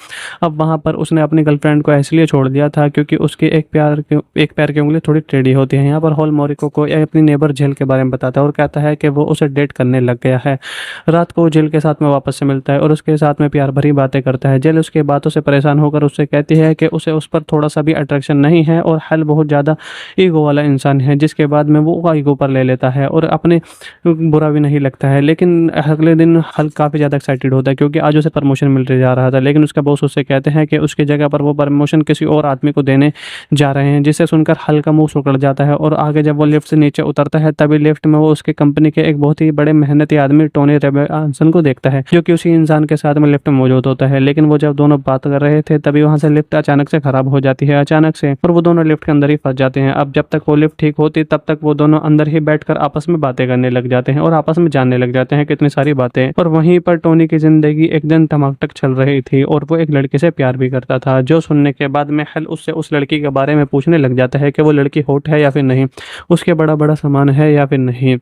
S1: अब वहाँ पर उसने अपनी गर्लफ्रेंड को इसलिए छोड़ दिया था क्योंकि उसकी एक पैर की उंगली थोड़ी टेढ़ी होती है। यहाँ पर हॉल मोरिको को अपनी नेबर जेल के बारे में बताता है और कहता है कि वो उसे डेट करने लग गया है। रात को जेल के साथ में वापस से मिलता है और उसके साथ में प्यार भरी बातें करता है। जेल उसकी बातों से परेशान होकर उससे कहती है कि उसे उस पर थोड़ा सा भी अट्रैक्शन नहीं है और हल बहुत ज़्यादा ईगो वाला इंसान है, जिसके बाद में वो ईगो पर ले लेता है और अपने बुरा भी नहीं लगता है। लेकिन अगले दिन हल काफ़ी ज़्यादा एक्साइटेड होता है क्योंकि आज उसे प्रमोशन मिलने जा रहा था, लेकिन उसका बॉस उससे कहते हैं कि उसकी जगह पर वो प्रमोशन किसी और आदमी को देने जा रहे हैं, जिसे सुनकर हल का मुँह सिकुड़ जाता है। और आगे जब वो लिफ्ट से नीचे उतरता है, तभी लिफ्ट में वो उसकी कंपनी के एक बहुत ही बड़े मेहनती आदमी टोनी रॉबिन्सन को देखता है, जो कि उसी इंसान के साथ में लिफ्ट में मौजूद होता है। लेकिन वो जब दोनों बात कर रहे थे, तभी वहाँ से लिफ्ट अचानक से खराब हो जाती है अचानक से और वो दोनों लिफ्ट के अंदर ही फंस जाते हैं। अब जब तक वो लिफ्ट ठीक होती तब तक वो दोनों अंदर ही बैठकर आपस में बातें करने लग जाते हैं और आपस में जानने लग जाते हैं कितनी सारी बातें। और वहीं पर टोनी की जिंदगी एकदम टमाटक चल रही थी और वो एक लड़की से प्यार भी करता था, जो सुनने के बाद में हल उससे उस लड़की के बारे में पूछने लग जाता है कि वो लड़की हॉट है या फिर नहीं, उसके बड़ा बड़ा सामान है या फिर नहीं।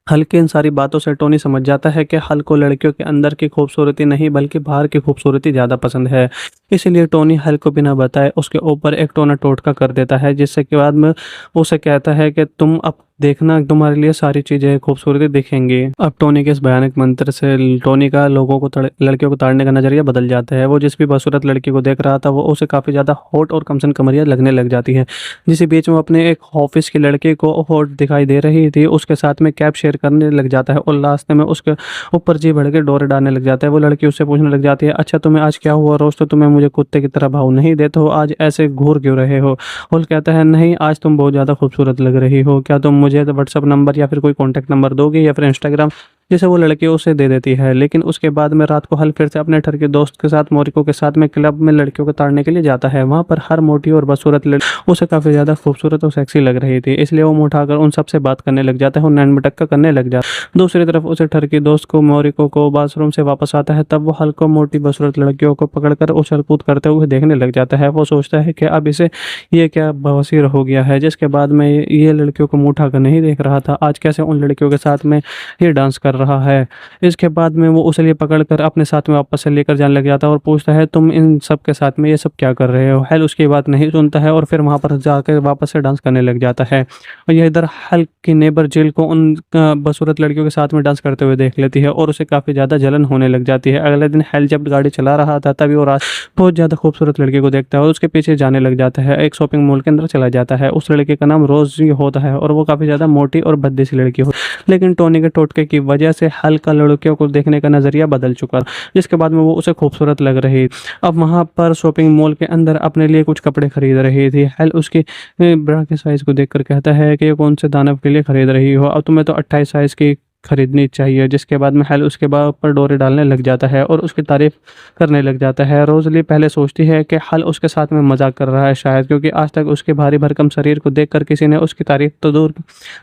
S1: हल की इन सारी बातों से टोनी समझ जाता है कि हल को लड़कियों के अंदर की खूबसूरती नहीं बल्कि बाहर की खूबसूरती ज़्यादा पसंद है। इसीलिए टोनी हल को बिना बताए उसके ऊपर एक टोना टोटका कर देता है, जिससे के बाद में उसे कहता है कि तुम अब देखना, तुम्हारे लिए सारी चीज़ें खूबसूरती दिखेंगी। अब टोनी के इस भयानक मंत्र से टोनी का लोगों को लड़कियों को ताड़ने का नज़रिया बदल जाता है। वो जिस भी बदसूरत लड़की को देख रहा था वो उसे काफ़ी ज़्यादा हॉट और कमसन कमरिया लगने लग जाती है। जिस बीच में अपने एक ऑफिस की लड़की को हॉट दिखाई दे रही थी, उसके साथ में कैब शेयर करने लग जाता है और लास्ट में उसके ऊपर जी भर के डोरे डालने लग जाता है। वो लड़की उससे पूछने लग जाती है, अच्छा तुम्हें आज क्या हुआ, रोज़ तो तुम्हें मुझे कुत्ते की तरह भाव नहीं देते हो, आज ऐसे घूर क्यों रहे हो। हॉल कहता है, नहीं आज तुम बहुत ज़्यादा खूबसूरत लग रही हो, क्या तुम मुझे व्हाट्सअप नंबर या फिर कोई कॉन्टैक्ट नंबर दोगे या फिर इंस्टाग्राम जिसे वो लड़की उसे दे देती है। लेकिन उसके बाद में रात को हल फिर से अपने ठर के दोस्त के साथ मोरिको के साथ में क्लब में लड़कियों को ताड़ने के लिए जाता है। वहाँ पर हर मोटी और बदसूरत लड़की उसे काफ़ी ज़्यादा खूबसूरत और सेक्सी लग रही थी, इसलिए वो मुँह उठाकर उन सबसे बात करने लग जाता है और नैन मटक्का करने लग जाता है। दूसरी तरफ उसे ठर की दोस्त को मोरिको को बाथरूम से वापस आता है, तब वो हल्को मोटी बदसूरत लड़कियों को पकड़कर उछल कूद करते हुए देखने लग जाता है। वो सोचता है कि अब इसे ये क्या बवासीर हो गया है, जिसके बाद में ये लड़कियों को मुँह उठाकर नहीं देख रहा था, आज कैसे उन लड़कियों के साथ में ये डांस कर रहा है। इसके बाद में वो उसे लिए पकड़कर अपने साथ में वापस से लेकर जाने लग जाता है और पूछता है तुम इन सब के साथ में ये सब क्या कर रहे हो। हेल उसकी बात नहीं सुनता है और फिर वहाँ पर जाकर वापस से डांस करने लग जाता है। और यह इधर हल की नेबर जेल को उन बदसूरत लड़कियों के साथ में डांस करते हुए देख लेती है और उसे काफ़ी ज़्यादा जलन होने लग जाती है। अगले दिन हेल जब गाड़ी चला रहा था तभी वो बहुत ज़्यादा खूबसूरत लड़की को देखता है और उसके पीछे जाने लग जाता है। एक शॉपिंग मॉल के अंदर चला जाता है। उस लड़के का नाम रोजी होता है और वो काफ़ी ज़्यादा मोटी और भद्दी सी लड़की हो, लेकिन टोनी के टोटके की वजह से हल का लड़कियों को देखने का नज़रिया बदल चुका, जिसके बाद में वो उसे खूबसूरत लग रही। अब वहाँ पर शॉपिंग मॉल के अंदर अपने लिए कुछ कपड़े खरीद रही थी। हल उसकी ब्रा के साइज़ को देखकर कहता है कि ये कौन से दानव के लिए खरीद रही हो, अब तुम्हें तो 28 साइज़ की खरीदनी चाहिए। जिसके बाद में हल उसके बाद पर डोरे डालने लग जाता है और उसकी तारीफ करने लग जाता है। रोज़ली पहले सोचती है कि हल उसके साथ में मजाक कर रहा है शायद, क्योंकि आज तक उसके भारी भरकम शरीर को देखकर किसी ने उसकी तारीफ तो दूर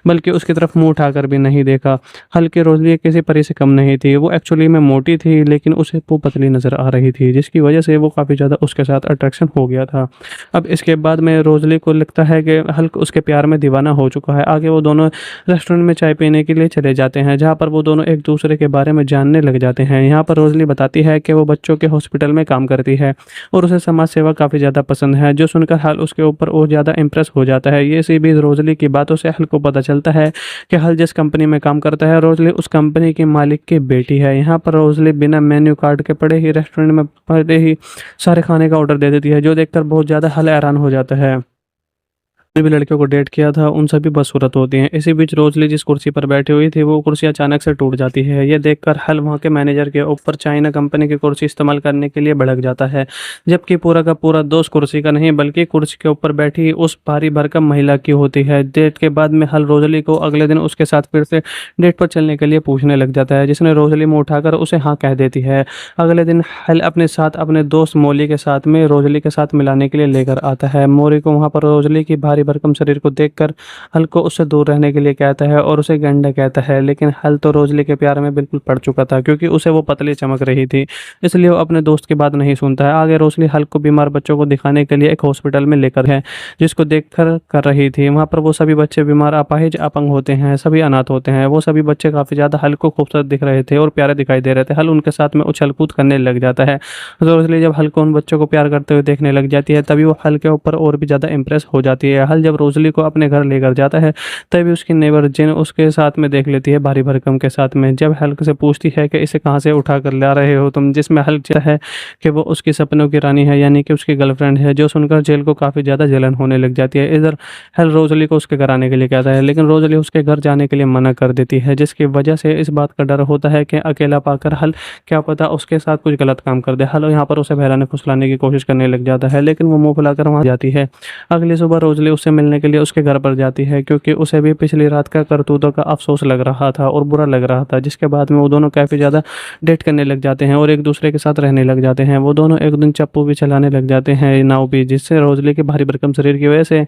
S1: बल्कि उसकी तरफ मुंह उठाकर भी नहीं देखा। हल की रोज़ली किसी परी से कम नहीं थी। वो एक्चुअली में मोटी थी, लेकिन उसे वो पतली नज़र आ रही थी, जिसकी वजह से वो काफ़ी ज़्यादा उसके साथ अट्रैक्शन हो गया था। अब इसके बाद में रोज़ली को लगता है कि हल उसके प्यार में दीवाना हो चुका है। आगे वो दोनों रेस्टोरेंट में चाय पीने के लिए चले जाते हैं, जहाँ पर वो दोनों एक दूसरे के बारे में जानने लग जाते हैं। यहाँ पर रोज़ली बताती है कि वो बच्चों के हॉस्पिटल में काम करती है और उसे समाज सेवा काफ़ी ज़्यादा पसंद है, जो सुनकर हल उसके ऊपर और ज़्यादा इम्प्रेस हो जाता है। ये सी भी रोज़ली की बातों से हल को पता चलता है कि हल जिस कंपनी में काम करता है रोज़ली उस कंपनी की मालिक की बेटी है। यहाँ पर रोज़ली बिना मेन्यू कार्ड के पड़े ही रेस्टोरेंट में पड़े ही सारे खाने का ऑर्डर दे देती है, जो देखकर बहुत ज़्यादा हल हैरान हो जाता है। भी लड़कियों को डेट किया था उन सभी बदसूरत होती हैं। इसी बीच रोज़ली जिस कुर्सी पर बैठी हुई थी वो कुर्सी अचानक से टूट जाती है। ये देखकर हल वहाँ के मैनेजर के ऊपर चाइना कंपनी की कुर्सी इस्तेमाल करने के लिए भड़क जाता है, जबकि पूरा का पूरा दोष कुर्सी का नहीं बल्कि कुर्सी के ऊपर बैठी उस भारी भरकम महिला की होती है। डेट के बाद में हल रोज़ली को अगले दिन उसके साथ फिर से डेट पर चलने के लिए पूछने लग जाता है, जिसने रोज़ली मुँह उठाकर उसे हाँ कह देती है। अगले दिन हल अपने साथ अपने दोस्त मोली के साथ में रोज़ली के साथ मिलाने के लिए लेकर आता है। मोरी को वहाँ पर रोज़ली की भारी भरकम शरीर को देखकर हल को उससे दूर रहने के लिए कहता है और उसे गंडा कहता है, लेकिन हल तो रोज़ली के प्यार में बिल्कुल पड़ चुका था, क्योंकि उसे वो पतली चमक रही थी, इसलिए वो अपने दोस्त की बात नहीं सुनता है। आगे रोज़ली हल को बीमार बच्चों को दिखाने के लिए एक हॉस्पिटल में लेकर है, जिसको देखकर कर रही थी। वहाँ पर वो सभी बच्चे बीमार, अपाहिज, अपंग होते हैं, सभी अनाथ होते हैं। वो सभी बच्चे काफ़ी ज़्यादा हल को खूबसूरत दिख रहे थे और प्यारे दिखाई दे रहे थे। हल उनके साथ में उछल कूद करने लग जाता है। रोज़ली जब हल को उन बच्चों को प्यार करते हुए देखने लग जाती है तभी वो हल के ऊपर और भी ज़्यादा इंप्रेस हो जाती है। हल जब रोज़ली को अपने घर लेकर जाता है तभी उसकी नेबर जिन उसके साथ में देख लेती है भारी भरकम के साथ में। जब हल से पूछती है कि इसे कहाँ से उठा कर ला रहे हो तुम, जिसमें हल है कि वो उसकी सपनों की रानी है, यानी कि उसकी गर्लफ्रेंड है, जो सुनकर जेल को काफ़ी ज़्यादा जलन होने लग जाती है। इधर हल रोज़ली को उसके घर आने के लिए कहता है, लेकिन रोज़ली उसके घर जाने के लिए मना कर देती है, जिसकी वजह से इस बात का डर होता है कि अकेला पाकर हल क्या पता उसके साथ कुछ गलत काम कर दे। हल यहाँ पर उसे बहलाने फुसलाने की कोशिश करने लग जाता है, लेकिन वो मुँह फुलाकर वहाँ जाती है। अगली सुबह रोज़ली उससे मिलने के लिए उसके घर पर जाती है, क्योंकि उसे भी पिछली रात का करतूतों का अफसोस लग रहा था और बुरा लग रहा था। जिसके बाद में वो दोनों काफ़ी ज़्यादा डेट करने लग जाते हैं और एक दूसरे के साथ रहने लग जाते हैं। वो दोनों एक दिन चप्पू भी चलाने लग जाते हैं, नाव भी, जिससे रोज़ली के भारी भरकम शरीर की वजह से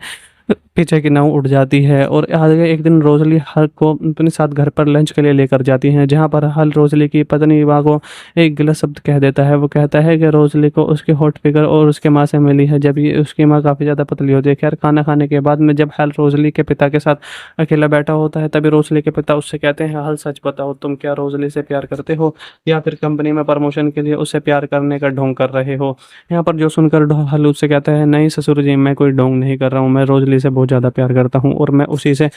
S1: पीछे की नाव उड़ जाती है। और आगे एक दिन रोज़ली हल को अपने साथ घर पर लंच के लिए लेकर जाती हैं, जहाँ पर हल रोज़ली की पत्नी माँ को एक गलत शब्द कह देता है। वो कहता है कि रोज़ली को उसकी हॉट फिगर और उसके माँ से मिली है, जब ये उसकी माँ काफ़ी ज़्यादा पतली होती है। खैर खाना खाने के बाद में जब हल रोज़ली के पिता के साथ अकेला बैठा होता है तभी रोज़ली के पिता उससे कहते हैं, हल सच बताओ तुम क्या रोज़ली से प्यार करते हो या फिर कंपनी में प्रमोशन के लिए उससे प्यार करने का ढोंग कर रहे हो। यहाँ पर जो सुनकर हल उससे कहता है, नहीं ससुर जी, मैं कोई ढोंग नहीं कर रहा हूँ, मैं रोज़ली से बहुत ज़्यादा प्यार करता हूँ और मैं उसी से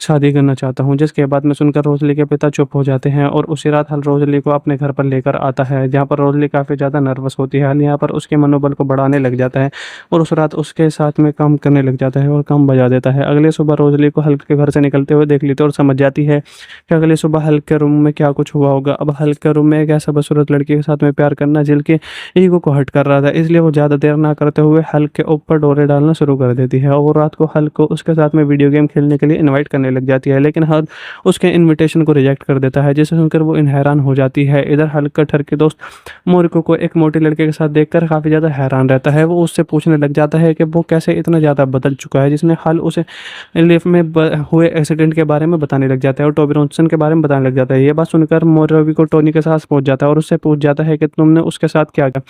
S1: शादी करना चाहता हूँ। जिसके बाद में सुनकर रोज़ली के पिता चुप हो जाते हैं और उसी रात हल रोज़ली को अपने घर पर लेकर आता है, जहाँ पर रोज़ली काफ़ी ज़्यादा नर्वस होती है। हल यहाँ पर उसके मनोबल को बढ़ाने लग जाता है और उस रात उसके साथ में काम करने लग जाता है और काम बजा देता है। अगले सुबह रोज़ली को हल के घर से निकलते हुए देख लेती है और समझ जाती है कि अगले सुबह हल के रूम में क्या कुछ हुआ होगा। अब हल के रूम में एक ऐसा बदसूरत लड़की के साथ में प्यार करना जिल के ईगो को हर्ट कर रहा था, इसलिए वो ज़्यादा देर ना करते हुए हल के ऊपर डोरे डालना शुरू कर देती है और रात को हल को उसके साथ में वीडियो गेम खेलने के लिए इन्वाइट करने लग जाती है, लेकिन हल उसके इनविटेशन को रिजेक्ट कर देता है, जिसे सुनकर वो हैरान हो जाती है। इधर हल का ठर के दोस्त मोरिको को एक मोटे लड़के के साथ देखकर काफ़ी ज़्यादा हैरान रहता है। वो उससे पूछने लग जाता है कि वो कैसे इतना ज़्यादा बदल चुका है, जिसने हल उसे लिफ्ट में हुए एक्सीडेंट के बारे में बताने लग जाता है और टोबी रॉनसन के बारे में बताने लग जाता है। ये बात सुनकर मोरवी को टोनी के साथ पहुंच जाता है और उससे पूछ जाता है कि तुमने उसके साथ क्या किया,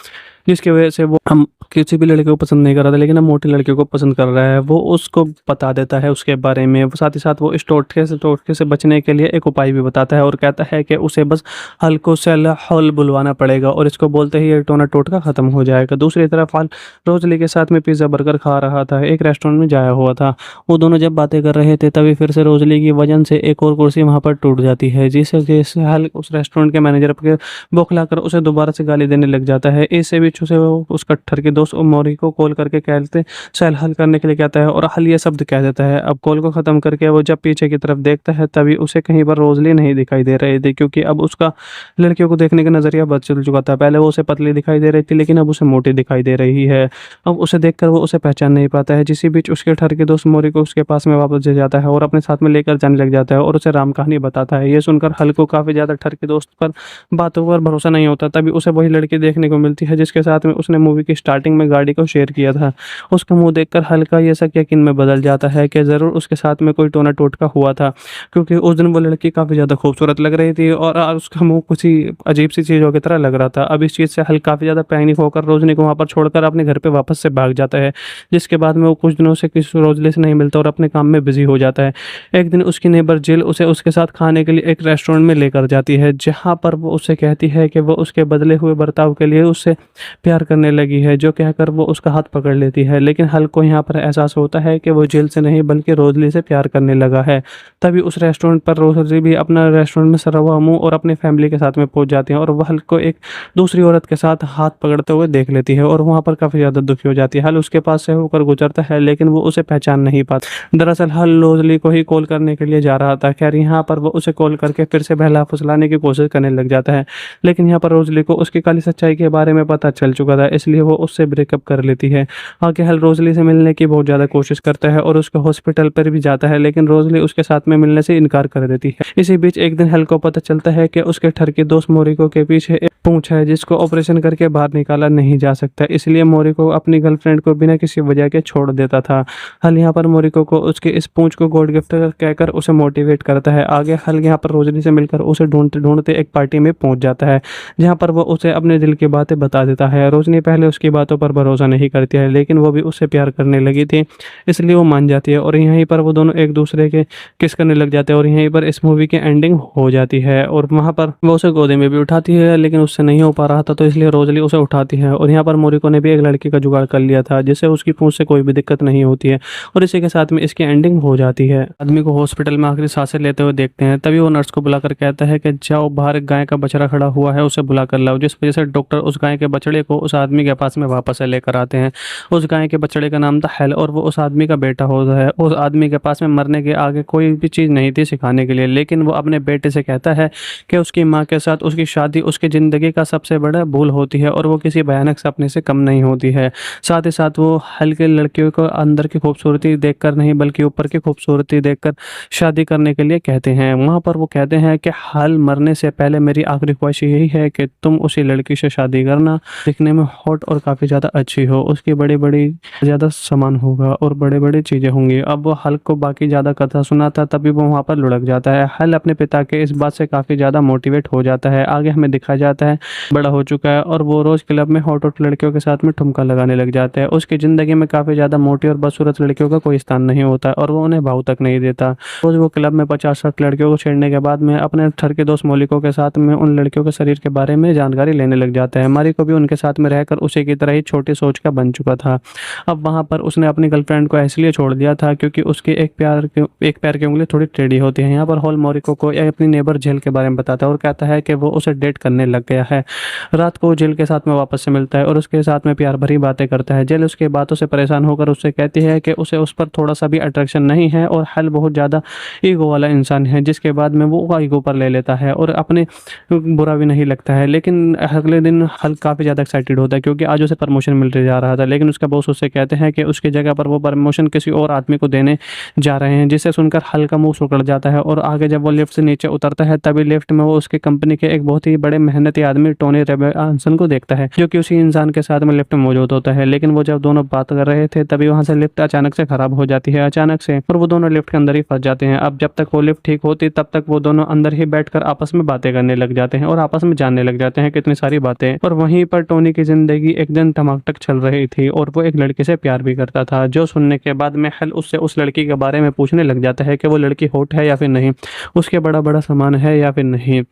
S1: जिसकी वजह से वो हम किसी भी लड़के को पसंद नहीं कर रहा था, लेकिन अब मोटे लड़के को पसंद कर रहा है। वो उसको बता देता है उसके बारे में। साथ ही साथ वो इस टोटके से बचने के लिए एक उपाय भी बताता है और कहता है कि उसे बस हल्को से हल बुलवाना पड़ेगा और इसको बोलते ही ये टोना टोटका खत्म हो जाएगा। दूसरी तरफ हल रोजली के साथ में पिज्ज़ा बर्गर खा रहा था, एक रेस्टोरेंट में जाया हुआ था। वो दोनों जब बातें कर रहे थे तभी फिर से रोजली की वजन से एक और कुर्सी वहां पर टूट जाती है, जिससे जैसे हल उस रेस्टोरेंट के मैनेजर के बौखलाकर उसे दोबारा से गाली देने लग जाता है। इससे भी उसे वो उस कट्टर के दोस्त मोरी को कॉल करके कहते सेल हल करने के लिए कहता है और हल ये शब्द कह देता है। अब कॉल को खत्म करके वो जब पीछे की तरफ देखता है तभी उसे कहीं पर रोजली नहीं दिखाई दे रही थी, क्योंकि अब उसका लड़कियों को देखने का नजरिया बदल चुका था। पहले वो उसे पतली दिखाई दे रही थी, लेकिन अब उसे मोटी दिखाई दे रही है। अब उसे देखकर वो उसे पहचान नहीं पाता है। जिसी बीच उसके ठर के दोस्त मोरी को उसके पास में वापस ले जाता है और अपने साथ में लेकर जाने लग जाता है और उसे राम कहानी बताता है। ये सुनकर हल को काफी ज्यादा ठर के दोस्त पर बातों पर भरोसा नहीं होता। तभी उसे वही लड़की देखने को मिलती है जिसके साथ में उसने मूवी की स्टार्टिंग में गाड़ी को शेयर किया था। उसका मुंह देखकर हल्का ये शक यकीन में बदल जाता है कि जरूर उसके साथ में कोई टोना टोटका हुआ था, क्योंकि उस दिन वो लड़की काफी ज्यादा खूबसूरत लग रही थी और उसका मुंह कुछ ही अजीब सी चीजों की तरह लग रहा था। अब इस चीज से हल काफी ज्यादा पैनिक होकर रोजनी को वहां पर छोड़कर अपने घर पे वापस से भाग जाता है, जिसके बाद में वो कुछ दिनों से किसी रोजली से नहीं मिलता और अपने काम में बिजी हो जाता है। एक दिन उसकी नेबर जिल उसे उसके साथ खाने के लिए एक रेस्टोरेंट में लेकर जाती है, जहां पर वो उससे कहती है कि वो उसके बदले हुए बर्ताव के लिए उससे प्यार करने लगी है, जो कहकर वो उसका हाथ पकड़ लेती है। लेकिन हल को यहाँ पर एहसास होता है कि वो जिल से नहीं बल्कि रोजली से प्यार करने लगा है। तभी उस रेस्टोरेंट पर रोजली भी अपना रेस्टोरेंट में सरा हुआ मुंह और अपनी फैमिली के साथ में पहुंच जाती है और वह हल को एक दूसरी औरत के साथ हाथ पकड़ते हुए देख लेती है और वहां पर काफी ज्यादा दुखी हो जाती है। हल उसके पास से होकर गुजरता है, लेकिन वो उसे पहचान नहीं पाता। दरअसल हल रोजली को ही कॉल करने के लिए जा रहा था। खैर यहाँ पर वो उसे कॉल करके फिर से बहला फुसलाने की कोशिश करने लग जाता है, लेकिन यहाँ पर रोजली को उसकी काली सच्चाई के बारे में पता चल चुका था, इसलिए वो उससे ब्रेकअप कर लेती है। आगे हल रोजली से मिलने की बहुत ज़्यादा कोशिश करता है और उसके हॉस्पिटल पर भी जाता है, लेकिन रोजली उसके साथ में मिलने से इनकार कर देती है। इसी बीच एक दिन हल को पता चलता है कि उसके ठर के दोस्त मोरिको के पीछे एक पूंछ है जिसको ऑपरेशन करके बाहर निकाला नहीं जा सकता, इसलिए मोरिको अपनी गर्लफ्रेंड को बिना किसी वजह के छोड़ देता था। हल यहाँ पर मोरिको को उसके इस पूंछ को गॉड गिफ्ट कहकर उसे मोटिवेट करता है। आगे हल यहाँ पर रोजली से मिलकर उसे ढूंढते ढूंढते एक पार्टी में पहुंच जाता है, जहाँ पर वो उसे अपने दिल की बातें बता देता है। रोशनी पहले उसकी बातों पर भरोसा नहीं करती है, लेकिन वो भी उससे प्यार करने लगी थी, इसलिए वो मान जाती है और यहीं पर वो दोनों एक दूसरे के किस करने लग जाते हैं और यहीं पर इस मूवी की एंडिंग हो जाती है। और वहाँ पर वो उसे गोदी में भी उठाती है, लेकिन उससे नहीं हो पा रहा था, तो इसलिए रोजली उसे उठाती है। और यहाँ पर मोरिको ने भी एक लड़की का जुगाड़ कर लिया था जिससे उसकी पूंछ से कोई भी दिक्कत नहीं होती है और इसी के साथ में इसकी एंडिंग हो जाती है। आदमी को हॉस्पिटल में आखिरी सांसें लेते हुए देखते हैं, तभी वो नर्स को बुलाकर कहता है कि जाओ बाहर एक गाय का बछड़ा खड़ा हुआ है, उसे बुला कर लाओ। जिस वजह से डॉक्टर उस गाय के बछड़े को उस आदमी के पास में वापस से लेकर आते हैं। उस गाय के बछड़े का नाम था हेल और वो उस आदमी का बेटा होता है। उस आदमी के पास में मरने के आगे कोई भी चीज़ नहीं थी सिखाने के लिए, लेकिन वो अपने बेटे से कहता है कि उसकी माँ के साथ उसकी शादी उसकी ज़िंदगी का सबसे बड़ा भूल होती है और वो किसी भयानक सपने से कम नहीं होती है। साथ ही साथ वो हल के लड़कियों को अंदर की खूबसूरती देखकर नहीं बल्कि ऊपर की खूबसूरती देखकर शादी करने के लिए कहते हैं। वहाँ पर वो कहते हैं कि हल मरने से पहले मेरी आखिरी ख्वाहिश यही है कि तुम उसी लड़की से शादी करना, दिखने में हॉट और काफ़ी ज़्यादा अच्छी हो, उसकी बड़ी बड़ी ज़्यादा सामान होगा और बड़े बड़ी चीज़ें होंगी। अब वो हल को बाकी ज़्यादा कथा सुनाता तभी वो वहाँ पर लुढ़क जाता है। हल अपने पिता के इस बात से काफ़ी ज़्यादा मोटिवेट हो जाता है। आगे हमें दिखाया जाता है बड़ा हो चुका है और वो रोज़ क्लब में हॉट हॉट लड़कियों के साथ में ठुमका लगाने लग जाता है। उसकी ज़िंदगी में काफ़ी ज़्यादा मोटी और बदसूरत लड़कियों का कोई स्थान नहीं होता और वो उन्हें भाव तक नहीं देता। रोज़ वो क्लब में 50-60 लड़कियों को छेड़ने के बाद में अपने ठर के दोस्त मोलिको के साथ में उन लड़कियों के शरीर के बारे में जानकारी लेने लग जाता है। मारी को भी उनके साथ में रहकर उसी की तरह ही छोटी सोच का बन चुका था। अब वहाँ पर उसने अपनी गर्लफ्रेंड को इसलिए छोड़ दिया था क्योंकि उसकी एक पैर की उंगली थोड़ी टेढ़ी होती है। यहाँ पर हॉल मोरिको को अपनी नेबर जेल के बारे में बताता है और कहता है कि वो उसे डेट करने लग गया है। रात को जेल के साथ में वापस से मिलता है और उसके साथ में प्यार भरी बातें करता है। जेल उसके बातों से परेशान होकर उससे कहती है कि उसे उस पर थोड़ा सा भी अट्रैक्शन नहीं है और हल बहुत ज़्यादा ईगो वाला इंसान है, जिसके बाद में वो ईगो पर ले लेता है और अपने बुरा भी नहीं लगता है। लेकिन अगले दिन हल काफ़ी ज़्यादा एक्साइटेड होता है क्योंकि आज उसे प्रमोशन मिल जा रहा था। लेकिन उसका बॉस उससे कहते हैं कि उसकी जगह पर वो प्रमोशन किसी और आदमी को देने जा रहे हैं, जिसे सुनकर हल का मुंह सिकुड़ जाता है। और आगे जब वो लिफ्ट से नीचे उतरता है तभी लिफ्ट में वो उसकी कंपनी के एक बहुत ही बड़े मेहनती आदमी टोनी रॉबिन्सन को देखता है, जो कि उसी इंसान के साथ में लिफ्ट में मौजूद होता है। लेकिन वो जब दोनों बात कर रहे थे तभी वहां से लिफ्ट अचानक से खराब हो जाती है, अचानक से, और वो दोनों लिफ्ट के अंदर ही फंस जाते हैं। अब जब तक वो लिफ्ट ठीक होती तब तक वो दोनों अंदर ही बैठकर आपस में बातें करने लग जाते हैं और आपस में जानने लग जाते हैं कितनी सारी बातें। और वहीं पर टोनी की जिंदगी एक दिन टमाटक चल रही थी और वो एक लड़के से प्यार भी करता था, जो सुनने के बाद में हल उससे उस लड़की के बारे में पूछने लग जाता है कि वो लड़की हॉट है या फिर नहीं, उसके बड़ा बड़ा सामान है या फिर नहीं।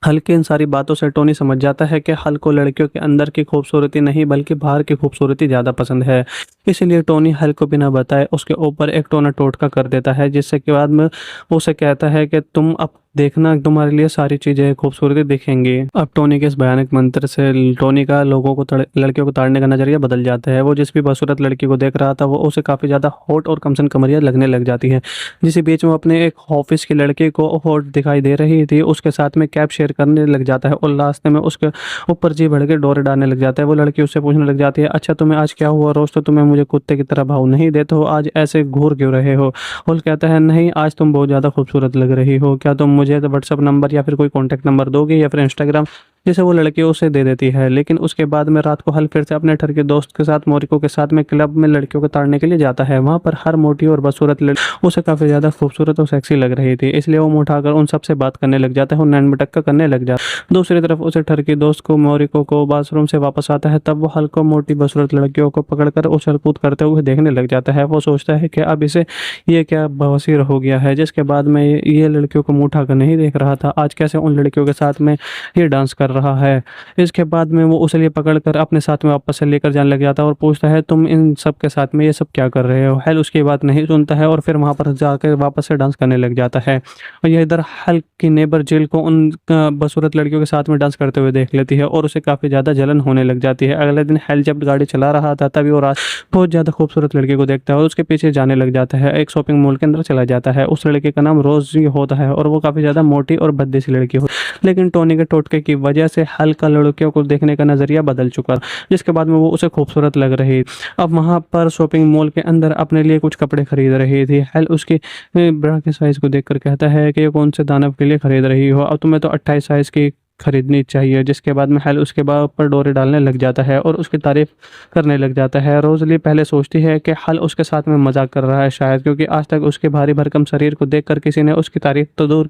S1: हल की इन सारी बातों से टोनी समझ जाता है कि हल को लड़कियों के अंदर की खूबसूरती नहीं बल्कि बाहर की खूबसूरती ज़्यादा पसंद है। इसलिए टोनी हल को बिना बताए उसके ऊपर एक टोना टोटका कर देता है, जिससे के बाद में वो उसे कहता है कि तुम अब देखना, तुम्हारे लिए सारी चीज़ें खूबसूरती दिखेंगी। अब टोनी के इस भयानक मंत्र से टोनी का लोगों को लड़कियों को ताड़ने का नजरिया बदल जाता है। वो जिस भी बदसूरत लड़की को देख रहा था वो उसे काफ़ी ज़्यादा हॉट और कमसन कमरिया लगने लग जाती है। जिस बीच में अपने एक ऑफिस की लड़की को हॉट दिखाई दे रही थी उसके साथ में कैब शेयर करने लग जाता है और रास्ते में उसके ऊपर जी भर के डोरे डालने लग जाता है। वो लड़की उससे पूछने लग जाती है, अच्छा तुम्हें आज क्या हुआ, रोज तो तुम्हें मुझे कुत्ते की तरह भाव नहीं देते हो, आज ऐसे घूर क्यों रहे हो। और कहता है, नहीं आज तुम बहुत ज़्यादा खूबसूरत लग रही हो, क्या तुम मुझे व्हाट्सअप नंबर या फिर कोई कॉन्टैक्ट नंबर दोगे या फिर इंस्टाग्राम, जिसे वो लड़की उसे दे देती है। लेकिन उसके बाद में रात को हल फिर से अपने ठर के दोस्त के साथ मोरिको के साथ में क्लब में लड़कियों को ताड़ने के लिए जाता है। वहाँ पर हर मोटी और बदसूरत लड़की उसे काफ़ी ज़्यादा खूबसूरत और सेक्सी लग रही थी, इसलिए वो मुँह उठाकर उन सबसे बात करने लग जाता है और नैन मटक्का करने लग जाता है। दूसरी तरफ उसे ठर की दोस्त को मोरिको को बाथरूम से वापस आता है, तब वो हल को मोटी बदसूरत लड़कियों को पकड़कर उछल कूद करते हुए देखने लग जाता है। वो सोचता है कि अब इसे ये क्या बवासीर हो गया है, जिसके बाद में ये लड़कियों को मुँह उठाकर नहीं देख रहा था, आज कैसे उन लड़कियों के साथ में ये डांस कर रहा है। इसके बाद में वो उसे लिए पकड़कर अपने साथ में वापस से लेकर जाने लग जाता है और पूछता है, तुम इन सब के साथ में ये सब क्या कर रहे हो। हल उसकी बात नहीं सुनता है और फिर वहाँ पर जाकर वापस से डांस करने लग जाता है। और यह इधर हल की नेबर जिल को उन बदसूरत लड़कियों के साथ में डांस करते हुए देख लेती है और उसे काफ़ी ज़्यादा जलन होने लग जाती है। अगले दिन हल जब गाड़ी चला रहा था तभी वो बहुत ज़्यादा खूबसूरत लड़की को देखता है और उसके पीछे जाने लग जाता है। एक शॉपिंग मॉल के अंदर चला जाता है। उस लड़के का नाम रोजी होता है और वो काफ़ी ज़्यादा मोटी और भद्दी सी लड़की हो, लेकिन टोनी के टोटके की वजह से हल का लड़कियों को देखने का नज़रिया बदल चुका, जिसके बाद में वो उसे खूबसूरत लग रही। अब वहाँ पर शॉपिंग मॉल के अंदर अपने लिए कुछ कपड़े खरीद रही थी। हल उसकी ब्रा के साइज़ को देखकर कहता है कि ये कौन से दानव के लिए खरीद रही हो, अब तुम्हें तो 28 साइज़ की खरीदनी चाहिए। जिसके बाद में हल उसके बाद पर डोरे डालने लग जाता है और उसकी तारीफ करने लग जाता है। रोजली पहले सोचती है कि हल उसके साथ में मजाक कर रहा है शायद, क्योंकि आज तक उसके भारी भरकम शरीर को देखकर किसी ने उसकी तारीफ तो दूर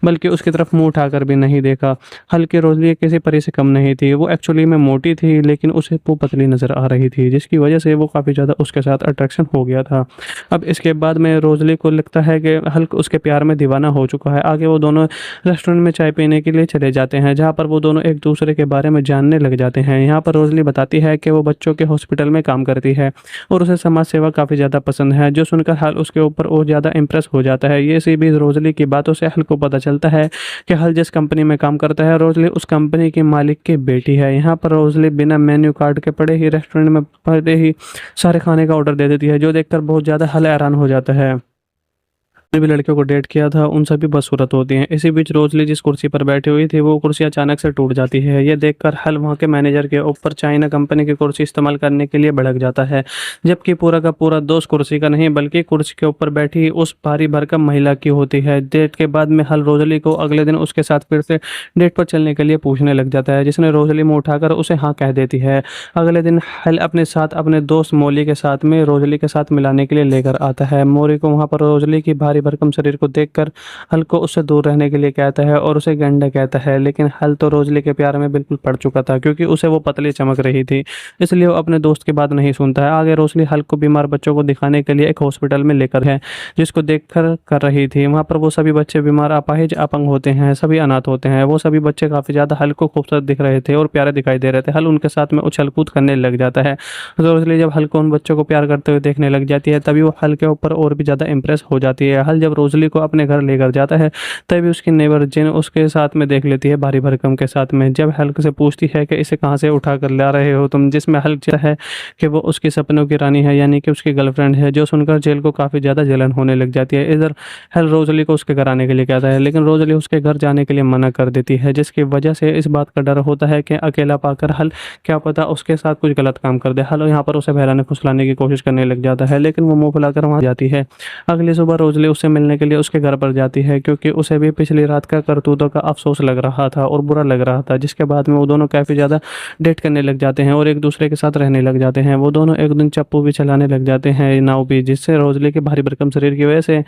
S1: बल्कि उसकी तरफ मुंह उठाकर भी नहीं देखा। हल की रोजली किसी परी से कम नहीं थी। वो एक्चुअली में मोटी थी लेकिन उसे वो पतली नजर आ रही थी, जिसकी वजह से वो काफ़ी ज़्यादा उसके साथ अट्रैक्शन हो गया था। अब इसके बाद में रोजली को लगता है कि हल उसके प्यार में दीवाना हो चुका है। आगे वो दोनों रेस्टोरेंट में चाय पीने के लिए चले जाते हैं, जहाँ पर वो दोनों एक दूसरे के बारे में जानने लग जाते हैं। यहाँ पर रोजली बताती है कि वो बच्चों के हॉस्पिटल में काम करती है और उसे समाज सेवा काफ़ी ज़्यादा पसंद है, जो सुनकर हल उसके ऊपर और ज़्यादा इम्प्रेस हो जाता है। ये सी भी रोजली की बातों से हल को पता चलता है कि हल जिस कंपनी में काम करता है रोजली उस कंपनी की मालिक की बेटी है। यहाँ पर रोजली बिना मेन्यू कार्ड के पड़े ही रेस्टोरेंट में पड़े ही सारे खाने का ऑर्डर दे देती है, जो देखकर बहुत ज़्यादा हल हैरान हो जाता है। भी लड़कियों को डेट किया था उन सभी बदसूरत होती हैं। इसी बीच रोजली जिस कुर्सी पर बैठी हुई थी वो कुर्सी अचानक से टूट जाती है। ये देखकर हल वहाँ के मैनेजर के ऊपर चाइना कंपनी की कुर्सी इस्तेमाल करने के लिए भड़क जाता है, जबकि पूरा का पूरा दोष कुर्सी का नहीं बल्कि कुर्सी के ऊपर बैठी उस भारी भरकम महिला की होती है। डेट के बाद में हल रोजली को अगले दिन उसके साथ फिर से डेट पर चलने के लिए पूछने लग जाता है, जिसने रोजली मुँह उठाकर उसे हाँ कह देती है। अगले दिन हल अपने साथ अपने दोस्त मोली के साथ में रोजली के साथ मिलाने के लिए लेकर आता है। मोरी को वहाँ पर रोजली की भारी भरकम शरीर को देखकर हल को उससे दूर रहने के लिए कहता है और उसे गंडा कहता है, लेकिन हल तो रोजली के प्यार में बिल्कुल पड़ चुका था क्योंकि उसे वो पतली चमक रही थी, इसलिए वो अपने दोस्त की बात नहीं सुनता है। आगे रोजली हल को बीमार बच्चों को दिखाने के लिए एक हॉस्पिटल में लेकर है, जिसको देखकर कर रही थी। वहाँ पर वो सभी बच्चे बीमार, अपाहिज, अपंग होते हैं, सभी अनाथ होते हैं। वो सभी बच्चे काफ़ी ज़्यादा हल को खूबसूरत दिख रहे थे और प्यारे दिखाई दे रहे थे। हल उनके साथ में उछल कूद करने लग जाता है। रोजली जब हल को उन बच्चों को प्यार करते हुए देखने लग जाती है तभी वो हल के ऊपर और भी ज़्यादा इंप्रेस हो जाती है। हल जब रोजली को अपने घर लेकर जाता है तभी उसकी नेबर जिन उसके साथ में देख लेती है भारी भरकम के साथ में। जब हल्क से पूछती है कि इसे कहाँ से उठा कर ला रहे हो तुम, जिसमें हल्क चाहता है कि वो उसके सपनों की रानी है यानी कि उसकी गर्लफ्रेंड है, जो सुनकर जेल को काफ़ी ज़्यादा जलन होने लग जाती है। इधर हल रोजली को उसके घर आने के लिए कहता है लेकिन रोजली उसके घर जाने के लिए मना कर देती है, जिसकी वजह से इस बात का डर होता है कि अकेला पाकर हल क्या पता उसके साथ कुछ गलत काम कर दे। हल यहाँ पर उसे बहलाने फुसलाने की कोशिश करने लग जाता है लेकिन वो मुंह फुलाकर वहाँ जाती है। अगली सुबह रोजली उससे मिलने के लिए उसके घर पर जाती है क्योंकि उसे भी पिछली रात का करतूतों का अफसोस लग रहा था और बुरा लग रहा था, जिसके बाद में वो दोनों काफ़ी ज़्यादा डेट करने लग जाते हैं और एक दूसरे के साथ रहने लग जाते हैं। वो दोनों एक दिन चप्पू भी चलाने लग जाते हैं नाव भी, जिससे रोजली के भारी भरकम शरीर की वजह से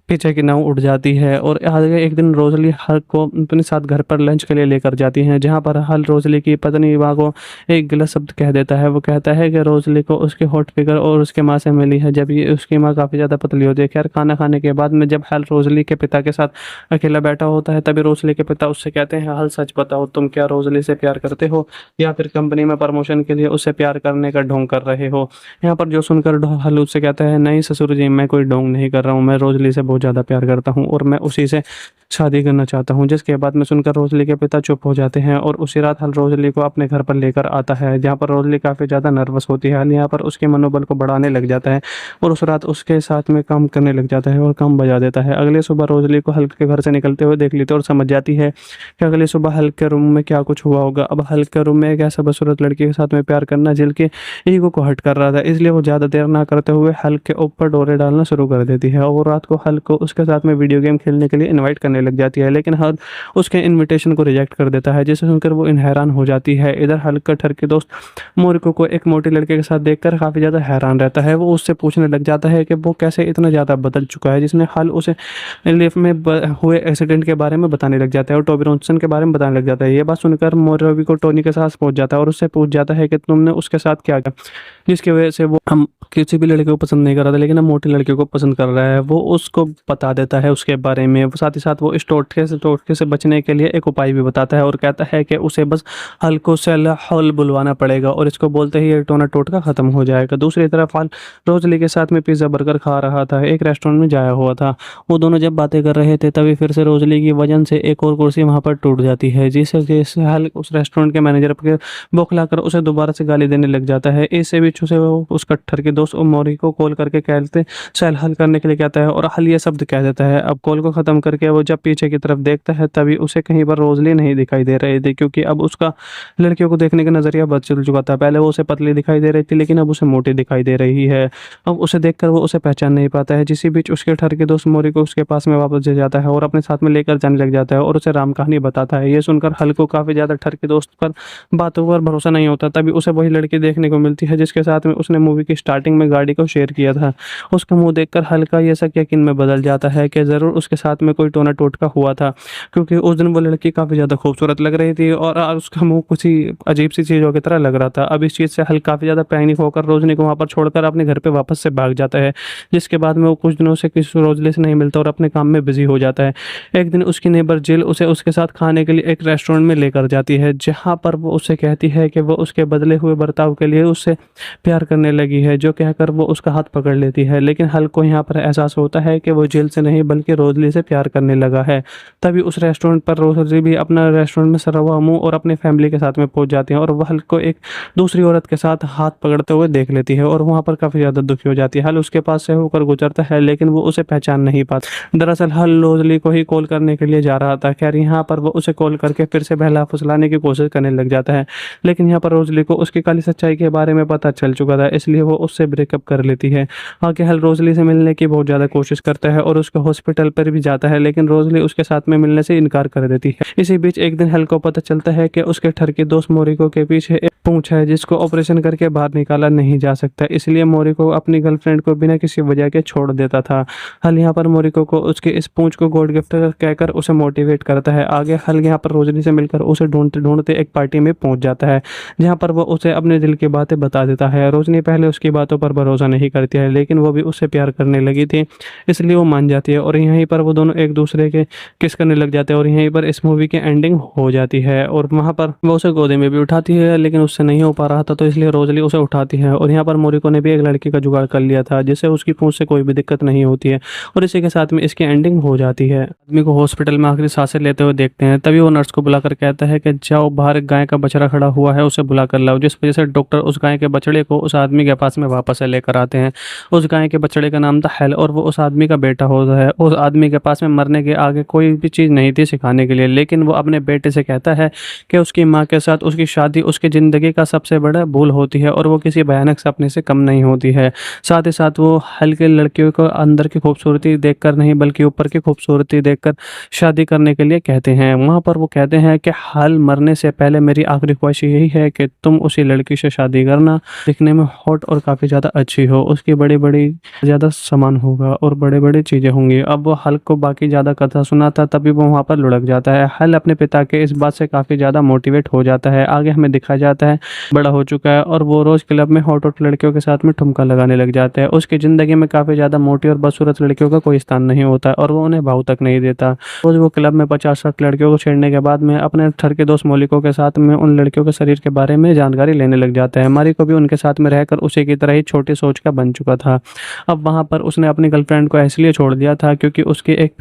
S1: पीछे की नाव उड़ जाती है। और आगे एक दिन रोजली हल को अपने साथ घर पर लंच के लिए लेकर जाती हैं, जहां पर हल रोजली की पत्नी विवाह को एक गलत शब्द कह देता है। वो कहता है कि रोजली को उसके हॉट फिगर और उसके माँ से मिली है, जब ये उसकी माँ काफ़ी ज़्यादा पतली होती है। खैर खाना खाने के बाद में जब हल रोजली के पिता के साथ अकेला बैठा होता है तभी रोजली के पिता उससे कहते हैं हल सच बताओ तुम क्या रोजली से प्यार करते हो या फिर कंपनी में प्रमोशन के लिए उससे प्यार करने का ढोंग कर रहे हो। यहाँ पर जो सुनकर हल उससे कहता है नहीं ससुर जी, मैं कोई ढोंग नहीं कर रहा हूँ, मैं रोजली से बहुत ज़्यादा प्यार करता हूँ और मैं उसी से शादी करना चाहता हूँ। जिसके बाद में सुनकर रोजली के पिता चुप हो जाते हैं और उसी रात हल रोजली को अपने घर पर लेकर आता है, जहाँ पर रोजली काफ़ी ज़्यादा नर्वस होती है। हल यहाँ पर उसके मनोबल को बढ़ाने लग जाता है और उस रात उसके साथ में काम करने लग जाता है और काम बजा देता है। अगले सुबह रोजली को हल्क के घर से निकलते हुए देख लेते और समझ जाती है कि अगली सुबह हल्क के रूम में क्या कुछ हुआ होगा। अब हल्क के रूम में एक ऐसा बदसूरत लड़की के साथ में प्यार करना जिल के ईगो को हर्ट कर रहा था, इसलिए वो ज़्यादा देर ना करते हुए हल्क के ऊपर डोरे डालना शुरू कर देती है। और वो रात को हल्क को उसके साथ में वीडियो गेम खेलने के लिए इनवाइट करने लग जाती है, लेकिन हल्क उसके इनविटेशन को रिजेक्ट कर देता है, जिसे सुनकर वो हैरान हो जाती है। इधर हल्क का ठर के दोस्त मोरिको को एक मोटी लड़के के साथ देखकर काफ़ी ज़्यादा हैरान रहता है। वो उससे पूछने लग जाता है कि वो कैसे इतना ज़्यादा बदल चुका है, जिसने हल उसे लिफ्ट में हुए एक्सीडेंट के बारे में बताने लग जाता है और टोबी रॉनसन के बारे में बताने लग जाता है। ये बात सुनकर मोरिको टोनी के साथ पहुंच जाता है और उससे पूछ जाता है कि तुमने उसके साथ क्या किया, जिसकी वजह से वो हम किसी भी लड़के को पसंद नहीं कर रहा था लेकिन अब मोटी लड़के को पसंद कर रहा है। वो उसको बता देता है उसके बारे में, साथ ही साथ वो इस टोटके से बचने के लिए एक उपाय भी बताता है और कहता है कि उसे बस हल्को से हल बुलवाना पड़ेगा और इसको बोलते ही ये टोटका खत्म हो जाएगा। दूसरी तरफ हल रोजली के साथ में पिज़्ज़ा बर्गर खा रहा था, एक रेस्टोरेंट में जाया हुआ था। वो दोनों जब बातें कर रहे थे तभी फिर से रोजली की वजन से एक और कुर्सी वहाँ पर टूट जाती है, जिससे हल उस रेस्टोरेंट के मैनेजर पर बौखलाकर उसे दोबारा से गाली देने लग जाता है। इससे भी उसे वो उस कट्टर के दोस्त मोरी को कॉल करके कहते सेल हल करने के लिए कहता है और हल ये शब्द कह देता है। अब कॉल को ख़त्म करके वो जब पीछे की तरफ देखता है तभी उसे कहीं पर रोजली नहीं दिखाई दे रही थी, क्योंकि अब उसका लड़कियों को देखने का नज़रिया बदल चुका था। पहले वो उसे पतली दिखाई दे रही थी लेकिन अब उसे मोटी दिखाई दे रही है। अब उसे देखकर वो उसे पहचान नहीं पाता है। जिसी बीच उसके ठर के दोस्त मोरी को उसके पास में वापस ले जाता है और अपने साथ में लेकर जाने लग जाता है और उसे राम कहानी बताता है। ये सुनकर हल को काफ़ी ज़्यादा ठर के दोस्त पर बातों पर भरोसा नहीं होता। तभी उसे वही लड़की देखने को मिलती है जिसके साथ में उसने मूवी की स्टार्टिंग में गाड़ी को शेयर किया था। उसका मुंह देखकर हल्का ये शक यकीन में बदल जाता है कि ज़रूर उसके साथ में कोई टोना टोटका हुआ था, क्योंकि उस दिन वो लड़की काफ़ी ज़्यादा खूबसूरत लग रही थी और उसका मुंह कुछ ही अजीब सी चीज़ों की तरह लग रहा था। अब इस चीज़ से हल काफ़ी ज़्यादा पैनिक होकर रोजनी को वहाँ पर छोड़कर अपने घर पर वापस से भाग जाता है, जिसके बाद में वो कुछ दिनों से किसी रोजली से नहीं मिलता और अपने काम में बिजी हो जाता है। एक दिन उसकी नेबर जिल उसे उसके साथ खाने के लिए एक रेस्टोरेंट में लेकर जाती है, जहाँ पर वो उससे कहती है कि वो उसके बदले हुए बर्ताव के लिए उससे प्यार करने लगी है, जो कहकर वो उसका हाथ पकड़ लेती है। लेकिन हल को यहाँ पर एहसास होता है कि वो जेल से नहीं बल्कि रोजली से प्यार करने लगा है। तभी उस रेस्टोरेंट पर रोजली भी अपना रेस्टोरेंट में सरा हुआ मुंह और अपनी फैमिली के साथ में पहुंच जाती है और वह हल को एक दूसरी औरत के साथ हाथ पकड़ते हुए देख लेती है और वहाँ पर काफ़ी ज़्यादा दुखी हो जाती है। हल उसके पास से होकर गुजरता है लेकिन वो उसे पहचान नहीं पाता। दरअसल हल रोजली को ही कॉल करने के लिए जा रहा था। खैर यहाँ पर वो उसे कॉल करके फिर से बहला फुसलाने की कोशिश करने लग जाता है, लेकिन यहाँ पर रोजली को उसकी काली सच्चाई के बारे में पता चल चुका था, इसलिए वो उससे ब्रेकअप कर लेती है। आगे हल रोजली से मिलने की बहुत ज़्यादा कोशिश करता है और उसके हॉस्पिटल पर भी जाता है, लेकिन रोजली उसके साथ में मिलने से इनकार कर देती है। इसी बीच एक दिन हल को पता चलता है कि उसके ठर के दोस्त मोरिको के पीछे एक पूंछ है जिसको ऑपरेशन करके बाहर निकाला नहीं जा सकता, इसलिए मोरिको अपनी गर्लफ्रेंड को बिना किसी वजह के छोड़ देता था। हल यहाँ पर मोरिको को उसके इस पूंछ को गॉड गिफ्ट कहकर उसे मोटिवेट करता है। आगे हल यहाँ पर रोजली से मिलकर उसे ढूंढते ढूंढते एक पार्टी में पहुंच जाता है, जहाँ पर वो उसे अपने दिल की बातें बता देता है। रोजनी पहले उसकी बातों पर भरोसा नहीं करती है, लेकिन वो भी उससे प्यार करने लगी थी, इसलिए इसलिए वो मान जाती है और यहीं पर वो दोनों एक दूसरे के किस करने लग जाते हैं और यहीं पर इस मूवी की एंडिंग हो जाती है। और वहाँ पर वो उसे गोदी में भी उठाती है, लेकिन उससे नहीं हो पा रहा था तो इसलिए रोजली उसे उठाती है। और यहाँ पर मोरिको ने भी एक लड़की का जुगाड़ कर लिया था जिससे उसकी पूंछ से कोई भी दिक्कत नहीं होती है और इसी के साथ में इसकी एंडिंग हो जाती है। आदमी को हॉस्पिटल में आखिरी सांसें लेते हुए देखते हैं, तभी वो नर्स को बुलाकर कहता है कि जाओ बाहर एक गाय का बछड़ा खड़ा हुआ है उसे बुला कर लाओ। जिस वजह से डॉक्टर उस गाय के बछड़े को उस आदमी के पास में वापस से लेकर आते हैं। उस गाय के बछड़े का नाम था हेल और वो उस आदमी का बेटा होता है। उस आदमी के पास में मरने के आगे कोई भी चीज़ नहीं थी सिखाने के लिए, लेकिन वो अपने बेटे से कहता है कि उसकी माँ के साथ उसकी शादी उसकी ज़िंदगी का सबसे बड़ा भूल होती है और वो किसी भयानक सपने से कम नहीं होती है। साथ ही साथ वो हल्के लड़कियों को अंदर की खूबसूरती देखकर नहीं बल्कि ऊपर की खूबसूरती देखकर शादी करने के लिए कहते हैं। वहाँ पर वो कहते हैं कि हाल मरने से पहले मेरी आखिरी ख्वाहिश यही है कि तुम उसी लड़की से शादी करना, दिखने में हॉट और काफ़ी ज़्यादा अच्छी हो, उसकी बड़ी बड़ी ज़्यादा सामान होगा और बड़े बड़ी चीज़ें होंगी। अब वो हल्क को बाकी ज़्यादा कथा सुनाता तभी वो वहाँ पर लुढ़क जाता है। हल अपने पिता के इस बात से काफ़ी ज़्यादा मोटिवेट हो जाता है। आगे हमें दिखाया जाता है बड़ा हो चुका है और वो रोज़ क्लब में हॉट हॉट लड़कियों के साथ में ठुमका लगाने लग जाता है। उसकी ज़िंदगी में काफ़ी ज़्यादा मोटी और बदसूरत लड़कियों का कोई स्थान नहीं होता और वो उन्हें भाव तक नहीं देता। रोज़ वो क्लब में 50-60 लड़कियों को छेड़ने के बाद में अपने ठर के दोस्त मोलिको के साथ में उन लड़कियों के शरीर के बारे में जानकारी लेने लग जाता है। मारी को भी उनके साथ में रहकर उसी की तरह ही छोटी सोच का बन चुका था। अब वहाँ पर उसने अपनी गर्लफ्रेंड को इसलिए छोड़ दिया था क्योंकि उसके एक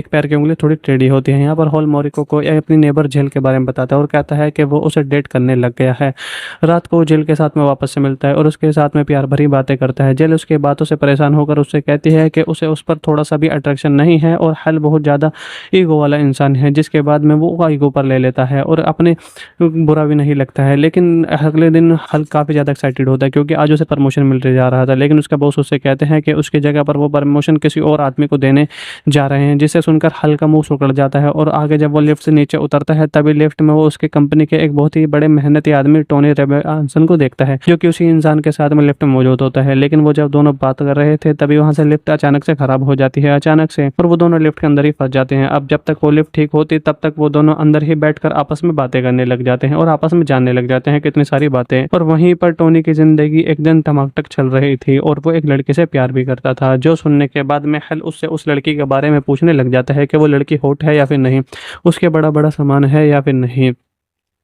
S1: पैर की उंगली थोड़ी टेढ़ी होती है। यहाँ पर हॉल मोरिको को अपनी नेबर जेल के बारे में बताता है और कहता है कि वो उसे डेट करने लग गया है। रात को वो जेल के साथ में वापस से मिलता है और उसके साथ में प्यार भरी बातें करता है। जेल उसकी बातों से परेशान होकर उससे कहती है कि उसे उस पर थोड़ा सा भी अट्रैक्शन नहीं है और हल बहुत ज़्यादा ईगो वाला इंसान है, जिसके बाद में वो ईगो पर ले लेता है और अपने बुरा भी नहीं लगता है। लेकिन अगले दिन हल काफ़ी ज़्यादा एक्साइटेड होता है क्योंकि आज उसे प्रमोशन मिलने जा रहा था, लेकिन उसका बॉस उससे कहते हैं कि उसकी जगह पर वो प्रमोशन किसी और आदमी को देने जा रहे हैं, जिसे सुनकर हल का मुंह सिकुड़ जाता है। और आगे जब वो लिफ्ट से नीचे उतरता है तभी लिफ्ट में वो उसके कंपनी के एक बहुत ही बड़े मेहनती आदमी टोनी रेबेन्सन को देखता है, जो कि उसी इंसान के साथ में लिफ्ट में मौजूद होता है। लेकिन वो जब दोनों बात कर रहे थे तभी वहां से लिफ्ट अचानक से खराब हो जाती है अचानक से और वो दोनों लिफ्ट के अंदर ही फंस जाते हैं। अब जब तक वो लिफ्ट ठीक होती तब तक वो दोनों अंदर ही बैठकर आपस में बातें करने लग जाते हैं और आपस में जानने लग जाते हैं कितनी सारी बातें। और वहीं पर टोनी की जिंदगी एक दिन टमाटक चल रही थी और वो एक लड़के से प्यार भी करता था, जो सुनने के बाद में हल उससे उस लड़की के बारे में पूछने लग जाता है कि वो लड़की हॉट है या फिर नहीं, उसके बड़ा बड़ा सामान है या फिर नहीं।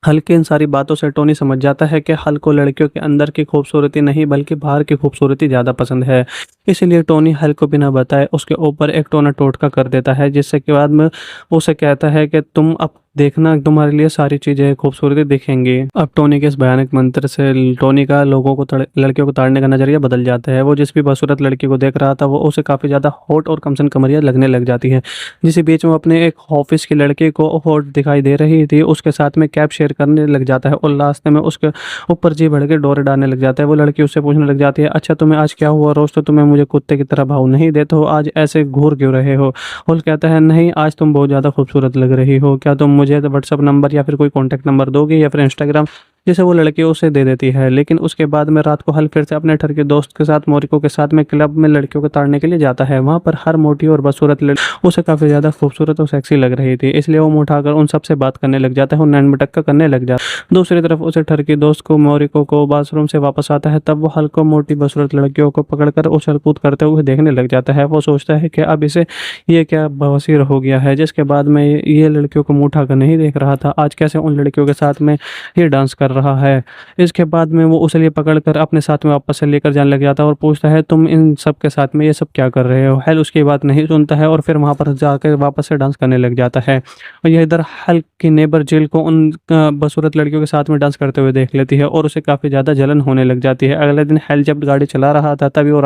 S1: हल की इन सारी बातों से टोनी समझ जाता है कि हल को लड़कियों के अंदर की खूबसूरती नहीं बल्कि बाहर की खूबसूरती ज़्यादा पसंद है। इसीलिए टोनी हल को बिना बताए उसके ऊपर एक टोना टोटका कर देता है, जिससे के बाद में उसे कहता है कि तुम अब देखना, तुम्हारे लिए सारी चीज़ें खूबसूरती दिखेंगी। अब टोनी के इस भयानक मंत्र से टोनी का लोगों को लड़कियों को ताड़ने का नजरिया बदल जाता है। वो जिस भी बदसूरत लड़की को देख रहा था वो उसे काफ़ी ज़्यादा हॉट और कमसन कमरिया लगने लग जाती है। जिस बीच में अपने एक ऑफिस की लड़की को हॉट दिखाई दे रही थी उसके साथ में कैब शेयर करने लग जाता है और लास्ट में उसके ऊपर जी बढ़ के डोरे डालने लग जाता है। वो लड़की उससे पूछने लग जाती है, अच्छा तुम्हें आज क्या हुआ, रोज तो तुम्हें मुझे कुत्ते की तरह भाव नहीं देते हो, आज ऐसे घूर क्यों रहे हो। हॉल कहता है, नहीं आज तुम बहुत ज़्यादा खूबसूरत लग रही हो, क्या तुम मुझे व्हाट्सअप नंबर या फिर कोई कॉन्टैक्ट नंबर दोगे या फिर इंस्टाग्राम, जिसे वो लड़की उसे दे देती है। लेकिन उसके बाद में रात को हल फिर से अपने ठर के दोस्त के साथ मोरिको के साथ में क्लब में लड़कियों को ताड़ने के लिए जाता है। वहाँ पर हर मोटी और बदसूरत लड़की उसे काफ़ी ज़्यादा खूबसूरत और सेक्सी लग रही थी, इसलिए वो मुँह उठाकर उन सबसे बात करने लग जाता है और नैन मटक्का करने लग जाता है। दूसरी तरफ उसे ठर की दोस्त को मोरिको को बाथरूम से वापस आता है, तब वो हल को मोटी बदसूरत लड़कियों को पकड़कर उछल कूद करते हुए देखने लग जाता है। वो सोचता है कि अब इसे ये क्या बवासीर हो गया है, जिसके बाद में ये लड़कियों को मुँह उठाकर नहीं देख रहा था, आज कैसे उन लड़कियों के साथ में ये डांस कर रहा है। इसके बाद में वो उसे लिए पकड़कर अपने साथ में वापस से लेकर जाने लग जाता है और पूछता है, तुम इन सब के साथ में ये सब क्या कर रहे हो। हेल उसकी बात नहीं सुनता है और फिर वहाँ पर जाकर वापस से डांस करने लग जाता है। और यह इधर हेल की नेबर जेल को उन बदसूरत लड़कियों के साथ में डांस करते हुए देख लेती है और उसे काफ़ी ज़्यादा जलन होने लग जाती है। अगले दिन हेल जब गाड़ी चला रहा था तभी वो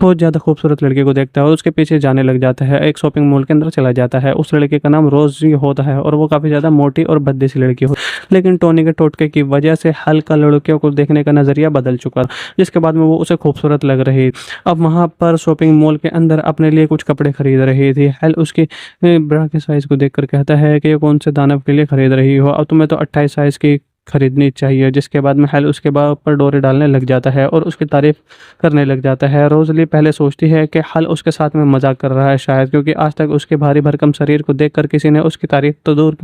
S1: बहुत ज़्यादा खूबसूरत लड़की को देखता है और उसके पीछे जाने लग जाता है। एक शॉपिंग मॉल के अंदर चला जाता है। उस लड़के का नाम रोजी होता है और वो काफ़ी ज़्यादा मोटी और भद्दी सी लड़की हो, लेकिन टोनी के टोटके की वजह से हल का लड़कियों को देखने का नज़रिया बदल चुका, जिसके बाद में वो उसे खूबसूरत लग रही। अब वहाँ पर शॉपिंग मॉल के अंदर अपने लिए कुछ कपड़े खरीद रही थी। हेल उसकी ब्रा के साइज़ को देखकर कहता है कि ये कौन से दानव के लिए खरीद रही हो, अब तुम्हें तो 28 साइज़ की खरीदनी चाहिए। जिसके बाद में हल उसके बाद ऊपर डोरे डालने लग जाता है और उसकी तारीफ़ करने लग जाता है। रोज़ली पहले सोचती है कि हल उसके साथ में मज़ाक कर रहा है शायद, क्योंकि आज तक उसके भारी भरकम शरीर को देखकर किसी ने उसकी तारीफ़ तो दूर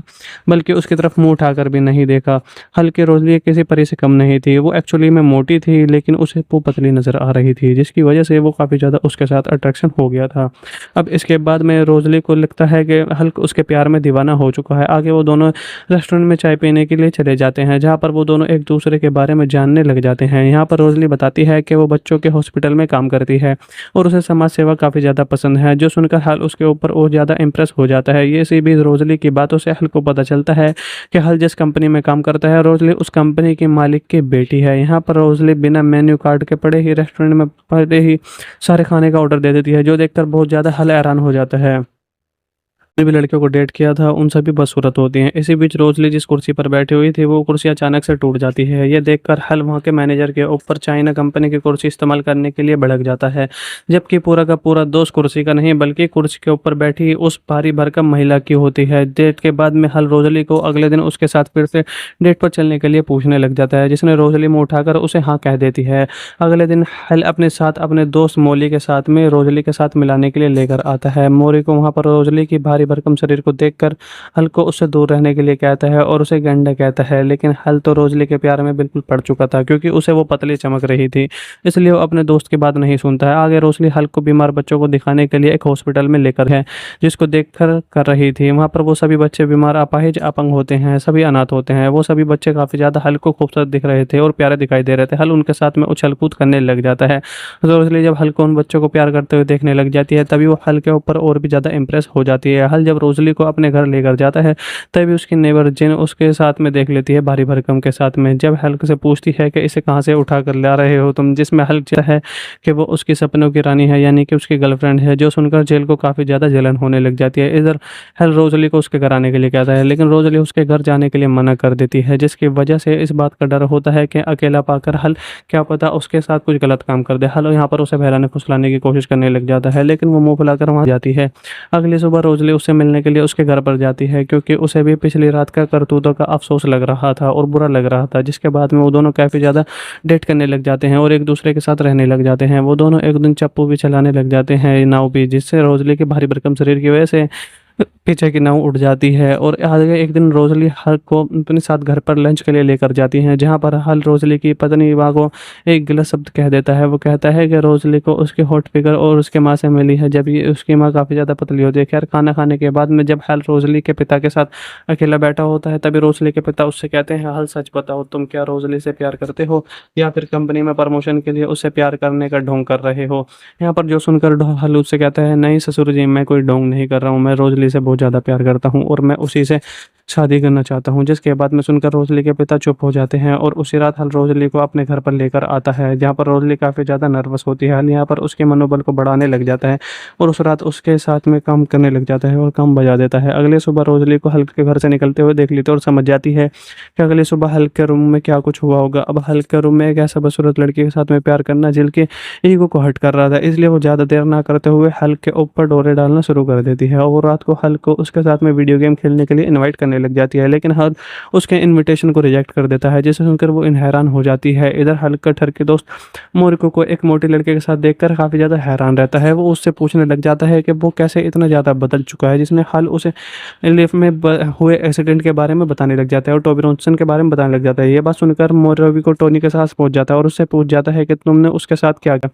S1: बल्कि उसकी तरफ मुँह उठाकर भी नहीं देखा। हल की रोज़ली किसी परी से कम नहीं थी। वो एक्चुअली में मोटी थी, लेकिन उसे वो पतली नज़र आ रही थी, जिसकी वज़ह से वो काफ़ी ज़्यादा उसके साथ अट्रैक्शन हो गया था। अब इसके बाद में रोज़ली को लगता है कि हल्क उसके प्यार में दीवाना हो चुका है। आगे वो दोनों रेस्टोरेंट में चाय पीने के लिए चले जाते हैं, जहाँ पर वो दोनों एक दूसरे के बारे में जानने लग जाते हैं। यहाँ पर रोज़ली बताती है कि वो बच्चों के हॉस्पिटल में काम करती है और उसे समाज सेवा काफ़ी ज़्यादा पसंद है, जो सुनकर हल उसके ऊपर और ज़्यादा इम्प्रेस हो जाता है। ये सी भी रोज़ली की बातों से हल को पता चलता है कि हल जिस कंपनी में काम करता है, रोज़ली उस कंपनी की मालिक की बेटी है। यहाँ पर रोज़ली बिना मेन्यू कार्ड के पड़े ही रेस्टोरेंट में पड़े ही सारे खाने का ऑर्डर दे देती है, जो देखकर बहुत ज़्यादा हल हैरान हो जाता है। जितने भी लड़कियों को डेट किया था उन सभी बदसूरत होती हैं। इसी बीच रोज़ली जिस कुर्सी पर बैठी हुई थी वो कुर्सी अचानक से टूट जाती है। ये देखकर हल वहाँ के मैनेजर के ऊपर चाइना कंपनी की कुर्सी इस्तेमाल करने के लिए भड़क जाता है, जबकि पूरा का पूरा दोष कुर्सी का नहीं बल्कि कुर्सी के ऊपर बैठी उस भारी भरकम महिला की होती है। डेट के बाद में हल रोज़ली को अगले दिन उसके साथ फिर से डेट पर चलने के लिए पूछने लग जाता है, जिसने रोज़ली मुँह उठाकर उसे हाँ कह देती है। अगले दिन हल अपने साथ अपने दोस्त मोली के साथ में रोज़ली के साथ मिलाने के लिए लेकर आता है। मोरी को वहाँ पर रोज़ली की भारी भरकम शरीर को देखकर हल को उससे दूर रहने के लिए कहता है और उसे गंडा कहता है, लेकिन हल तो रोज़ली के प्यार में बिल्कुल पड़ चुका था, क्योंकि उसे वो पतली चमक रही थी, इसलिए वो अपने दोस्त की बात नहीं सुनता है। आगे रोज़ली हल को बीमार बच्चों को दिखाने के लिए एक हॉस्पिटल में लेकर है, जिसको देखकर कर रही थी। वहाँ पर वो सभी बच्चे बीमार, अपाहिज, अपंग होते हैं, सभी अनाथ होते हैं। वो सभी बच्चे काफ़ी ज़्यादा हल को खूबसूरत दिख रहे थे और प्यारे दिखाई दे रहे थे। हल उनके साथ में उछल कूद करने लग जाता है। रोज़ली जब हल को उन बच्चों को प्यार करते हुए देखने लग जाती है, तभी वो हल के ऊपर और भी ज़्यादा इंप्रेस हो जाती है। हल जब रोज़ली को अपने घर लेकर जाता है, तभी उसकी नेबर जिन उसके साथ में देख लेती है भारी भरकम के साथ में। जब हल्क से पूछती है कि इसे कहाँ से उठा कर ला रहे हो तुम, जिसमें हल्क चाहता है कि वो उसकी सपनों की रानी है, यानी कि उसकी गर्लफ्रेंड है, जो सुनकर जेल को काफ़ी ज़्यादा जलन होने लग जाती है। इधर हल रोज़ली को उसके घर आने के लिए कहता है, लेकिन रोज़ली उसके घर जाने के लिए मना कर देती है, जिसकी वजह से इस बात का डर होता है कि अकेला पाकर हल क्या पता उसके साथ कुछ गलत काम कर दे। हल यहाँ पर उसे बहलाने फुसलाने की कोशिश करने लग जाता है, लेकिन वो मुंह फुलाकर वहाँ जाती है। अगली सुबह रोज़ली उससे मिलने के लिए उसके घर पर जाती है, क्योंकि उसे भी पिछली रात का करतूतों का अफसोस लग रहा था और बुरा लग रहा था। जिसके बाद में वो दोनों काफ़ी ज़्यादा डेट करने लग जाते हैं और एक दूसरे के साथ रहने लग जाते हैं। वो दोनों एक दिन चप्पू भी चलाने लग जाते हैं, नाव भी, जिससे रोज़ली के भारी भरकम शरीर की वजह से पीछे की नाव उड़ जाती है। और आगे एक दिन रोज़ली हल को अपने साथ घर पर लंच के लिए लेकर जाती हैं, जहाँ पर हल रोज़ली की पत्नी माँ को एक गलत शब्द कह देता है। वो कहता है कि रोज़ली को उसके हॉट फिगर और उसके माँ से मिली है, जब ये उसकी माँ काफ़ी ज़्यादा पतली होती है। खैर, खाना खाने के बाद में जब हल रोज़ली के पिता के साथ अकेला बैठा होता है, तभी रोज़ली के पिता उससे कहते हैं, हल सच बताओ, तुम क्या रोज़ली से प्यार करते हो या फिर कंपनी में प्रमोशन के लिए उससे प्यार करने का ढोंग कर रहे हो। यहाँ पर जो सुनकर हल उससे कहता है, नहीं ससुर जी, मैं कोई ढोंग नहीं कर रहा हूँ, मैं रोज़ली से बहुत ज़्यादा प्यार करता हूँ और मैं उसी से शादी करना चाहता हूँ। जिसके बाद में सुनकर रोज़ली के पिता चुप हो जाते हैं और उसी रात हल रोज़ली को अपने घर पर लेकर आता है, जहाँ पर रोज़ली काफ़ी ज़्यादा नर्वस होती है। हल यहाँ पर उसके मनोबल को बढ़ाने लग जाता है और उस रात उसके साथ में काम करने लग जाता है और काम बजा देता है। अगले सुबह रोज़ली को हल के घर से निकलते हुए देख लेते और समझ जाती है कि अगली सुबह हल के रूम में क्या कुछ हुआ होगा। अब हल के रूम में एक ऐसा बदसूरत लड़की के साथ में प्यार करना जिल के ईगो को हर्ट कर रहा था, इसलिए वो ज़्यादा देर ना करते हुए हल के ऊपर डोरे डालना शुरू कर देती है और रात को हल को उसके साथ में वीडियो गेम खेलने के लिए इनवाइट करने लग जाती है, लेकिन हल उसके इनविटेशन को रिजेक्ट कर देता है, जिसे सुनकर वो हैरान हो जाती है। इधर हल का ठर के दोस्त मोरिको को एक मोटी लड़के के साथ देखकर काफ़ी ज़्यादा हैरान रहता है। वो उससे पूछने लग जाता है कि वो कैसे इतना ज़्यादा बदल चुका है, जिसने हल उसे लिफ्ट में हुए एक्सीडेंट के बारे में बताने लग जाता है और टोबी रॉनसन के बारे में बताने लग जाता है। ये बात सुनकर मोरिको टोनी के साथ पहुंच जाता है और उससे पूछ जाता है कि तुमने उसके साथ क्या किया,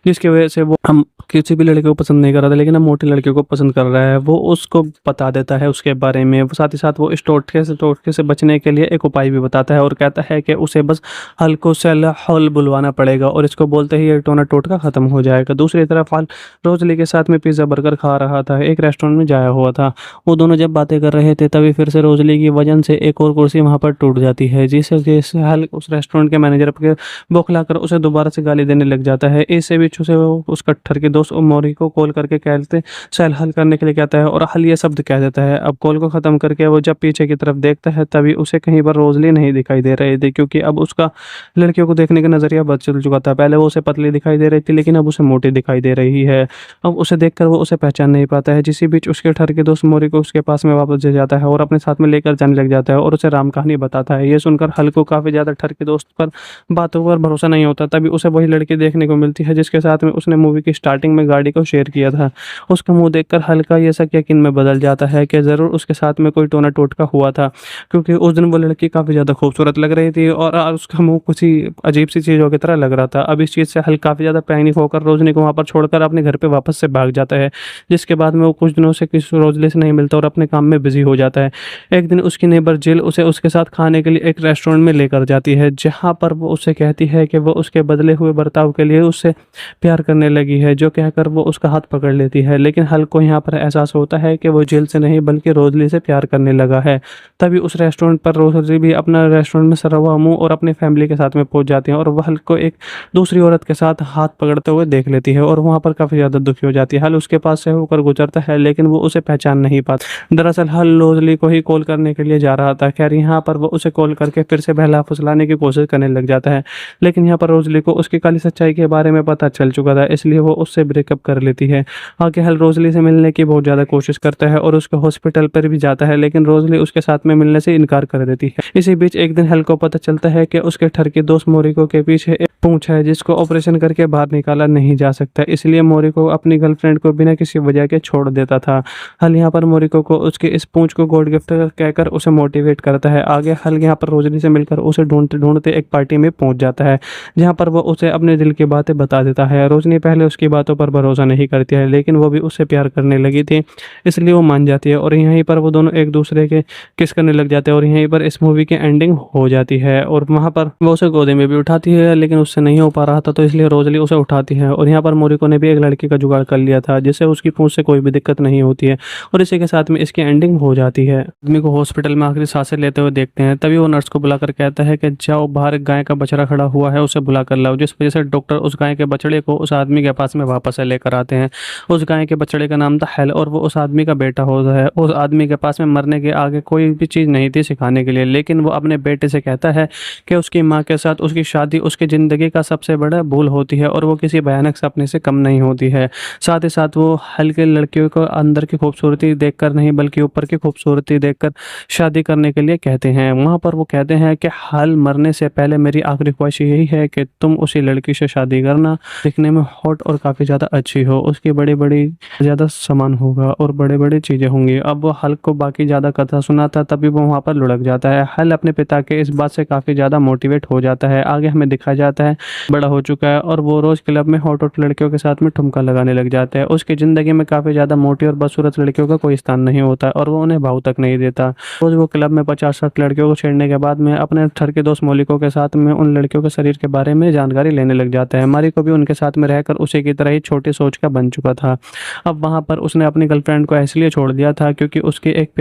S1: जिसकी वजह से वो हम किसी भी लड़के को पसंद नहीं कर रहा था, लेकिन अब मोटी लड़के को पसंद कर रहा है। वो उसको बता देता है उसके बारे में। वो साथ ही साथ वो इस टोटके से बचने के लिए एक उपाय भी बताता है और कहता है कि उसे बस हल को सेल हॉल बुलवाना पड़ेगा और इसको बोलते ही ये टोटका ख़त्म हो जाएगा। दूसरी तरफ हल रोज़ली के साथ में पिज़्ज़ा बर्गर खा रहा था, एक रेस्टोरेंट में जाया हुआ था। वो दोनों जब बातें कर रहे थे, तभी फिर से रोज़ली की वजन से एक और कुर्सी वहाँ पर टूट जाती है, जिससे हल उस रेस्टोरेंट के मैनेजर पर बौखलाकर उसे दोबारा से गाली देने लग जाता है। इससे भी बीच उसे उसका ठरकी दोस्त मौरी को कॉल करके कहते सेल हल करने के लिए कहता है और हल ये शब्द कह देता है। अब कॉल को ख़त्म करके वो जब पीछे की तरफ देखता है तभी उसे कहीं पर रोज़ली नहीं दिखाई दे रही थी, क्योंकि अब उसका लड़कियों को देखने का नज़रिया बदल चुका था। पहले वो उसे पतली दिखाई दे रही थी, लेकिन अब उसे मोटी दिखाई दे रही है। अब उसे देखकर वो उसे पहचान नहीं पाता है। इसी बीच उसके ठरके दोस्त मोरी को उसके पास में वापस ले जाता है और अपने साथ में लेकर जाने लग जाता है और उसे राम कहानी बताता है। ये सुनकर हल को काफ़ी ज़्यादा ठरके दोस्त पर बातों पर भरोसा नहीं होता। तभी उसे वही लड़की देखने को मिलती है जिसके साथ में उसने मूवी की स्टार्टिंग में गाड़ी को शेयर किया था। उसका मुँह देखकर हल्का ये शक यकीन में बदल जाता है कि ज़रूर उसके साथ में कोई टोना टोटका हुआ था, क्योंकि उस दिन वो लड़की काफ़ी ज़्यादा खूबसूरत लग रही थी और उसका मुँह कुछ ही अजीब सी चीज़ों की तरह लग रहा था। अब इस चीज़ से हल काफ़ी ज़्यादा पैनिक होकर रोज़नी को वहाँ पर छोड़कर अपने घर पे वापस से भाग जाता है, जिसके बाद में वो कुछ दिनों से किसी रोज़ली से नहीं मिलता और अपने काम में बिज़ी हो जाता है। एक दिन उसकी नेबर जिल उसे उसके साथ खाने के लिए एक रेस्टोरेंट में लेकर जाती है, जहाँ पर वो उससे कहती है कि वो उसके बदले हुए बर्ताव के लिए उससे प्यार करने लगी है, जो कहकर वो उसका हाथ पकड़ लेती है। लेकिन हल को यहाँ पर एहसास होता है कि वो जिल से नहीं बल्कि रोज़ली से प्यार करने लगा है। तभी उस रेस्टोरेंट पर रोज़ली भी अपना रेस्टोरेंट में सरा हुआ मुँह और अपनी फैमिली के साथ में पहुँच जाती है और वह हल को एक दूसरी औरत के साथ हाथ पकड़ते हुए देख लेती है और वहाँ पर काफ़ी ज़्यादा दुखी हो जाती है। हल उसके पास से होकर गुजरता है, लेकिन वो उसे पहचान नहीं पाता। दरअसल हल रोज़ली को ही कॉल करने के लिए जा रहा था। खैर यहाँ पर वो उसे कॉल करके फिर से बहला फुसलाने की कोशिश करने लग जाता है, लेकिन यहाँ पर रोज़ली को उसकी काली सच्चाई के बारे में पता चल चुका था, इसलिए वो उससे ब्रेकअप कर लेती है। आगे हल रोज़ली से मिलने की बहुत ज़्यादा कोशिश करता है और उसके हॉस्पिटल पर भी जाता है, लेकिन रोज़ली उसके साथ में मिलने से इनकार कर देती है। इसी बीच एक दिन हल को पता चलता है कि उसके ठरकी दोस्त मोरिको के पीछे एक पूंछ है जिसको ऑपरेशन करके बाहर निकाला नहीं जा सकता, इसलिए मोरिको अपनी गर्लफ्रेंड को बिना किसी वजह के छोड़ देता था। हल यहाँ पर मोरिको को उसके इस पूंछ को गॉड गिफ्ट कहकर उसे मोटिवेट करता है। आगे हल यहाँ पर रोज़ली से मिलकर उसे ढूंढते ढूंढते एक पार्टी में पहुंच जाता है, जहाँ पर वो उसे अपने दिल की बातें बता देता है। रोशनी पहले उसकी बातों पर भरोसा नहीं करती है, लेकिन वो भी उससे प्यार करने लगी थी, इसलिए वो मान जाती है और यहीं पर वो दोनों एक दूसरे के किस करने लग जाते हैं और यहीं पर इस मूवी की एंडिंग हो जाती है। और वहाँ पर वो उसे गोदी में भी उठाती है, लेकिन उससे नहीं हो पा रहा था, तो इसलिए रोज़ली उसे उठाती है। और यहाँ पर मोरिको ने भी एक लड़की का जुगाड़ कर लिया था जिससे उसकी पूंछ से कोई भी दिक्कत नहीं होती है और इसी के साथ में इसकी एंडिंग हो जाती है। आदमी को हॉस्पिटल में आखिरी सांसें लेते हुए देखते हैं, तभी वो नर्स को बुलाकर कहता है कि जाओ बाहर एक गाय का बछड़ा खड़ा हुआ है उसे बुला कर लाओ, जिस वजह से डॉक्टर उस गाय के बछड़े को उस आदमी के पास में वापस से लेकर आते हैं। उस गाय के बछड़े का नाम था हेल और वो उस आदमी का बेटा होता है। उस आदमी के पास में मरने के आगे कोई भी चीज़ नहीं थी सिखाने के लिए, लेकिन वो अपने बेटे से कहता है कि उसकी माँ के साथ उसकी शादी उसकी ज़िंदगी का सबसे बड़ा भूल होती है और वो किसी भयानक सपने से कम नहीं होती है। साथ ही साथ वो हल्के लड़कियों को अंदर की खूबसूरती देखकर नहीं बल्कि ऊपर की खूबसूरती देखकर शादी करने के लिए कहते हैं। वहाँ पर वो कहते हैं कि हाल मरने से पहले मेरी आखिरी ख्वाहिश यही है कि तुम उसी लड़की से शादी करना, दिखने में हॉट और काफ़ी ज़्यादा अच्छी हो, उसकी बड़ी बड़ी ज़्यादा सामान होगा और बड़े बड़ी चीज़ें होंगी। अब वो हल को बाकी ज़्यादा कथा सुनाता तभी वो वहाँ पर लुढ़क जाता है। हल अपने पिता के इस बात से काफ़ी ज़्यादा मोटिवेट हो जाता है। आगे हमें दिखाया जाता है बड़ा हो चुका है और वो रोज़ क्लब में हॉट हॉट लड़कियों के साथ में ठुमका लगाने लग जाता है। उसकी ज़िंदगी में काफ़ी ज़्यादा मोटी और बदसूरत लड़कियों का कोई स्थान नहीं होता और वो उन्हें भाव तक नहीं देता। रोज़ वो क्लब में 50-60 लड़कियों को छेड़ने के बाद में अपने ठर के दोस्त मोलिको के साथ में उन लड़कियों के शरीर के बारे में जानकारी लेने लग जाता है। मारिको भी उनके साथ में रहकर उसी की तरह ही छोटी सोच का बन चुका था। अब वहाँ पर उसने अपनी गर्लफ्रेंड को इसलिए छोड़ दिया था क्योंकि उसकी एक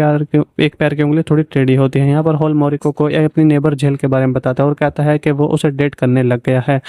S1: पैर की उंगली थोड़ी टेढ़ी होती है। यहाँ पर हॉल मोरिको को अपनी नेबर जेल के बारे में बताता है और कहता है कि वो उसे डेट करने लग गया है।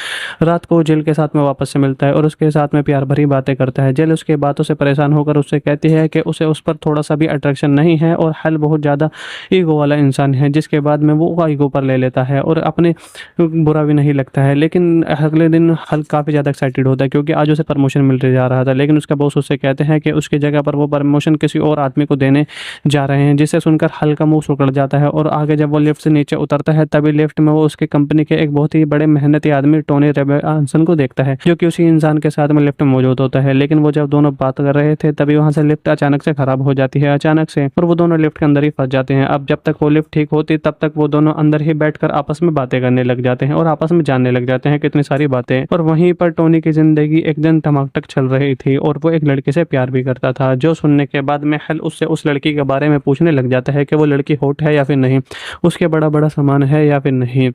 S1: रात को जेल के साथ में वापस से मिलता है और उसके साथ में प्यार भरी बातें करता है। जेल उसकी बातों से परेशान होकर उससे कहती है कि उसे उस पर थोड़ा सा भी अट्रैक्शन नहीं है और हल बहुत ज़्यादा ईगो वाला इंसान है, जिसके बाद में वो ईगो पर ले लेता है और अपने बुरा भी नहीं लगता है। लेकिन अगले दिन हल काफ़ी ज़्यादा एक्साइटेड होता है क्योंकि आज उसे प्रमोशन मिल जा रहा था, लेकिन उसका बॉस उससे कहते हैं कि उसकी जगह पर वो प्रमोशन किसी और आदमी को देने जा रहे हैं, जिससे सुनकर हल का मुंह सुकड़ जाता है। और आगे जब वो लिफ्ट से नीचे उतरता है तभी लिफ्ट में वो उसकी कंपनी के एक बहुत ही बड़े मेहनती आदमी टोनी रॉबिन्सन को देखता है, जो कि उसी इंसान के साथ में लिफ्ट में मौजूद होता है। लेकिन वो जब दोनों बात कर रहे थे तभी वहाँ से लिफ्ट अचानक से खराब हो जाती है अचानक से और वो दोनों लिफ्ट के अंदर ही फंस जाते हैं। अब जब तक वो लिफ्ट ठीक होती तब तक वो दोनों अंदर ही बैठकर आपस में बातें करने लग जाते हैं और आपस में जानने लग जाते हैं कितनी सारी बातें। और वहीं पर टोनी की जिंदगी एक दिन टमाटक चल रही थी और वो एक लड़के से प्यार भी करता था, जो सुनने के बाद में हल उससे उस लड़की के बारे में पूछने लग जाता है कि वो लड़की हॉट है या फिर नहीं, उसके बड़ा बड़ा सामान है या फिर नहीं।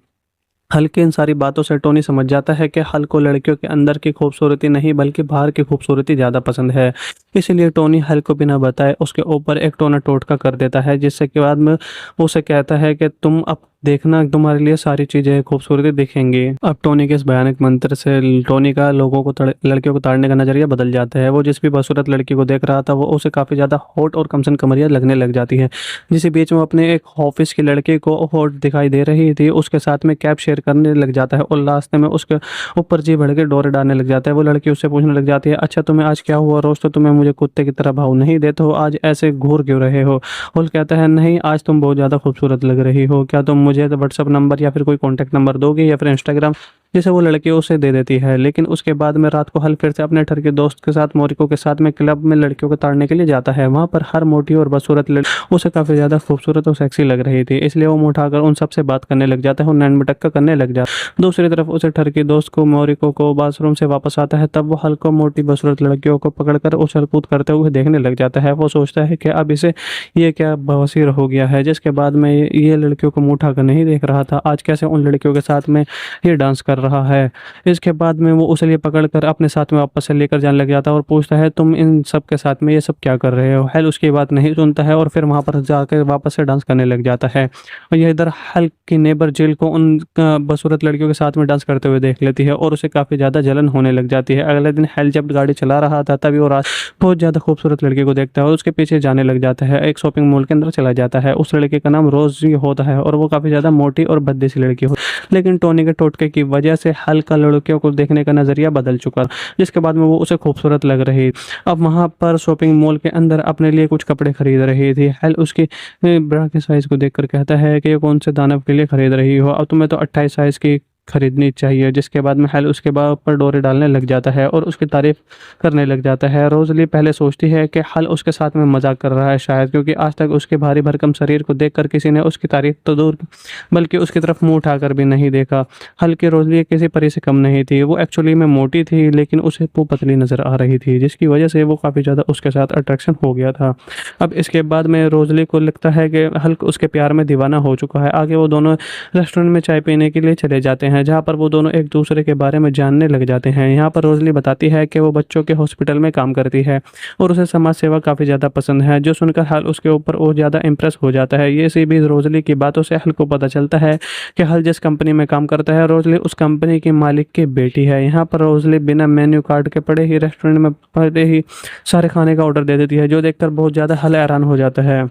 S1: हल की इन सारी बातों से टोनी समझ जाता है कि हल को लड़कियों के अंदर की खूबसूरती नहीं बल्कि बाहर की खूबसूरती ज़्यादा पसंद है। इसीलिए टोनी हल को बिना बताए उसके ऊपर एक टोना टोटका कर देता है, जिससे के बाद में उसे कहता है कि तुम अब देखना तुम्हारे लिए सारी चीजें खूबसूरती दिखेंगी। अब टोनी के इस भयानक मंत्र से टोनी का लोगों को लड़कियों को ताड़ने का नजरिया बदल जाता है। वो जिस भी बदसूरत लड़की को देख रहा था वो उसे काफी ज्यादा हॉट और कमसन कमरिया लगने लग जाती है। जिस बीच में अपने एक ऑफिस की लड़की को हॉट दिखाई दे रही थी उसके साथ में कैब शेयर करने लग जाता है और लास्ट में उसके ऊपर जी भर के डोरे डालने लग जाता है। वो लड़की उससे पूछने लग जाती है, अच्छा तुम्हें आज क्या हुआ? रोज तो तुम्हें मुझे कुत्ते की तरह भाव नहीं देते हो, आज ऐसे घूर क्यों रहे हो? हुल कहता है, नहीं आज तुम बहुत ज़्यादा खूबसूरत लग रही हो, क्या तुम मुझे व्हाट्सअप नंबर या फिर कोई कॉन्टैक्ट नंबर दोगे या फिर इंस्टाग्राम? जिसे वो लड़की उसे दे देती है। लेकिन उसके बाद में रात को हल फिर से अपने ठर के दोस्त के साथ मोरिको के साथ में क्लब में लड़कियों को ताड़ने के लिए जाता है। वहाँ पर हर मोटी और बदसूरत लड़की उसे काफ़ी ज़्यादा खूबसूरत और सेक्सी लग रही थी, इसलिए वो मुँह उठाकर उन सबसे बात करने लग जाता है और नैन मटक्का करने लग जाता है। दूसरी तरफ उसे ठर के दोस्त को मोरिको को बाथरूम से वापस आता है, तब वो हल्को मोटी बदसूरत लड़कियों को पकड़कर उछल कूद करते हुए देखने लग जाता है। वो सोचता है कि अब इसे ये क्या बवासीर हो गया है, जिसके बाद में ये लड़कियों को मुँह उठाकर नहीं देख रहा था, आज कैसे उन लड़कियों के साथ में ये डांस कर रहा है। इसके बाद में वो उसे लिए पकड़कर अपने साथ में वापस से लेकर जाने लग जाता है और पूछता है, तुम इन सब के साथ में ये सब क्या कर रहे हो? हेल उसकी बात नहीं सुनता है और फिर वहाँ पर जाकर वापस से डांस करने लग जाता है। और यह इधर हल की नेबर जेल को उन बदसूरत लड़कियों के साथ में डांस करते हुए देख लेती है और उसे काफ़ी ज़्यादा जलन होने लग जाती है। अगले दिन हेल जब गाड़ी चला रहा था तभी वो बहुत ज़्यादा खूबसूरत लड़की को देखता है और उसके पीछे जाने लग जाता है। एक शॉपिंग मॉल के अंदर चला जाता है। उस लड़के का नाम रोजी होता है और वो काफ़ी ज़्यादा मोटी और भद्दी सी लड़की हो, लेकिन टोनी के टोटके की वजह से हल का लड़कियों को देखने का नज़रिया बदल चुका, जिसके बाद में वो उसे खूबसूरत लग रही। अब वहाँ पर शॉपिंग मॉल के अंदर अपने लिए कुछ कपड़े खरीद रही थी। हल उसकी ब्रा के साइज़ को देखकर कहता है कि ये कौन से दानव के लिए खरीद रही हो, अब तुम्हें तो 28 साइज़ की खरीदनी चाहिए। जिसके बाद में हल उसके बाद पर डोरे डालने लग जाता है और उसकी तारीफ करने लग जाता है। रोजली पहले सोचती है कि हल उसके साथ में मजाक कर रहा है शायद, क्योंकि आज तक उसके भारी भरकम शरीर को देखकर किसी ने उसकी तारीफ तो दूर बल्कि उसकी तरफ मुंह उठाकर भी नहीं देखा। हल की रोजली किसी परी से कम नहीं थी, वो एक्चुअली में मोटी थी लेकिन उसे वो पतली नजर आ रही थी, जिसकी वजह से वो काफ़ी ज़्यादा उसके साथ अट्रैक्शन हो गया था। अब इसके बाद में रोजली को लगता है कि हल्क उसके प्यार में दीवाना हो चुका है। आगे वो दोनों रेस्टोरेंट में चाय पीने के लिए चले जाते हैं, जहाँ पर वो दोनों एक दूसरे के बारे में जानने लग जाते हैं। यहाँ पर रोजली बताती है कि वो बच्चों के हॉस्पिटल में काम करती है और उसे समाज सेवा काफ़ी ज़्यादा पसंद है, जो सुनकर हल उसके ऊपर और ज़्यादा इम्प्रेस हो जाता है। ये सी भी रोजली की बातों से हल को पता चलता है कि हल जिस कंपनी में काम करता है रोजली उस कंपनी की मालिक की बेटी है। यहाँ पर रोजली बिना मेन्यू कार्ड के पड़े ही रेस्टोरेंट में पड़े ही सारे खाने का ऑर्डर दे देती है, जो देखकर बहुत ज़्यादा हल हैरान हो जाता है।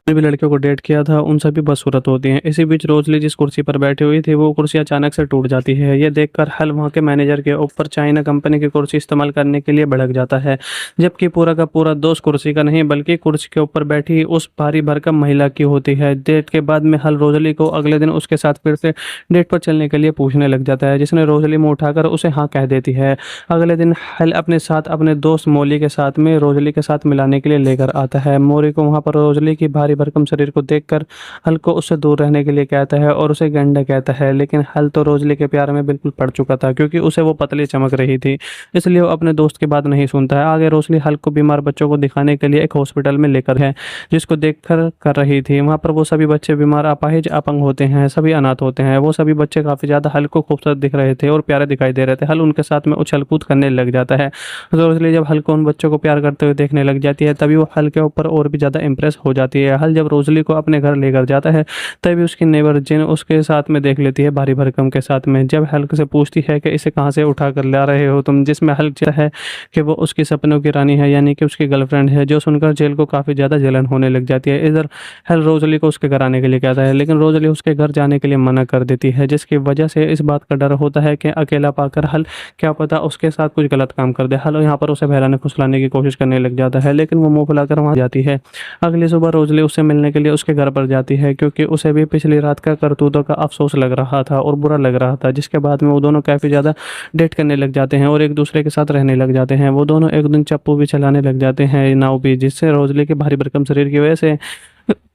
S1: भी लड़कियों को डेट किया था उन सभी बदसूरत होती हैं। इसी बीच रोजली जिस कुर्सी पर बैठी हुई थी वो कुर्सी अचानक से टूट जाती है। ये देखकर हल वहाँ के मैनेजर के ऊपर चाइना कंपनी की कुर्सी इस्तेमाल करने के लिए भड़क जाता है, जबकि पूरा का पूरा दोष कुर्सी का नहीं बल्कि कुर्सी के ऊपर बैठी उस भारी भरकम महिला की होती है। डेट के बाद में हल रोजली को अगले दिन उसके साथ फिर से डेट पर चलने के लिए पूछने लग जाता है, जिसने रोजली मुँह उठाकर उसे हाँ कह देती है। अगले दिन हल अपने साथ अपने दोस्त मोली के साथ में रोजली के साथ मिलाने के लिए लेकर आता है। मोरी को वहाँ पर रोजली की भारी भरकम शरीर को देखकर हल को उससे दूर रहने के लिए कहता है और उसे गंडा कहता है, लेकिन हल तो रोजली के प्यार में बिल्कुल पड़ चुका था क्योंकि उसे वो पतली चमक रही थी, इसलिए वो अपने दोस्त की बात नहीं सुनता है। आगे रोजली हल को बीमार बच्चों को दिखाने के लिए एक हॉस्पिटल में लेकर है, जिसको देखकर कर रही थी। वहाँ पर वो सभी बच्चे बीमार, अपाहिज, अपंग होते हैं, सभी अनाथ होते हैं। वो सभी बच्चे काफ़ी ज़्यादा हल को खूबसूरत दिख रहे थे और प्यारे दिखाई दे रहे थे। हल उनके साथ में उछल कूद करने लग जाता है। रोजली जब हल को उन बच्चों को प्यार करते हुए देखने लग जाती है तभी वो हल के ऊपर और भी ज़्यादा इंप्रेस हो जाती है। हल जब रोजली को अपने घर लेकर जाता है तभी उसकी नेबर जिन उसके साथ में देख लेती है भारी भरकम के साथ में। जब हल्क से पूछती है कि इसे कहाँ से उठा कर ला रहे हो तुम, जिसमें हल्क है कि वो उसकी सपनों की रानी है यानी कि उसकी गर्लफ्रेंड है, जो सुनकर जेल को काफ़ी ज़्यादा जलन होने लग जाती है। इधर हल रोजली को उसके घर आने के लिए कहता है, लेकिन रोजली उसके घर जाने के लिए मना कर देती है, जिसकी वजह से इस बात का डर होता है कि अकेला पाकर हल क्या पता उसके साथ कुछ गलत काम कर दे। हल यहाँ पर उसे बहलाने फुसलाने की कोशिश करने लग जाता है, लेकिन वो मुँह फुलाकर वहाँ जाती है। अगली सुबह रोजली उससे मिलने के लिए उसके घर पर जाती है क्योंकि उसे भी पिछली रात का करतूतों का अफसोस लग रहा था और बुरा लग रहा था, जिसके बाद में वो दोनों काफ़ी ज़्यादा डेट करने लग जाते हैं और एक दूसरे के साथ रहने लग जाते हैं। वो दोनों एक दिन चप्पू भी चलाने लग जाते हैं, नाव भी, जिससे रोजली के भारी भरकम शरीर की वजह से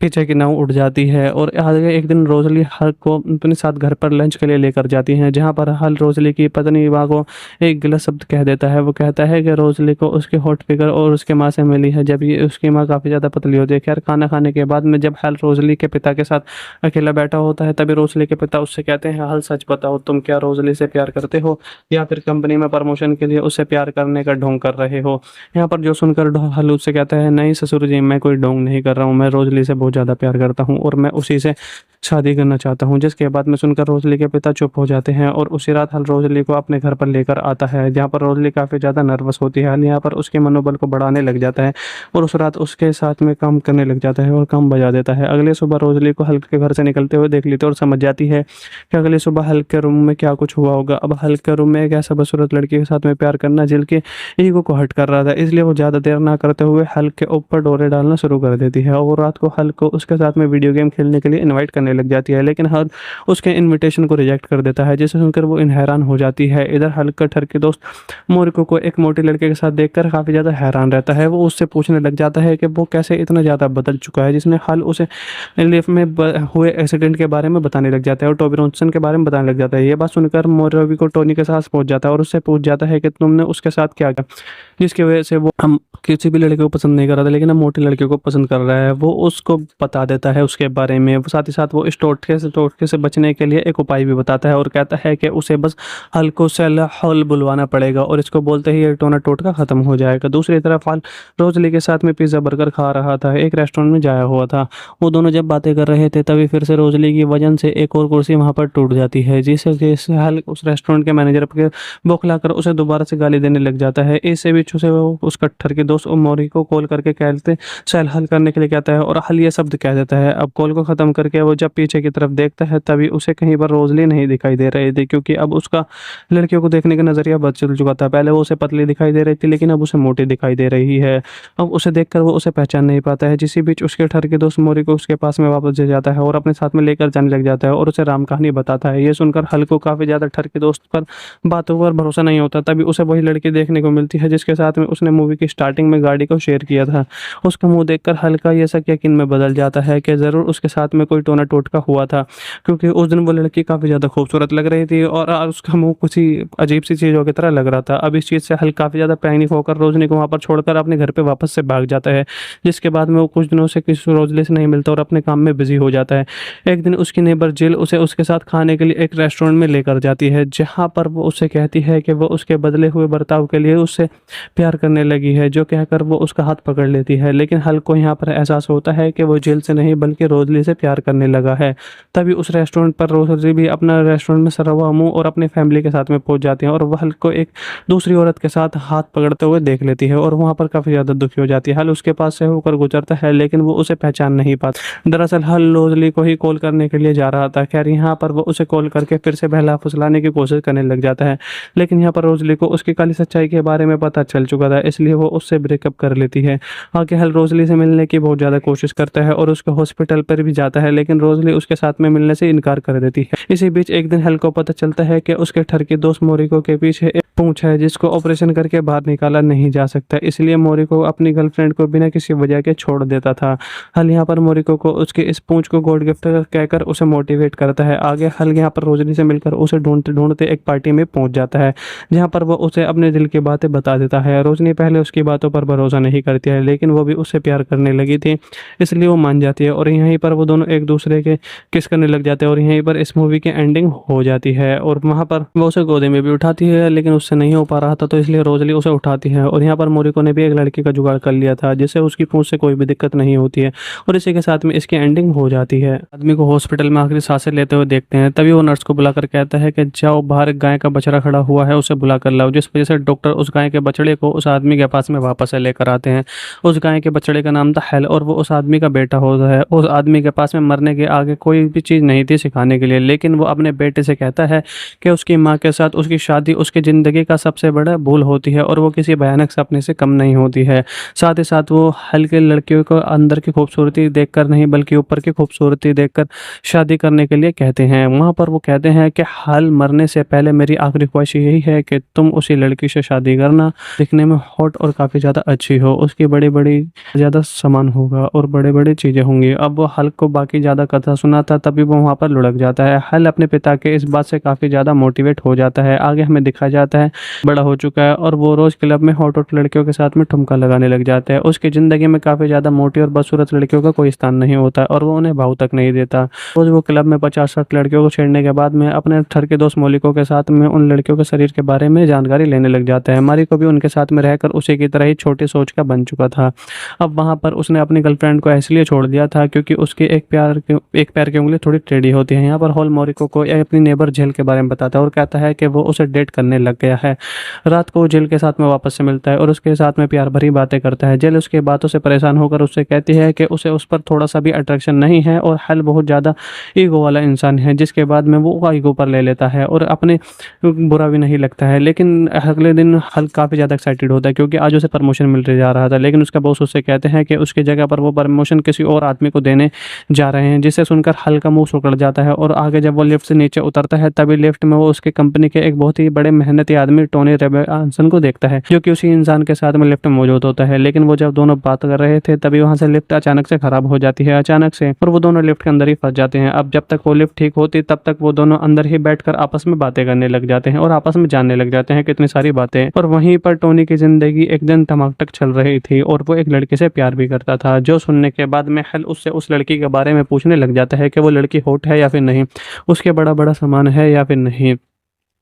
S1: पीछे की नाव उड़ जाती है। और आगे एक दिन रोजली हल को अपने साथ घर पर लंच के लिए लेकर जाती हैं, जहां पर हल रोजली की पत्नी माँ को एक गलत शब्द कह देता है। वो कहता है कि रोजली को उसकी हॉट फिगर और उसके माँ से मिली है, जब ये उसकी माँ काफ़ी ज़्यादा पतली होती है। खैर खाना खाने के बाद में जब हल रोजली के पिता के साथ अकेला बैठा होता है तभी रोजली के पिता उससे कहते हैं, हल सच बताओ तुम क्या रोजली से प्यार करते हो या फिर कंपनी में प्रमोशन के लिए उससे प्यार करने का ढोंग कर रहे हो। यहाँ पर जो सुनकर हल उससे कहता है, नहीं ससुर जी, मैं कोई ढोंग नहीं कर रहा हूँ, मैं रोजली से बहुत ज़्यादा प्यार करता हूँ और मैं उसी से शादी करना चाहता हूँ। जिसके बाद में सुनकर रोज़ली के पिता चुप हो जाते हैं और उसी रात हल रोज़ली को अपने घर पर लेकर आता है, जहाँ पर रोज़ली काफ़ी ज़्यादा नर्वस होती है। हल यहाँ पर उसके मनोबल को बढ़ाने लग जाता है और उस रात उसके साथ में काम करने लग जाता है और काम बजा देता है। अगले सुबह रोज़ली को हल के घर से निकलते हुए देख लेती है और समझ जाती है कि अगले सुबह हल के रूम में क्या कुछ हुआ होगा। अब हल के रूम में एक ऐसा बदसूरत लड़की के साथ में प्यार करना जिल के ईगो को हर्ट कर रहा था, इसलिए वो ज़्यादा देर ना करते हुए हल के ऊपर डोरे डालना शुरू कर देती है और वो रात को हल को उसके साथ में वीडियो गेम खेलने के लिए इनवाइट करने लग जाती है, लेकिन हल उसके इनविटेशन को रिजेक्ट कर देता है, जिसे सुनकर वो हैरान हो जाती है। इधर हल का ठर के दोस्त मोरिको को एक मोटी लड़के के साथ देखकर काफ़ी ज़्यादा हैरान रहता है। वो उससे पूछने लग जाता है कि वो कैसे इतना ज़्यादा बदल चुका है, जिसने हल उसे लिफ्ट में हुए एक्सीडेंट के बारे में बताने लग जाता है और टोबी रॉनसन के बारे में बताने लग जाता है। ये बात सुनकर मोरिको टोनी के साथ पहुंच जाता है और उससे पूछ जाता है कि तुमने उसके साथ क्या किया, जिसकी वजह से वो हम किसी भी लड़के को पसंद नहीं कर रहा था लेकिन अब मोटी लड़के को पसंद कर रहा है। वो उसको बता देता है उसके बारे में, साथ ही साथ वो इस टोटके से बचने के लिए एक उपाय भी बताता है और कहता है कि उसे बस हल को सेल हॉल बुलवाना पड़ेगा और इसको बोलते ही ये टोटका खत्म हो जाएगा। दूसरी तरफ हल रोज़ली के साथ में पिज़्ज़ा बर्गर खा रहा था, एक रेस्टोरेंट में जाया हुआ था। वो दोनों जब बातें कर रहे थे तभी फिर से रोज़ली की वजन से एक और कुर्सी वहाँ पर टूट जाती है, जिससे हल उस रेस्टोरेंट के मैनेजर पर बौखलाकर उसे दोबारा से गाली देने लग जाता है। इससे भी उसे वो उस कट्टर के दोस्त मोरी को कॉल करके कहते सेल हल करने के लिए कहता है और हल ये शब्द कह देता है। अब कॉल को ख़त्म करके वो जब पीछे की तरफ देखता है तभी उसे कहीं पर रोज़ली नहीं दिखाई दे रही थी, क्योंकि अब उसका लड़कियों को देखने का नज़रिया बदल चुका था। पहले वो उसे पतली दिखाई दे रही थी लेकिन अब उसे मोटी दिखाई दे रही है। अब उसे देखकर वो उसे पहचान नहीं पाता है। जिसी बीच उसके ठर के दोस्त मोरी को उसके पास में वापस ले जाता है और अपने साथ में लेकर जाने लग जाता है और उसे राम कहानी बताता है। ये सुनकर हल को काफ़ी ज़्यादा ठर के दोस्त पर बातों पर भरोसा नहीं होता। तभी उसे वही लड़की देखने को मिलती है जिसके साथ में उसने मूवी की स्टार्टिंग में गाड़ी को शेयर किया था। उसका मुंह देखकर हल्का ये शक यकीन में बदल जाता है कि ज़रूर उसके साथ में कोई टोना टोटका हुआ था, क्योंकि उस दिन वो लड़की काफ़ी ज़्यादा खूबसूरत लग रही थी और उसका मुंह कुछ ही अजीब सी चीज़ों की तरह लग रहा था। अब इस चीज़ से हल काफ़ी ज़्यादा पैनिक होकर रोजनी को वहाँ पर छोड़कर अपने घर पर वापस से भाग जाता है, जिसके बाद में वो कुछ दिनों से किसी रोजली से नहीं मिलता और अपने काम में बिजी हो जाता है। एक दिन उसकी नेबर जिल उसे उसके साथ खाने के लिए एक रेस्टोरेंट में लेकर जाती है, जहाँ पर वो उससे कहती है कि वो उसके बदले हुए बर्ताव के लिए उससे प्यार करने लगी है, जो कहकर वो उसका हाथ पकड़ लेती है। लेकिन हल को यहाँ पर एहसास होता है कि वो जिल से नहीं बल्कि रोजली से प्यार करने लगा है। तभी उस रेस्टोरेंट पर रोजली भी अपना रेस्टोरेंट में सरा हुआ मुंह और अपनी फैमिली के साथ में पहुंच जाती है और वह हल को एक दूसरी औरत के साथ हाथ पकड़ते हुए देख लेती है और वहाँ पर काफ़ी ज़्यादा दुखी हो जाती है। हल उसके पास से होकर गुजरता है लेकिन वो उसे पहचान नहीं पाता। दरअसल हल रोजली को ही कॉल करने के लिए जा रहा था। खैर यहाँ पर वो उसे कॉल करके फिर से बहला फुसलाने की कोशिश करने लग जाता है, लेकिन यहाँ पर रोजली को उसकी काली सच्चाई के बारे में पता चल चुका था, इसलिए वो उससे ब्रेकअप कर लेती है। आगे हल रोजली से मिलने की बहुत ज़्यादा कोशिश करता है और उसके हॉस्पिटल पर भी जाता है, लेकिन रोजली उसके साथ में मिलने से इनकार कर देती है। इसी बीच एक दिन हल को पता चलता है कि उसके ठर के दोस्त मोरिको के पीछे एक पूंछ है जिसको ऑपरेशन करके बाहर निकाला नहीं जा सकता, इसलिए मोरिको अपनी गर्लफ्रेंड को बिना किसी वजह के छोड़ देता था। हल यहाँ पर मोरिको को उसके इस पूंछ को गॉड गिफ्ट कहकर उसे मोटिवेट करता है। आगे हल यहाँ पर रोजली से मिलकर उसे ढूंढते ढूंढते एक पार्टी में पहुंच जाता है, जहाँ पर वो उसे अपने दिल की बातें बता देता है। रोजनी पहले उसकी बातों पर भरोसा नहीं करती है, लेकिन वो भी उससे प्यार करने लगी थी, इसलिए वो मान जाती है और यहीं पर वो दोनों एक दूसरे के किस करने लग जाते हैं और यहीं पर इस मूवी की एंडिंग हो जाती है। और वहाँ पर वो उसे गोदी में भी उठाती है, लेकिन उससे नहीं हो पा रहा था तो इसलिए रोजली उसे उठाती है। और यहाँ पर मोरिको ने भी एक लड़की का जुगाड़ कर लिया था जिससे उसकी पूंछ से कोई भी दिक्कत नहीं होती है और इसी के साथ में इसकी एंडिंग हो जाती है। आदमी को हॉस्पिटल में आखिरी सांसें लेते हुए देखते हैं, तभी वो नर्स को बुलाकर कहता है कि जाओ बाहर एक गाय का बछड़ा खड़ा हुआ है उसे बुला कर लाओ, जिस वजह से डॉक्टर उस गाय के बछड़े को उस आदमी के पास में वापस से लेकर आते हैं। उस गाय के बछड़े का नाम था हेल और वो उस आदमी का बेटा होता है। उस आदमी के पास में मरने के आगे कोई भी चीज़ नहीं थी सिखाने के लिए, लेकिन वो अपने बेटे से कहता है कि उसकी माँ के साथ उसकी शादी उसकी ज़िंदगी का सबसे बड़ा भूल होती है और वो किसी भयानक सपने से कम नहीं होती है। साथ ही साथ वो हल्के लड़कियों को अंदर की खूबसूरती देखकर नहीं बल्कि ऊपर की खूबसूरती देखकर शादी करने के लिए कहते हैं। वहाँ पर वो कहते हैं कि हाल मरने से पहले मेरी आखिरी ख्वाहिश यही है कि तुम उसी लड़की से शादी करना, दिखने में हॉट और काफ़ी ज़्यादा अच्छी हो, उसकी बड़ी बड़ी ज़्यादा सामान होगा और बड़े बड़े चीज़ें होंगी। अब वो हल को बाकी ज़्यादा कथा सुनाता तभी वो वहाँ पर लुढ़क जाता है। हल अपने पिता के इस बात से काफ़ी ज़्यादा मोटिवेट हो जाता है। आगे हमें दिखाया जाता है बड़ा हो चुका है और वो रोज़ क्लब में हॉट हॉट लड़कियों के साथ में ठुमका लगाने लग जाता है। उसकी ज़िंदगी में काफ़ी ज़्यादा मोटी और बदसूरत लड़कियों का कोई स्थान नहीं होता और वो उन्हें भाव तक नहीं देता। रोज़ वो क्लब में 50-60 लड़कियों को छेड़ने के बाद में अपने ठर के दोस्त मोलिको के साथ में उन लड़कियों के शरीर के बारे में जानकारी लेने लग जाता है। मारी को भी उनके साथ में रहकर उसी की तरह ही छोटी सोच का बन चुका था। अब वहाँ पर उसने अपनी गर्लफ्रेंड को इसलिए इसलिए छोड़ दिया था क्योंकि उसके एक पैर की उंगली थोड़ी टेढ़ी होती है। यहाँ पर हॉल मोरिको को अपनी नेबर जेल के बारे में बताता है और कहता है कि वो उसे डेट करने लग गया है। रात को वो जेल के साथ में वापस से मिलता है और उसके साथ में प्यार भरी बातें करता है। जेल उसकी बातों से परेशान होकर उससे कहती है कि उसे उस पर थोड़ा सा भी अट्रैक्शन नहीं है और हल बहुत ज़्यादा ईगो वाला इंसान है, जिसके बाद में वो ईगो पर ले लेता है और अपने बुरा भी नहीं लगता है। लेकिन अगले दिन हल काफ़ी ज़्यादा एक्साइटेड होता है क्योंकि आज उसे प्रमोशन मिलने जा रहा था, लेकिन उसका बॉस उससे कहते हैं कि उसकी जगह पर वो प्रमोशन किसी और आदमी को देने जा रहे हैं, जिसे सुनकर हल का मुंह सिकुड़ जाता है। और आगे जब वो लिफ्ट से नीचे उतरता है तभी लिफ्ट में वो उसके कंपनी के एक बहुत ही बड़े मेहनती आदमी टोनी रॉबिन्सन को देखता है, जो कि उसी इंसान के साथ में लिफ्ट में मौजूद होता है। लेकिन वो जब दोनों बात कर रहे थे तभी वहां से लिफ्ट अचानक से खराब हो जाती है, अचानक से, और वो दोनों लिफ्ट के अंदर ही फंस जाते हैं। अब जब तक वो लिफ्ट ठीक होती तब तक वो दोनों अंदर ही बैठकर आपस में बातें करने लग जाते हैं और आपस में जानने लग जाते हैं कितनी सारी बातें। और वहीं पर टोनी की जिंदगी एक दिन टमाटक चल रही थी और वो एक लड़के से प्यार भी करता था, जो सुनने के बाद में हल उससे उस लड़की के बारे में पूछने लग जाता है कि वो लड़की हॉट है या फिर नहीं, उसके बड़ा बड़ा सामान है या फिर नहीं।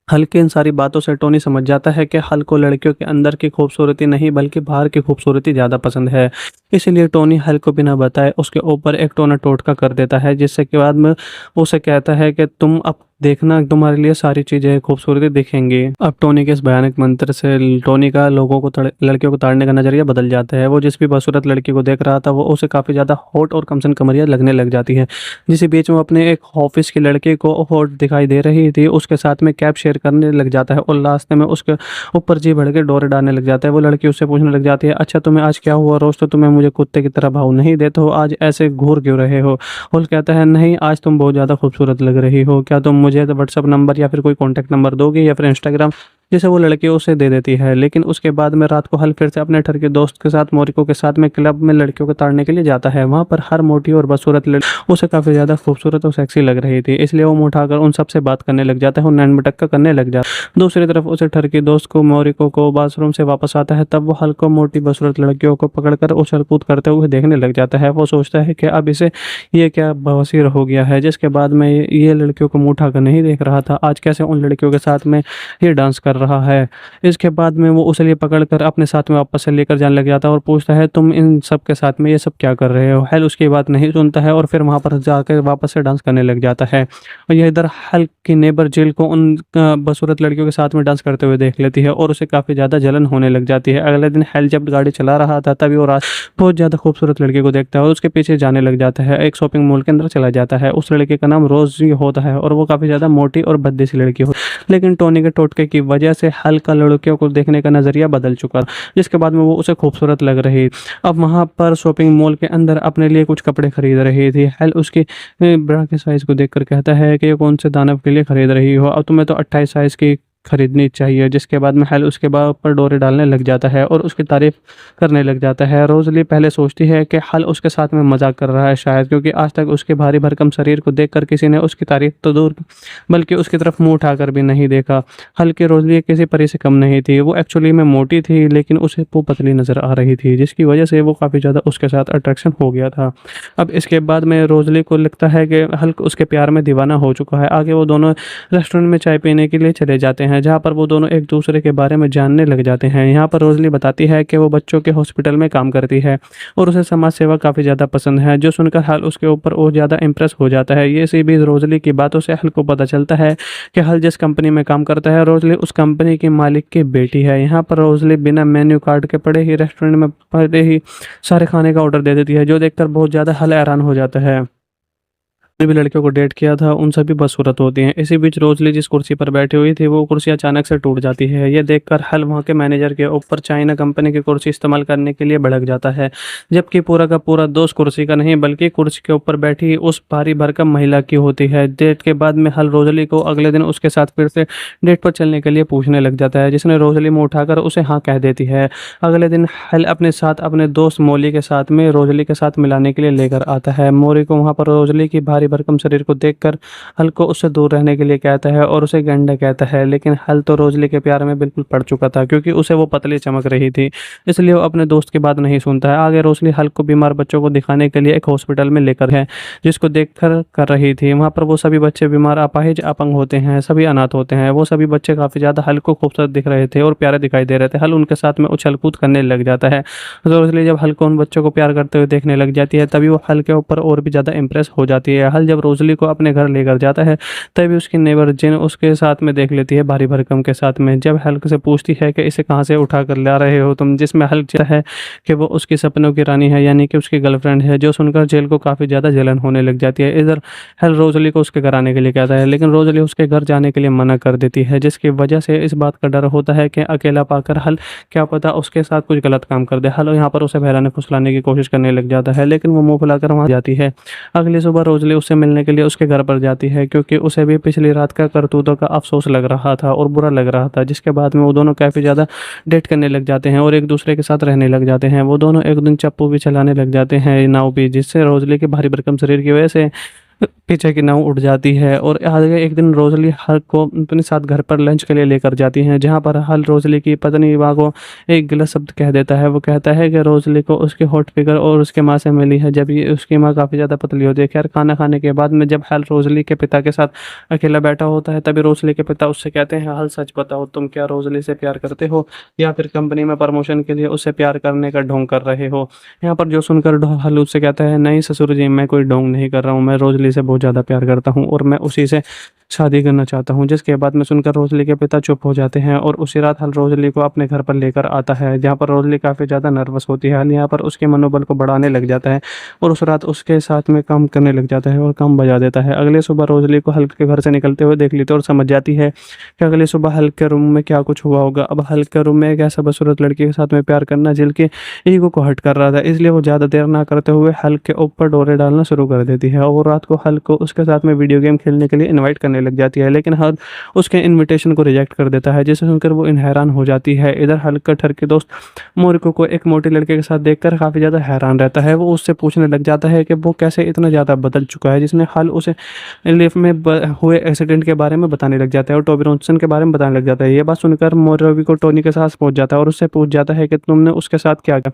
S1: हल की इन सारी बातों से टोनी समझ जाता है कि हल को लड़कियों के अंदर की खूबसूरती नहीं बल्कि बाहर की खूबसूरती ज़्यादा पसंद है। इसलिए टोनी हल को बिना बताए उसके ऊपर एक टोना टोटका कर देता है, जिससे के बाद में उसे कहता है कि तुम अब देखना, तुम्हारे लिए सारी चीज़ें खूबसूरती दिखेंगी। अब टोनी के इस भयानक मंत्र से टोनी का लोगों को लड़कियों को ताड़ने का नजरिया बदल जाता है। वो जिस भी बदसूरत लड़की को देख रहा था वो उसे काफ़ी ज़्यादा हॉट और कमसन कमरिया लगने लग जाती है। जिस बीच में अपने एक ऑफिस की लड़की को हॉट दिखाई दे रही थी उसके साथ में कैब शेयर करने लग जाता है और लास्ट में उसके ऊपर जी भर के डोरे डालने लग जाता है। वो लड़की उससे पूछने लग जाती है, अच्छा तुम्हें आज क्या हुआ, रोज तो तुम्हें मुझे कुत्ते की तरह भाव नहीं देते हो, आज ऐसे घूर क्यों रहे हो। हॉल कहता है, नहीं आज तुम बहुत ज़्यादा खूबसूरत लग रही हो, क्या तुम मुझे व्हाट्सअप नंबर या फिर कोई कॉन्टैक्ट नंबर दोगे या फिर इंस्टाग्राम, जिसे वो लड़की उसे दे देती है। लेकिन उसके बाद में रात को हल फिर से अपने ठर के दोस्त के साथ मोरिको के साथ में क्लब में लड़कियों को ताड़ने के लिए जाता है। वहाँ पर हर मोटी और बदसूरत लड़की उसे काफ़ी ज़्यादा खूबसूरत और सेक्सी लग रही थी, इसलिए वो मुँह उठाकर उन सबसे बात करने लग जाता है और नैन मटक्का करने लग जाता है। दूसरी तरफ उसे ठर के दोस्त को मोरिको को बाथरूम से वापस आता है, तब वो हल को मोटी बदसूरत लड़कियों को पकड़कर उछल कूद करते हुए देखने लग जाता है। वो सोचता है कि अब इसे ये क्या बवासीर हो गया है, जिसके बाद में ये लड़कियों को मुँह उठाकर नहीं देख रहा था, आज कैसे उन लड़कियों के साथ में ये डांस कर रहा है। इसके बाद में वो उसे लिए पकड़कर अपने साथ में वापस से लेकर जाने लग जाता है और पूछता है, तुम इन सब के साथ में ये सब क्या कर रहे हो। हल उसकी बात नहीं सुनता है और फिर वहाँ पर जाकर वापस से डांस करने लग जाता है। और यह इधर हल की नेबर जेल को उन बदसूरत लड़कियों के साथ में डांस करते हुए देख लेती है और उसे काफ़ी ज़्यादा जलन होने लग जाती है। अगले दिन हल जब गाड़ी चला रहा था तभी वो रात बहुत ज़्यादा खूबसूरत लड़की को देखता है और उसके पीछे जाने लग जाता है। एक शॉपिंग मॉल के अंदर चला जाता है। उस लड़के का नाम रोजी होता है और वो काफ़ी ज़्यादा मोटी और भद्दी सी लड़की हो, लेकिन टोनी के टोटके की वजह से हल का लड़कियों को देखने का नज़रिया बदल चुका, जिसके बाद में वो उसे खूबसूरत लग रही। अब वहाँ पर शॉपिंग मॉल के अंदर अपने लिए कुछ कपड़े खरीद रही थी। हल उसकी ब्रा के साइज़ को देखकर कहता है कि ये कौन से दानव के लिए खरीद रही हो, अब तुम्हें तो 28 साइज़ की खरीदनी चाहिए। जिसके बाद में हल उसके बाद पर डोरे डालने लग जाता है और उसकी तारीफ करने लग जाता है। रोजली पहले सोचती है कि हल उसके साथ में मजाक कर रहा है शायद, क्योंकि आज तक उसके भारी भरकम शरीर को देखकर किसी ने उसकी तारीफ तो दूर बल्कि उसकी तरफ मुंह उठाकर भी नहीं देखा। हल की रोजली किसी परी से कम नहीं थी, वो एक्चुअली में मोटी थी लेकिन उसे वो पतली नज़र आ रही थी, जिसकी वजह से वो काफ़ी ज़्यादा उसके साथ अट्रैक्शन हो गया था। अब इसके बाद में रोजली को लगता है कि हल उसके प्यार में दीवाना हो चुका है। आगे वो दोनों रेस्टोरेंट में चाय पीने के लिए चले जाते हैं, जहाँ पर वो दोनों एक दूसरे के बारे में जानने लग जाते हैं। यहाँ पर रोजली बताती है कि वो बच्चों के हॉस्पिटल में काम करती है और उसे समाज सेवा काफ़ी ज़्यादा पसंद है, जो सुनकर हल उसके ऊपर और ज़्यादा इम्प्रेस हो जाता है। ये सी भी रोजली की बातों से हल को पता चलता है कि हल जिस कंपनी में काम करता है रोजली उस कंपनी की मालिक की बेटी है। यहाँ पर रोजली बिना मेन्यू कार्ड के पड़े ही रेस्टोरेंट में पड़े ही सारे खाने का ऑर्डर दे देती है, जो देखकर बहुत ज़्यादा हल हैरान हो जाता है। जितनी भी लड़कियों को डेट किया था उन सभी बदसूरत होती हैं। इसी बीच रोजली जिस कुर्सी पर बैठी हुई थी वो कुर्सी अचानक से टूट जाती है। ये देखकर हल वहाँ के मैनेजर के ऊपर चाइना कंपनी की कुर्सी इस्तेमाल करने के लिए भड़क जाता है, जबकि पूरा का पूरा दोष कुर्सी का नहीं बल्कि कुर्सी के ऊपर बैठी उस भारी भरकम महिला की होती है। डेट के बाद में हल रोजली को अगले दिन उसके साथ फिर से डेट पर चलने के लिए पूछने लग जाता है, जिसने रोजली मुँह उठाकर उसे हाँ कह देती है। अगले दिन हल अपने साथ अपने दोस्त मोली के साथ में रोजली के साथ मिलाने के लिए लेकर आता है। मोरी को वहाँ पर रोजली की भारी भारी भरकम शरीर को देखकर हल को उससे दूर रहने के लिए कहता है और उसे गंडा कहता है। लेकिन हल तो रोजली के प्यार में बिल्कुल पड़ चुका था, क्योंकि उसे वो पतली चमक रही थी, इसलिए वो अपने दोस्त की बात नहीं सुनता है। आगे रोजली हल को बीमार बच्चों को दिखाने के लिए एक हॉस्पिटल में लेकर है, जिसको देखकर कर रही थी। वहाँ पर वो सभी बच्चे बीमार, अपाहिज, अपंग होते हैं, सभी अनाथ होते हैं। वो सभी बच्चे काफ़ी ज़्यादा हल को खूबसूरत दिख रहे थे और प्यारे दिखाई दे रहे थे। हल उनके साथ में उछल कूद करने लग जाता है। तो इसलिए जब हल को उन बच्चों को प्यार करते हुए देखने लग जाती है, तभी वो हल के ऊपर और भी ज़्यादा इंप्रेस हो जाती है। हल जब रोजली को अपने घर लेकर जाता है, तभी उसकी नेबर जिन उसके साथ में देख लेती है, भारी भरकम के साथ में। जब हल से पूछती है कि इसे कहाँ से उठा कर ला रहे हो तुम, जिसमें हल है कि वो उसकी सपनों की रानी है, यानी कि उसकी गर्लफ्रेंड है, जो सुनकर जेल को काफ़ी ज़्यादा जलन होने लग जाती है। इधर हल रोजली को उसके घर आने के लिए कहता है, लेकिन रोजली उसके घर जाने के लिए मना कर देती है, जिसकी वजह से इस बात का डर होता है कि अकेला पाकर हल क्या पता उसके साथ कुछ गलत काम कर दे। हल यहाँ पर उसे बहलाने फुसलाने की कोशिश करने लग जाता है, लेकिन वो मुंह फुलाकर वहाँ जाती है। अगली सुबह रोजली उससे मिलने के लिए उसके घर पर जाती है, क्योंकि उसे भी पिछली रात का करतूतों का अफसोस लग रहा था और बुरा लग रहा था। जिसके बाद में वो दोनों काफ़ी ज़्यादा डेट करने लग जाते हैं और एक दूसरे के साथ रहने लग जाते हैं। वो दोनों एक दिन चप्पू भी चलाने लग जाते हैं, नाव भी, जिससे रोजली के भारी भरकम शरीर की वजह से पीछे की नाव उड़ जाती है। और आगे एक दिन रोजली हल को अपने साथ घर पर लंच के लिए लेकर जाती हैं, जहां पर हल रोजली की पत्नी माँ को एक गलत शब्द कह देता है। वो कहता है कि रोजली को उसके हॉट फिगर और उसके माँ से मिली है, जब ये उसकी माँ काफ़ी ज़्यादा पतली होती है। खैर, खाना खाने के बाद में जब हल रोजली के पिता के साथ अकेला बैठा होता है, तभी रोजली के पिता उससे कहते हैं, हल सच बताओ, तुम क्या रोजली से प्यार करते हो या फिर कंपनी में प्रमोशन के लिए उससे प्यार करने का ढोंग कर रहे हो। यहाँ पर जो सुनकर हल उससे कहता है, नहीं ससुर जी, मैं कोई ढोंग नहीं कर रहा हूँ, मैं रोजली से बहुत ज़्यादा प्यार करता हूँ और मैं उसी से शादी करना चाहता हूँ। जिसके बाद में सुनकर रोजली के पिता चुप हो जाते हैं और उसी रात हल रोजली को अपने घर पर लेकर आता है, जहाँ पर रोजली काफ़ी ज़्यादा नर्वस होती है। हल यहाँ पर उसके मनोबल को बढ़ाने लग जाता है और उस रात उसके साथ में काम करने लग जाता है और काम बजा देता है। अगले सुबह रोजली को हल के घर से निकलते हुए देख लेते और समझ जाती है कि अगले सुबह हल के रूम में क्या कुछ हुआ होगा। अब हल के रूम में एक ऐसा बदसूरत लड़की के साथ में प्यार करना जिल के ईगो को हर्ट कर रहा था, इसलिए वो ज़्यादा देर ना करते हुए हल के ऊपर डोरे डालना शुरू कर देती है। और वो रात को हल को उसके साथ में वीडियो गेम खेलने के लिए इनवाइट करने लग जाती है, लेकिन हल उसके इनविटेशन को रिजेक्ट कर देता है, जिसे सुनकर वो हैरान हो जाती है। इधर हल का ठर के दोस्त मोरिको को एक मोटे लड़के के साथ देखकर काफ़ी ज़्यादा हैरान रहता है। वो उससे पूछने लग जाता है कि वो कैसे इतना ज़्यादा बदल चुका है, जिसने हल उसे लिफ्ट में हुए एक्सीडेंट के बारे में बताने लग जाता है और टोबी रॉनसन के बारे में बताने लग जाता है। ये बात सुनकर मोरिको टोनी के साथ पहुंच जाता है और उससे पूछ जाता है कि तुमने उसके साथ क्या किया,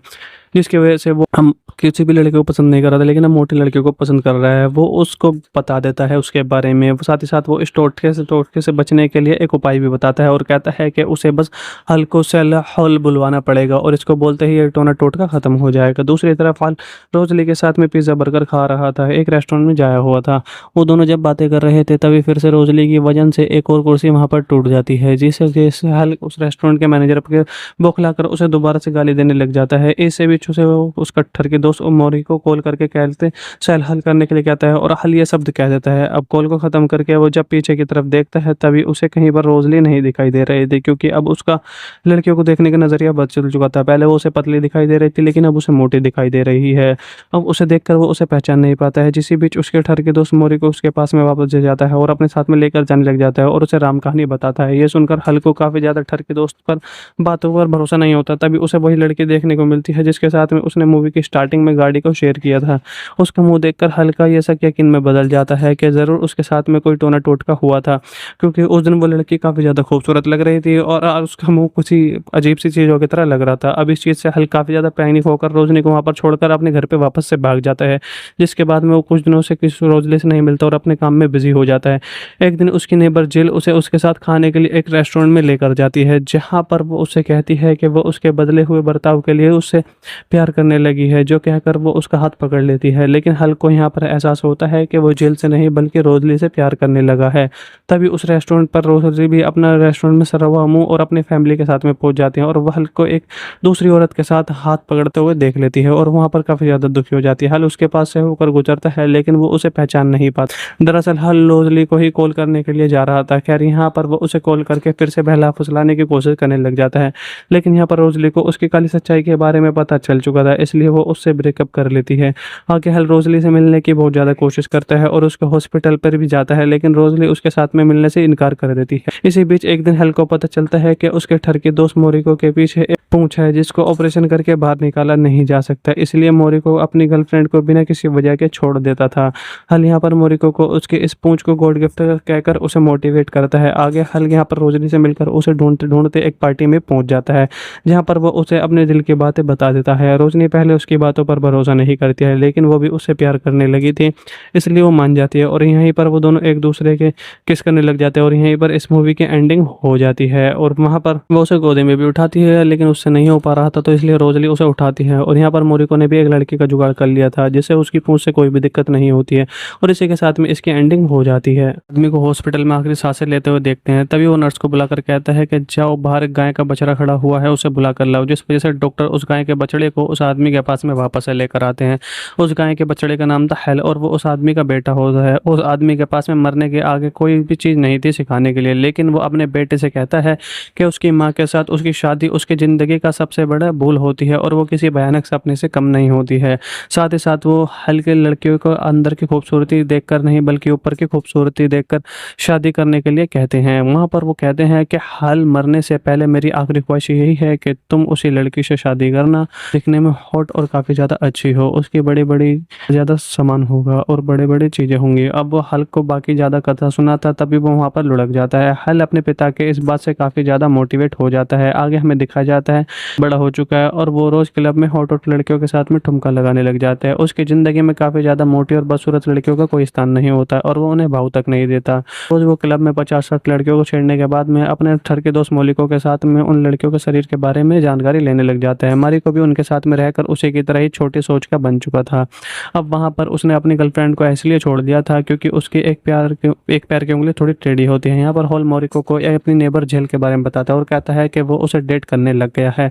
S1: जिसकी वजह से वो हम किसी भी लड़के को पसंद नहीं कर रहा था, लेकिन अब मोटी लड़कियों को पसंद कर रहा है। वो उसको बता देता है उसके बारे में। साथ ही साथ वो इस टोटके से बचने के लिए एक उपाय भी बताता है और कहता है कि उसे बस हल को सेल हॉल बुलवाना पड़ेगा और इसको बोलते ही ये टोटका ख़त्म हो जाएगा। दूसरी तरफ हल रोजली के साथ में पिज़्ज़ा बर्गर खा रहा था, एक रेस्टोरेंट में जाया हुआ था। वो दोनों जब बातें कर रहे थे, तभी फिर से रोजली की वजन से एक और कुर्सी वहाँ पर टूट जाती है, जिससे हल उस रेस्टोरेंट के मैनेजर पर बौखलाकर उसे दोबारा से गाली देने लग जाता है। इससे भी से वो उस कट्ठर के दोस्त मोरी को कॉल करके कहते सेल हल करने के लिए कहता है और हल ये शब्द कह देता है। अब कॉल को ख़त्म करके वो जब पीछे की तरफ देखता है, तभी उसे कहीं पर रोजली नहीं दिखाई दे रही थी, क्योंकि अब उसका लड़कियों को देखने का नज़रिया बदल चुका था। पहले वो उसे पतली दिखाई दे रही थी, लेकिन अब उसे मोटी दिखाई दे रही है। अब उसे देखकर वो उसे पहचान नहीं पाता है। जिसी बीच उसके ठर के दोस्त मोरी को उसके पास में वापस ले जाता है और अपने साथ में लेकर जाने लग जाता है और उसे राम कहानी बताता है। ये सुनकर हल को काफ़ी ज़्यादा ठर के दोस्त पर बातों पर भरोसा नहीं होता। तभी उसे वही लड़की देखने को मिलती है जिसके साथ में उसने मूवी की स्टार्टिंग में गाड़ी को शेयर किया था। उसका मुंह देखकर हल्का ये शक यकीन में बदल जाता है कि ज़रूर उसके साथ में कोई टोना टोटका हुआ था, क्योंकि उस दिन वो लड़की काफ़ी ज़्यादा खूबसूरत लग रही थी और उसका मुंह कुछ ही अजीब सी चीज़ों की तरह लग रहा था। अब इस चीज़ से हल काफ़ी ज़्यादा पैनिक होकर रोजनी को वहाँ पर छोड़कर अपने घर पर वापस से भाग जाता है, जिसके बाद में वो कुछ दिनों से किसी रोजली से नहीं मिलता और अपने काम में बिजी हो जाता है। एक दिन उसकी नेबर जिल उसे उसके साथ खाने के लिए एक रेस्टोरेंट में लेकर जाती है, जहाँ पर वो उससे कहती है कि वो उसके बदले हुए बर्ताव के लिए उससे प्यार करने लगी है, जो कहकर वो उसका हाथ पकड़ लेती है। लेकिन हल को यहाँ पर एहसास होता है कि वो जेल से नहीं बल्कि रोजली से प्यार करने लगा है। तभी उस रेस्टोरेंट पर रोजली भी अपना रेस्टोरेंट में सरा हुआ मुंह और अपनी फैमिली के साथ में पहुंच जाती है और वह हल को एक दूसरी औरत के साथ हाथ पकड़ते हुए देख लेती है और वहाँ पर काफ़ी ज़्यादा दुखी हो जाती है। हल उसके पास से होकर गुजरता है, लेकिन वो उसे पहचान नहीं पाता। दरअसल हल रोजली को ही कॉल करने के लिए जा रहा था। खैर, यहाँ पर वो उसे कॉल करके फिर से बहला फुसलाने की कोशिश करने लग जाता है, लेकिन यहाँ पर रोजली को उसकी काली सच्चाई के बारे में पता चल चल चुका था, इसलिए वो उससे ब्रेकअप कर लेती है। आगे हल रोजली से मिलने की बहुत ज़्यादा कोशिश करता है और उसके हॉस्पिटल पर भी जाता है, लेकिन रोजली उसके साथ में मिलने से इनकार कर देती है। इसी बीच एक दिन हल को पता चलता है कि उसके ठरकी दोस्त मोरिको के पीछे एक पूंछ है जिसको ऑपरेशन करके बाहर निकाला नहीं जा सकता, इसलिए मोरिको अपनी गर्लफ्रेंड को बिना किसी वजह के छोड़ देता था। हल यहाँ पर मोरिको को उसके इस पूंछ को गॉड गिफ्ट कहकर उसे मोटिवेट करता है। आगे हल यहाँ पर रोजली से मिलकर उसे ढूंढते ढूंढते एक पार्टी में पहुंच जाता है, जहाँ पर वो उसे अपने दिल की बातें बता देता है। रोशनी पहले उसकी बातों पर भरोसा नहीं करती है, लेकिन वो भी उससे प्यार करने लगी थी, इसलिए वो मान जाती है और यहीं पर वो दोनों एक दूसरे के किस करने लग जाते हैं और यहीं पर इस मूवी की एंडिंग हो जाती है। और वहाँ पर वो उसे गोदी में भी उठाती है, लेकिन उससे नहीं हो पा रहा था, तो इसलिए रोजली उसे उठाती है। और यहाँ पर मोरिको ने भी एक लड़की का जुगाड़ कर लिया था जिससे उसकी पूंछ से कोई भी दिक्कत नहीं होती है, और इसी के साथ में इसकी एंडिंग हो जाती है। आदमी को हॉस्पिटल में आखिरी सांसें लेते हुए देखते हैं, तभी वो नर्स को बुलाकर कहता है कि जाओ बाहर एक गाय का बछड़ा खड़ा हुआ है, उसे बुला कर लाओ। जिस वजह से डॉक्टर उस गाय के बछड़े को उस आदमी के पास में वापस से लेकर आते हैं। उस गाय के बछड़े का नाम था हेल और वो उस आदमी का बेटा होता है। उस आदमी के पास में मरने के आगे कोई भी चीज़ नहीं थी सिखाने के लिए, लेकिन वो अपने बेटे से कहता है कि उसकी माँ के साथ उसकी शादी उसकी ज़िंदगी का सबसे बड़ा भूल होती है और वो किसी भयानक सपने से कम नहीं होती है। साथ ही साथ वो हल्के लड़कियों को अंदर की खूबसूरती देखकर नहीं बल्कि ऊपर की खूबसूरती देखकर शादी करने के लिए कहते हैं। वहाँ पर वो कहते हैं कि हाल मरने से पहले मेरी आखिरी ख्वाहिश यही है कि तुम उसी लड़की से शादी करना, दिखने में हॉट और काफ़ी ज़्यादा अच्छी हो, उसकी बड़ी बड़ी ज़्यादा सामान होगा और बड़े बड़े चीज़ें होंगी। अब वो हल्क को बाकी ज़्यादा कथा सुनाता तभी वो वहाँ पर लुढ़क जाता है। हल अपने पिता के इस बात से काफ़ी ज़्यादा मोटिवेट हो जाता है। आगे हमें दिखाया जाता है बड़ा हो चुका है और वो रोज़ क्लब में हॉट हॉट लड़कियों के साथ में ठुमका लगाने लग जाता है। उसकी ज़िंदगी में काफ़ी ज़्यादा मोटी और बदसूरत लड़कियों का कोई स्थान नहीं होता और वो उन्हें भाव तक नहीं देता। रोज़ वो क्लब में 50-60 लड़कियों को छेड़ने के बाद में अपने ठर के दोस्त मोलिको के साथ में उन लड़कियों के शरीर के बारे में जानकारी लेने लग जाता है। मारी को भी उनके साथ में रहकर उसी की तरह ही छोटी सोच का बन चुका था। अब वहाँ पर उसने अपनी गर्लफ्रेंड को इसलिए छोड़ दिया था क्योंकि उसकी एक पैर की उंगली थोड़ी टेढ़ी होती है। यहाँ पर हॉल मोरिको को अपनी नेबर जेल के बारे में बताता है और कहता है कि वो उसे डेट करने लग गया है।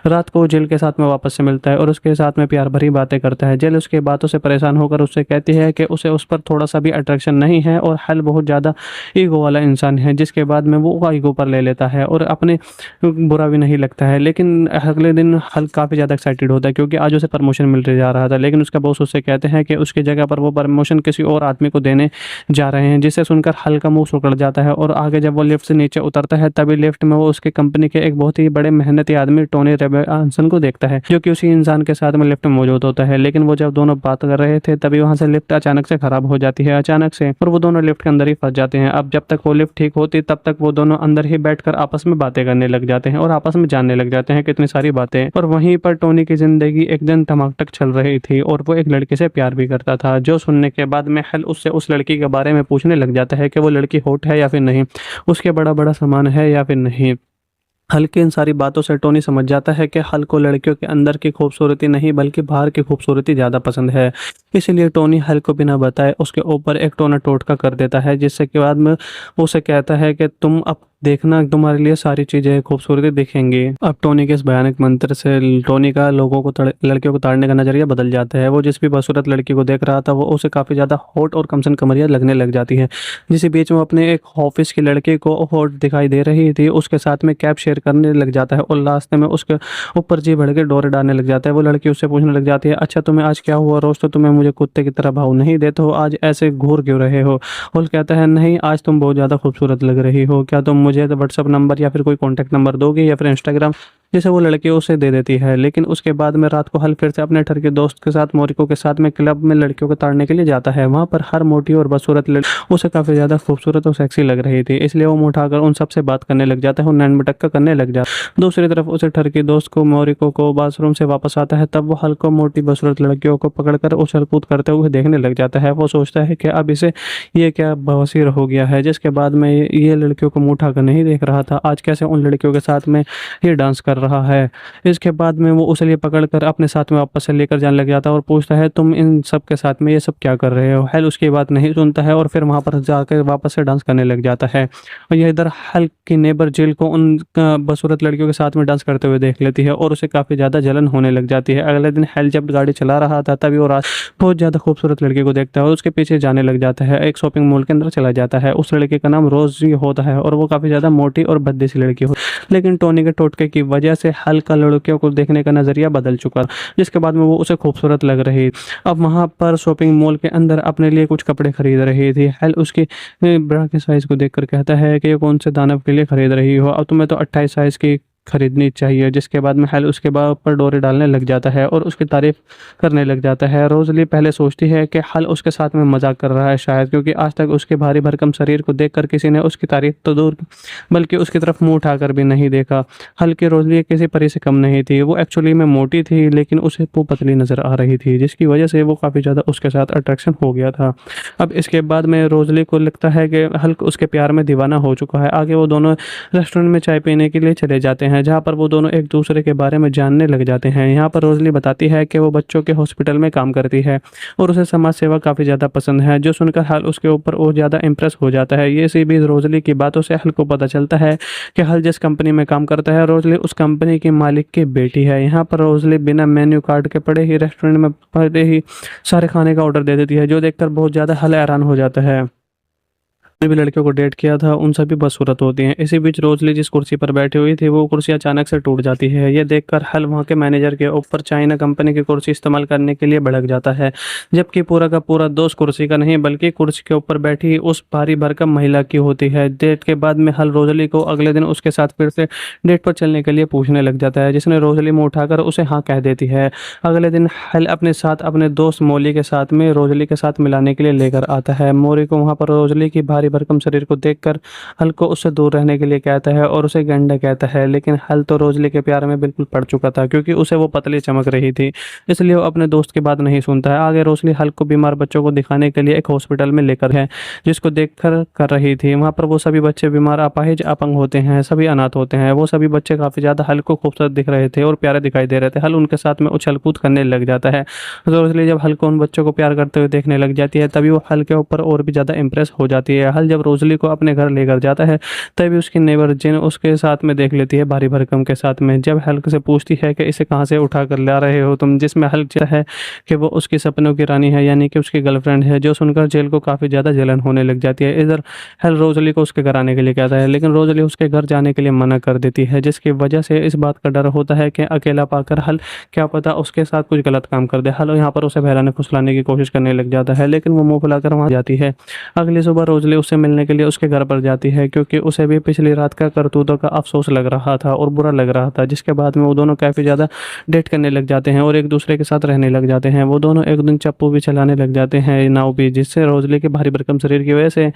S1: रात को जेल के साथ में वापस से मिलता है और उसके साथ में प्यार भरी बातें करता है। जेल उसकी बातों से परेशान होकर उससे कहती है कि उसे उस पर थोड़ा सा भी अट्रैक्शन नहीं है और हल बहुत ज़्यादा ईगो वाला इंसान है, जिसके बाद में वो ईगो पर ले लेता है और अपने बुरा भी नहीं लगता है। लेकिन अगले दिन हल काफ़ी ज़्यादा एक्साइटेड होता है क्योंकि आज उसे प्रमोशन मिल जा रहा था, लेकिन उसका बॉस उससे कहते हैं कि उसकी जगह पर वो प्रमोशन किसी और आदमी को देने जा रहे हैं, जिसे सुनकर हल का मुंह सुकड़ जाता है। और आगे जब वो लिफ्ट से नीचे उतरता है तभी लिफ्ट में वो उसके कंपनी के एक बहुत ही बड़े मेहनती आदमी टोनी रॉबिन्सन को देखता है, जो कि उसी इंसान के साथ में लिफ्ट में मौजूद होता है। लेकिन वो जब दोनों बात कर रहे थे तभी वहां से लिफ्ट अचानक से खराब हो जाती है अचानक से, और वो दोनों लिफ्ट के अंदर ही फंस जाते हैं। अब जब तक वो लिफ्ट ठीक होती तब तक वो दोनों अंदर ही बैठकर आपस में बातें करने लग जाते हैं और आपस में जानने लग जाते हैं कितनी सारी बातें। और वहीं पर टोनी की जिंदगी एक दिन टमाटक चल रही थी और वो एक लड़के से प्यार भी करता था, जो सुनने के बाद में हल उससे उस लड़की के बारे में पूछने लग जाता है कि वो लड़की हॉट है या फिर नहीं, उसके बड़ा बड़ा सामान है या फिर नहीं। हल की इन सारी बातों से टोनी समझ जाता है कि हल को लड़कियों के अंदर की खूबसूरती नहीं बल्कि बाहर की खूबसूरती ज़्यादा पसंद है। इसीलिए टोनी हल को बिना बताए उसके ऊपर एक टोना टोटका कर देता है, जिससे के बाद में उसे कहता है कि तुम अब देखना, तुम्हारे लिए सारी चीज़ें खूबसूरती दिखेंगी। अब टोनी के इस भयानक मंत्र से टोनी का लोगों को लड़कियों को ताड़ने का नजरिया बदल जाता है। वो जिस भी बदसूरत लड़की को देख रहा था वो उसे काफ़ी ज़्यादा हॉट और कमसन कमरिया लगने लग जाती है। जिस बीच में अपने एक ऑफिस की लड़की को हॉट दिखाई दे रही थी उसके साथ में कैब शेयर करने लग जाता है और लास्ट में उसके ऊपर जी भर के डोरे डालने लग जाता है। वो लड़की उससे पूछने लग जाती है, अच्छा तुम्हें आज क्या हुआ, रोज तो तुम्हें मुझे कुत्ते की तरह भाव नहीं देते हो, आज ऐसे घूर क्यों रहे हो। हॉल कहता है, नहीं आज तुम बहुत ज़्यादा खूबसूरत लग रही हो, क्या तुम मुझे तो व्हाट्सअप नंबर या फिर कोई कॉन्टैक्ट नंबर दोगे या फिर इंस्टाग्राम, जिसे वो लड़की उसे दे देती है। लेकिन उसके बाद में रात को हल फिर से अपने ठर के दोस्त के साथ मोरिको के साथ में क्लब में लड़कियों को ताड़ने के लिए जाता है। वहाँ पर हर मोटी और बदसूरत लड़की उसे काफ़ी ज़्यादा खूबसूरत और सेक्सी लग रही थी, इसलिए वो मुँह उठाकर उन सबसे बात करने लग जाता है और नैन मटक्का करने लग जाता है। दूसरी तरफ उसे ठर के दोस्त को मोरिको को बाथरूम से वापस आता है, तब वो हल्को मोटी बदसूरत लड़कियों को पकड़कर उछल कूद करते हुए देखने लग जाता है। वो सोचता है कि अब इसे ये क्या बवासीर हो गया है, जिसके बाद में ये लड़कियों को मुँह उठाकर नहीं देख रहा था, आज कैसे उन लड़कियों के साथ में ये डांस कर रहा है। इसके बाद में वो उसे लिए पकड़कर अपने साथ में वापस से लेकर जाने लग जाता है और पूछता है, तुम इन सब के साथ में ये सब क्या कर रहे हो। हल उसकी बात नहीं सुनता है और फिर वहाँ पर जाकर वापस से डांस करने लग जाता है। और यह इधर हल की नेबर जेल को उन बदसूरत लड़कियों के साथ में डांस करते हुए देख लेती है और उसे काफ़ी ज़्यादा जलन होने लग जाती है। अगले दिन हल जब गाड़ी चला रहा था तभी वो बहुत ज़्यादा खूबसूरत लड़की को देखता है और उसके पीछे जाने लग जाता है। एक शॉपिंग मॉल के अंदर चला जाता है। उस लड़के का नाम रोजी होता है और वो काफ़ी ज़्यादा मोटी और भद्दी सी लड़की हो, लेकिन टोनी के टोटके की वजह वजह से हल का लड़कियों को देखने का नज़रिया बदल चुका, जिसके बाद में वो उसे खूबसूरत लग रही। अब वहाँ पर शॉपिंग मॉल के अंदर अपने लिए कुछ कपड़े खरीद रही थी। हल उसकी ब्रा के साइज़ को देखकर कहता है कि ये कौन से दानव के लिए खरीद रही हो, अब तुम्हें तो 28 साइज़ की खरीदनी चाहिए। जिसके बाद में हल उसके बाद पर डोरे डालने लग जाता है और उसकी तारीफ करने लग जाता है। रोज़ली पहले सोचती है कि हल उसके साथ में मजाक कर रहा है शायद, क्योंकि आज तक उसके भारी भरकम शरीर को देखकर किसी ने उसकी तारीफ तो दूर बल्कि उसकी तरफ मुंह उठाकर भी नहीं देखा। हल की रोज़ली किसी परी से कम नहीं थी। वो एक्चुअली में मोटी थी, लेकिन उसे वो पतली नज़र आ रही थी, जिसकी वजह से वो काफ़ी ज़्यादा उसके साथ अट्रैक्शन हो गया था। अब इसके बाद में रोज़ली को लगता है कि हल्क उसके प्यार में दीवाना हो चुका है। आगे वो दोनों रेस्टोरेंट में चाय पीने के लिए चले जाते हैं, जहाँ पर वो दोनों एक दूसरे के बारे में जानने लग जाते हैं। यहाँ पर रोज़ली बताती है कि वो बच्चों के हॉस्पिटल में काम करती है और उसे समाज सेवा काफ़ी ज़्यादा पसंद है, जो सुनकर हल उसके ऊपर और ज़्यादा इम्प्रेस हो जाता है। ये सी भी रोज़ली की बातों से हल को पता चलता है कि हल जिस कंपनी में काम करता है, रोज़ली उस कंपनी की मालिक की बेटी है। यहाँ पर रोज़ली बिना मेन्यू कार्ड के पड़े ही रेस्टोरेंट में पड़े ही सारे खाने का ऑर्डर दे देती है, जो देखकर बहुत ज़्यादा हल हैरान हो जाता है। जितने भी लड़कियों को डेट किया था उन सभी बदसूरत होती हैं। इसी बीच रोज़ली जिस कुर्सी पर बैठी हुई थी वो कुर्सी अचानक से टूट जाती है। ये देखकर हल वहाँ के मैनेजर के ऊपर चाइना कंपनी की कुर्सी इस्तेमाल करने के लिए भड़क जाता है, जबकि पूरा का पूरा दोष कुर्सी का नहीं बल्कि कुर्सी के ऊपर बैठी उस भारी भरकम महिला की होती है। डेट के बाद में हल रोज़ली को अगले दिन उसके साथ फिर से डेट पर चलने के लिए पूछने लग जाता है, जिसने रोज़ली मुँह उठाकर उसे हाँ कह देती है। अगले दिन हल अपने साथ अपने दोस्त मोली के साथ में रोज़ली के साथ मिलाने के लिए लेकर आता है। मोरी को वहाँ पर रोज़ली की भारी भरकम शरीर को देखकर हल को उससे दूर रहने के लिए कहता है और उसे गंडा कहता है, लेकिन हल तो रोज़ली के प्यार में बिल्कुल पड़ चुका था, क्योंकि उसे वो पतली चमक रही थी, इसलिए वो अपने दोस्त की बात नहीं सुनता है। आगे रोज़ली हल को बीमार बच्चों को दिखाने के लिए एक हॉस्पिटल में लेकर है, जिसको देखकर कर रही थी। वहाँ पर वो सभी बच्चे बीमार, अपाहिज, अपंग होते हैं, सभी अनाथ होते हैं। वो सभी बच्चे काफ़ी ज़्यादा हल को खूबसूरत दिख रहे थे और प्यारे दिखाई दे रहे थे। हल उनके साथ में उछल कूद करने लग जाता है। रोज़ली जब हल को उन बच्चों को प्यार करते हुए देखने लग जाती है, तभी वो हल के ऊपर और भी ज़्यादा इंप्रेस हो जाती है। हल जब रोज़ली को अपने घर लेकर जाता है, तभी उसकी नेबर जिन उसके साथ में देख लेती है भारी भरकम के साथ में। जब हल्क से पूछती है कि इसे कहाँ से उठा कर ला रहे हो तुम, जिसमें हल्क चाहता है कि वो उसकी सपनों की रानी है, यानी कि उसकी गर्लफ्रेंड है, जो सुनकर जेल को काफ़ी ज़्यादा जलन होने लग जाती है। इधर हल रोज़ली को उसके घर आने के लिए कहता है, लेकिन रोज़ली उसके घर जाने के लिए मना कर देती है, जिसकी वजह से इस बात का डर होता है कि अकेला पाकर हल क्या पता उसके साथ कुछ गलत काम कर दे। हल यहाँ पर उसे बहलाने फुसलाने की कोशिश करने लग जाता है, लेकिन वो मुंह फुलाकर वहाँ जाती है। अगली सुबह रोज़ली उससे मिलने के लिए उसके घर पर जाती है, क्योंकि उसे भी पिछली रात का करतूतों का अफसोस लग रहा था और बुरा लग रहा था। जिसके बाद में वो दोनों काफ़ी ज़्यादा डेट करने लग जाते हैं और एक दूसरे के साथ रहने लग जाते हैं। वो दोनों एक दिन चप्पू भी चलाने लग जाते हैं, नाव भी, जिससे रोज़ली के भारी भरकम शरीर की वजह से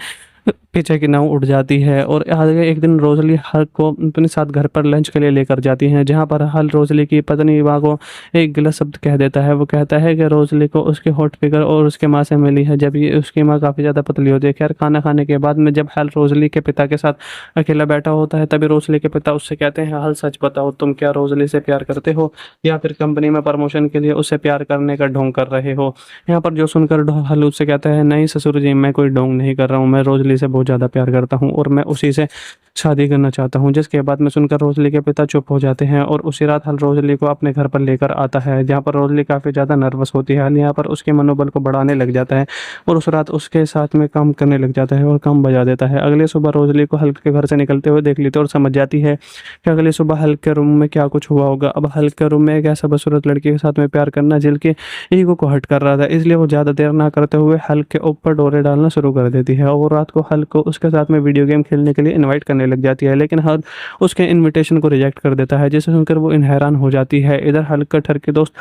S1: पीछे की नाव उड़ जाती है। और आगे एक दिन रोज़ली हल को अपने साथ घर पर लंच के लिए लेकर जाती हैं, जहाँ पर हल रोज़ली की पत्नी माँ को एक गलत शब्द कह देता है। वो कहता है कि रोज़ली को उसके हॉट फिगर और उसके माँ से मिली है, जब ये उसकी माँ काफ़ी ज़्यादा पतली होती है। खैर, खाना खाने के बाद में जब हल रोज़ली के पिता के साथ अकेला बैठा होता है, तभी रोज़ली के पिता उससे कहते हैं, हल सच बताओ, तुम क्या रोज़ली से प्यार करते हो या फिर कंपनी में प्रमोशन के लिए उससे प्यार करने का ढोंग कर रहे हो। यहाँ पर जो सुनकर हल उससे कहता है, नहीं ससुर जी, मैं कोई ढोंग नहीं कर रहा हूँ, मैं रोज़ली से बहुत ज़्यादा प्यार करता हूँ और मैं उसी से शादी करना चाहता हूँ। जिसके बाद में सुनकर रोज़ली के पिता चुप हो जाते हैं और उसी रात हल रोज़ली को अपने घर पर लेकर आता है, जहाँ पर रोज़ली काफ़ी ज़्यादा नर्वस होती है। हल यहाँ पर उसके मनोबल को बढ़ाने लग जाता है और उस रात उसके साथ में काम करने लग जाता है और काम बजा देता है। अगले सुबह रोज़ली को हल के घर से निकलते हुए देख लेते और समझ जाती है कि अगले सुबह हल के रूम में क्या कुछ हुआ होगा। अब हल के रूम में एक ऐसा बदसूरत लड़की के साथ में प्यार करना जिल के ईगो को हर्ट कर रहा था, इसलिए वो ज़्यादा देर ना करते हुए हल के ऊपर डोरे डालना शुरू कर देती है और रात को हल को उसके साथ में वीडियो गेम खेलने के लिए इनवाइट करने लग जाती है, लेकिन हल उसके इनविटेशन को रिजेक्ट कर देता है, जिसे सुनकर वो हैरान हो जाती है। इधर हल का ठर के दोस्त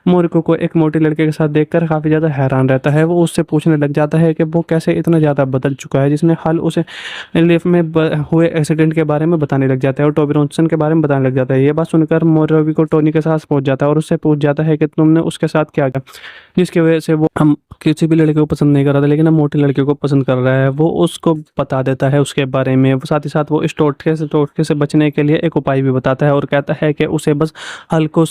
S1: मोरिको को एक मोटी लड़के के साथ देखकर काफ़ी ज़्यादा हैरान रहता है। वो उससे पूछने लग जाता है कि वो कैसे इतना ज़्यादा बदल चुका है, जिसने हल उसे लिफ्ट में हुए एक्सीडेंट के बारे में बताने लग जाता है और टोबी रॉनसन के बारे में बताने लग जाता है। ये बात सुनकर मोरिको टोनी के साथ पहुंच जाता है और उससे पूछ जाता है कि तुमने उसके साथ क्या किया, जिसकी वजह से वो हम किसी भी लड़के को पसंद नहीं कर रहा था, लेकिन अब मोटी लड़कियों को पसंद कर रहा है। वो उसको बता देता है उसके बारे में, साथ ही साथ वो इस टोटके से बचने के लिए एक उपाय भी बताता है और कहता है कि उसे बस हल को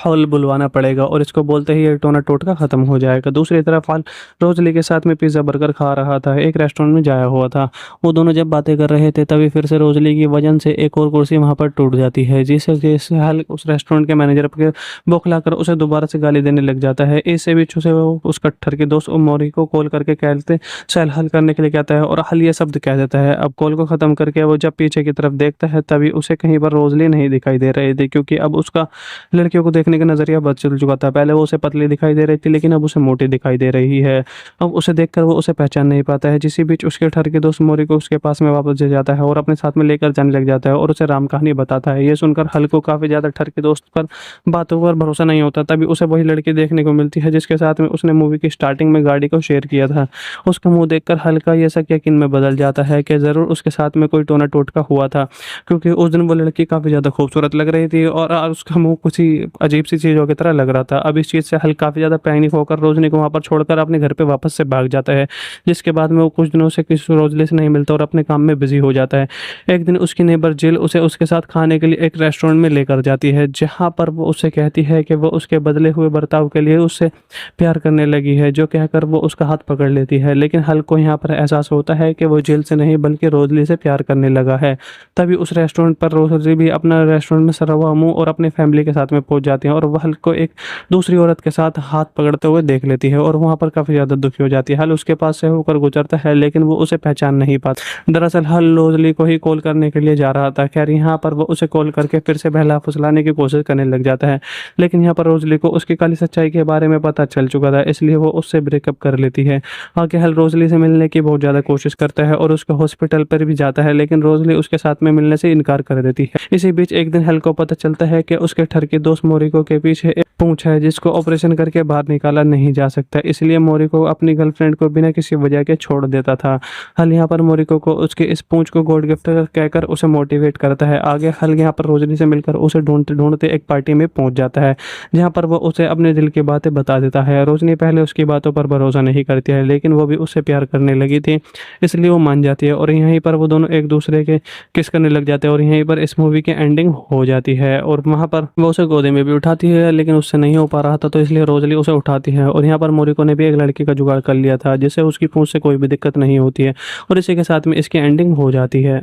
S1: हल बुलवाना पड़ेगा और इसको बोलते ही ये टोटका खत्म हो जाएगा। दूसरी तरफ हल रोज़ली के साथ में पिज़्ज़ा बर्गर खा रहा था, एक रेस्टोरेंट में जाया हुआ था। वो दोनों जब बातें कर रहे थे, तभी फिर से रोज़ली की वजन से एक और कुर्सी वहाँ पर टूट जाती है, जिससे हल उस रेस्टोरेंट के मैनेजर पर बौखलाकर उसे दोबारा से गाली देने लग जाता है। इससे भी से वो उस कट्ठर के दोस्त मोरी को कॉल करके कहते सेल हल करने के लिए कहता है और हल ये शब्द कह देता है। अब कॉल को ख़त्म करके वो जब पीछे की तरफ देखता है तभी उसे कहीं पर रोज़ली नहीं दिखाई दे रही थी, क्योंकि अब उसका लड़कियों को देखने का नज़रिया बदल चुका था। पहले वो उसे पतली दिखाई दे रही थी, लेकिन अब उसे मोटी दिखाई दे रही है। अब उसे देखकर वो उसे पहचान नहीं पाता है। इसी बीच उसके ठर के दोस्त मोरी को उसके पास में वापस ले जाता है और अपने साथ में लेकर जाने लग जाता है और उसे राम कहानी बताता है। ये सुनकर हल को काफ़ी ज़्यादा ठर के दोस्त पर बातों पर भरोसा नहीं होता। तभी उसे वही लड़की देखने को मिलती है जिसके साथ में उसने मूवी की स्टार्टिंग में गाड़ी को शेयर किया था। उसका मुँह देखकर हल का ये शक यकीन में बदल जाता है कि ज़रूर उसके साथ में कोई टोना टोटका हुआ था, क्योंकि उस दिन वो लड़की काफ़ी ज़्यादा खूबसूरत लग रही थी और उसका मुँह कुछ ही अजीब-सी चीज़ों की तरह लग रहा था। अब इस चीज़ से हल काफ़ी ज़्यादा पैनिक होकर रोज़नी को वहाँ पर छोड़कर अपने घर पे वापस से भाग जाता है, जिसके बाद में वो कुछ दिनों से किसी रोज़ली से नहीं मिलता और अपने काम में बिज़ी हो जाता है। एक दिन उसकी नेबर जिल उसे उसके साथ खाने के लिए एक रेस्टोरेंट में लेकर जाती है, जहाँ पर वो उससे कहती है कि वो उसके बदले हुए बर्ताव के लिए उससे प्यार करने लगी है, जो कहकर वो उसका हाथ पकड़ लेती है। लेकिन हल को यहाँ पर एहसास होता है कि वो जिल से नहीं बल्कि रोज़ली से प्यार करने लगा है। तभी उस रेस्टोरेंट पर रोज़ली भी अपना रेस्टोरेंट में सरा हुआ मुँह और अपने फैमिली के साथ में पहुँच जाती है और वह हल को एक दूसरी औरत के साथ हाथ पकड़ते हुए देख लेती है और वहाँ पर काफ़ी ज़्यादा दुखी हो जाती है। हल उसके पास से होकर गुजरता है, लेकिन वो उसे पहचान नहीं पाता। दरअसल हल रोज़ली को ही कॉल करने के लिए जा रहा था। खैर यहाँ पर वो उसे कॉल करके फिर से बहला-फुसलाने की कोशिश करने लग जाता है, लेकिन यहाँ पर रोज़ली को उसकी काली सच्चाई के बारे में पता चल चुका था, इसलिए वो उससे ब्रेकअप कर लेती है। आगे हल रोज़ली से मिलने की बहुत ज़्यादा कोशिश करता है और उसके हॉस्पिटल पर भी जाता है, लेकिन रोज़ली उसके साथ में मिलने से इनकार कर देती है। इसी बीच एक दिन हल को पता चलता है कि उसके ठर के दोस्त मोरिको के पीछे एक पूंछ है जिसको ऑपरेशन करके बाहर निकाला नहीं जा सकता, इसलिए मोरिको अपनी गर्लफ्रेंड को बिना किसी वजह के छोड़ देता था। हल यहाँ पर मोरिको को उसके इस पूंछ को गॉड गिफ्ट कहकर उसे मोटिवेट करता है। आगे हल यहाँ पर रोज़ली से मिलकर उसे ढूंढते ढूंढते एक पार्टी में पहुंच जाता है, जहाँ पर वो उसे अपने दिल की बातें बता देता है। रोशनी पहले उसकी बातों पर भरोसा नहीं करती है, लेकिन वो भी उससे प्यार करने लगी थी, इसलिए वो मान जाती है और यहीं पर वो दोनों एक दूसरे के किस करने लग जाते हैं और यहीं पर इस मूवी की एंडिंग हो जाती है। और वहाँ पर वो उसे गोदी में भी उठाती है, लेकिन उससे नहीं हो पा रहा था, तो इसलिए रोज़ली उसे उठाती है और यहाँ पर मोरिको ने भी एक लड़की का जुगाड़ कर लिया था, जिससे उसकी पूंछ से कोई भी दिक्कत नहीं होती है और इसी के साथ में इसकी एंडिंग हो जाती है।